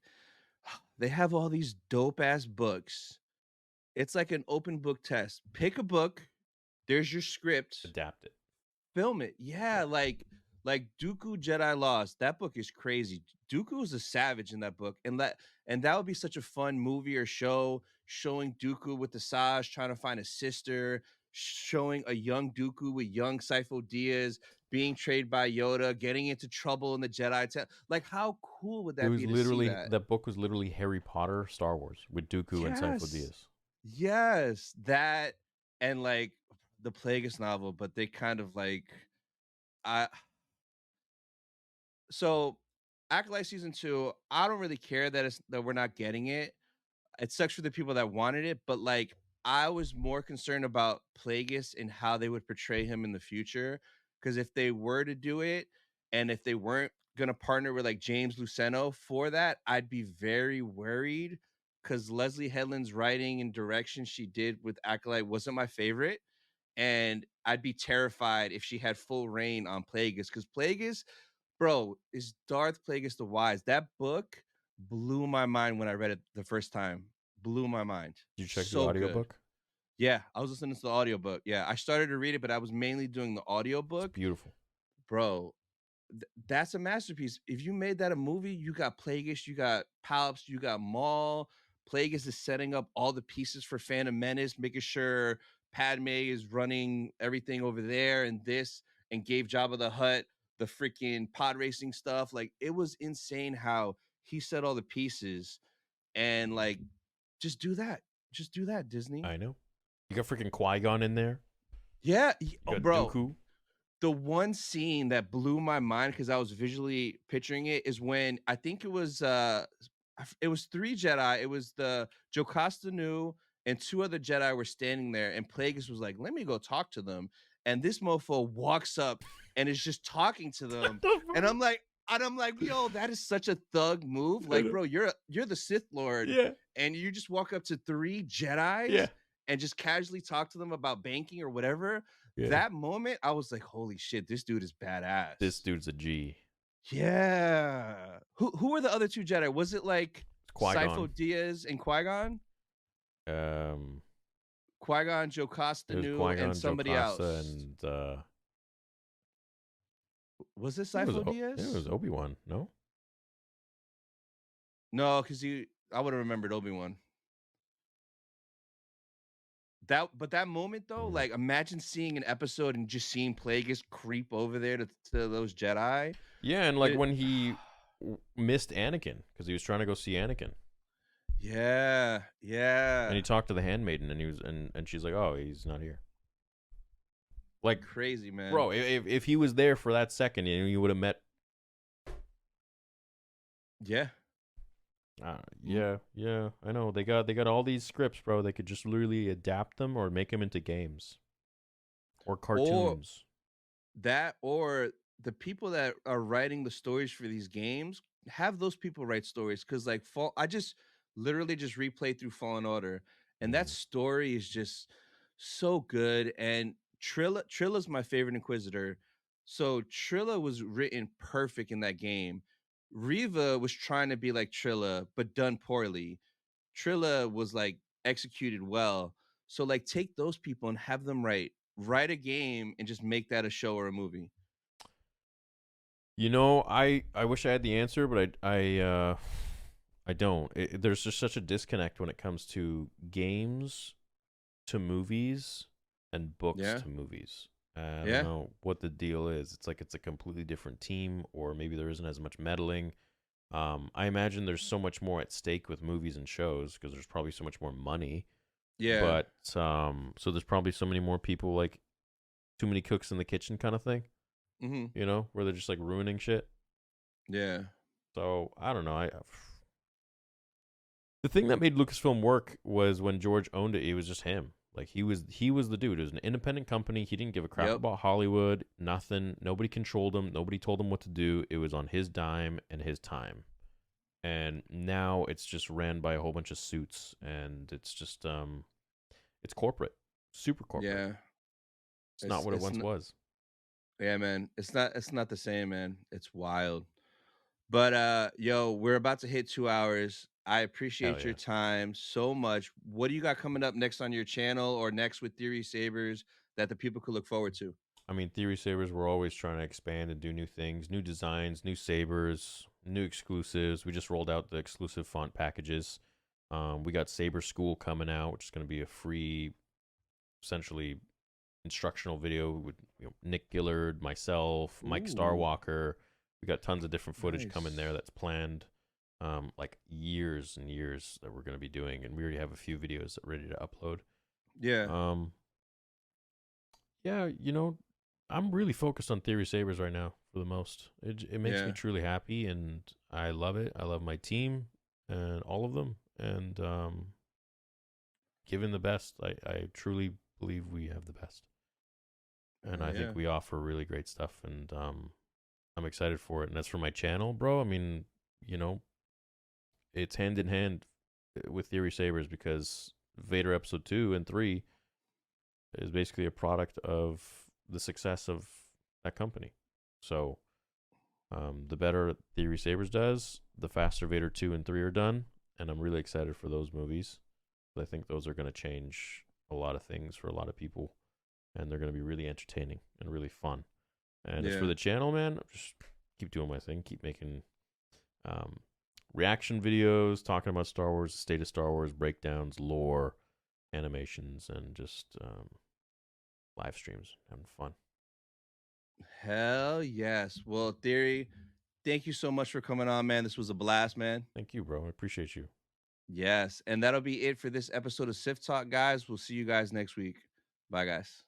they have all these dope ass books. It's like an open book test. Pick a book. There's your script. Adapt it. Film it. Yeah, like Dooku Jedi Lost. That book is crazy. Dooku is a savage in that book, and that would be such a fun movie or show, showing Dooku with the Saj trying to find a sister, showing a young Dooku with young Sifo Dyas being traded by Yoda, getting into trouble in the Jedi. Like, how cool would that be? That book was literally Harry Potter, Star Wars with Dooku and Sifo Dyas. Yes, that and like the Plagueis novel, but they kind of like So Acolyte season 2, I don't really care that we're not getting it. It sucks for the people that wanted it, but like I was more concerned about Plagueis and how they would portray him in the future. Because if they were to do it, and if they weren't gonna partner with like James Luceno for that, I'd be very worried. Because Leslie Headland's writing and direction she did with Acolyte wasn't my favorite. And I'd be terrified if she had full reign on Plagueis, because Plagueis, bro, is Darth Plagueis the Wise. That book blew my mind when I read it the first time. Blew my mind. Did you check the audiobook? Yeah, I was listening to the audiobook. Yeah, I started to read it, but I was mainly doing the audiobook. It's beautiful. Bro, that's a masterpiece. If you made that a movie, you got Plagueis, you got Palps, you got Maul. Plagueis is setting up all the pieces for Phantom Menace, making sure Padme is running everything over there and this, and gave Jabba the Hutt the freaking pod racing stuff. Like, it was insane how he set all the pieces, and like, just do that. Just do that, Disney. I know. You got freaking Qui-Gon in there. Yeah, You got bro. Dooku. The one scene that blew my mind because I was visually picturing it is when I think it was 3 Jedi. It was the Jocasta Nu and 2 other Jedi were standing there, and Plagueis was like, "Let me go talk to them." And this mofo walks up and is just talking to them, and I'm like, yo, that is such a thug move. Like, bro, you're the Sith Lord, Yeah. and you just walk up to 3 Jedis, Yeah. and just casually talk to them about banking or whatever. Yeah. That moment, I was like, holy shit, this dude is badass. This dude's a G. Yeah. Who were the other 2 Jedi? Was it like Qui-Gon. Sifo Dyas and Qui-Gon? Qui-Gon, Jocasta Nu, Qui-Gon, and somebody Jocasta, else. And was it Sifo Dyas? It was Obi-Wan, no? No, because I would have remembered Obi-Wan. But that moment though, like, imagine seeing an episode and just seeing Plagueis creep over there to those Jedi. Yeah, and like when he missed Anakin because he was trying to go see Anakin. Yeah. And he talked to the handmaiden, and he was and she's like, "Oh, he's not here." Like, crazy, man. Bro, if he was there for that second, you would have met. Yeah. Yeah, I know. They got all these scripts, bro. They could just literally adapt them or make them into games or cartoons. Or the people that are writing the stories for these games, have those people write stories. Because like I just literally just replayed through Fallen Order, and that story is just so good. And Trilla's my favorite Inquisitor, so Trilla was written perfect in that game. Reva was trying to be like Trilla, but done poorly. Trilla was like executed well. So like, take those people and have them write a game and just make that a show or a movie. You know, I wish I had the answer, but I don't. There's just such a disconnect when it comes to games to movies and books to movies. I don't know what the deal is. It's like it's a completely different team, or maybe there isn't as much meddling. I imagine there's so much more at stake with movies and shows because there's probably so much more money. Yeah. But so there's probably so many more people, like too many cooks in the kitchen kind of thing. Mm-hmm. You know, where they're just like ruining shit. Yeah. So I don't know. The thing that made Lucasfilm work was when George owned it. It was just him. Like he was the dude. It was an independent company. He didn't give a crap about Hollywood. Nothing. Nobody controlled him. Nobody told him what to do. It was on his dime and his time. And now it's just ran by a whole bunch of suits, and it's just it's corporate, super corporate. Yeah, it's not what it once was. Yeah, man. It's not the same, man. It's wild. But yo, we're about to hit 2 hours. I appreciate your time so much. What do you got coming up next on your channel or next with Theory Sabers that the people could look forward to? I mean, Theory Sabers, we're always trying to expand and do new things, new designs, new sabers, new exclusives. We just rolled out the exclusive font packages. We got Saber School coming out, which is going to be a free, essentially, instructional video with Nick Gillard, myself, Mike Starwalker. We got tons of different footage coming there that's planned. Like years and years that we're going to be doing, and we already have a few videos ready to upload. Yeah. Yeah, you know, I'm really focused on Theory Sabers right now for the most. It makes me truly happy, and I love it. I love my team and all of them, and given the best, I truly believe we have the best, and I think we offer really great stuff, and I'm excited for it. And that's for my channel, bro. I mean, you know, it's hand in hand with Theory Sabers, because Vader Episode 2 and 3 is basically a product of the success of that company. So the better Theory Sabers does, the faster Vader 2 and 3 are done, and I'm really excited for those movies. I think those are going to change a lot of things for a lot of people, and they're going to be really entertaining and really fun. And as for the channel, man, keep doing my thing, keep making reaction videos, talking about Star Wars, the state of Star Wars, breakdowns, lore, animations, and just live streams, having fun. Hell yes. Well, Theory, thank you so much for coming on, man. This was a blast, man. Thank you, bro. I appreciate you. Yes. And that'll be it for this episode of Sith Talk, guys. We'll see you guys next week. Bye, guys.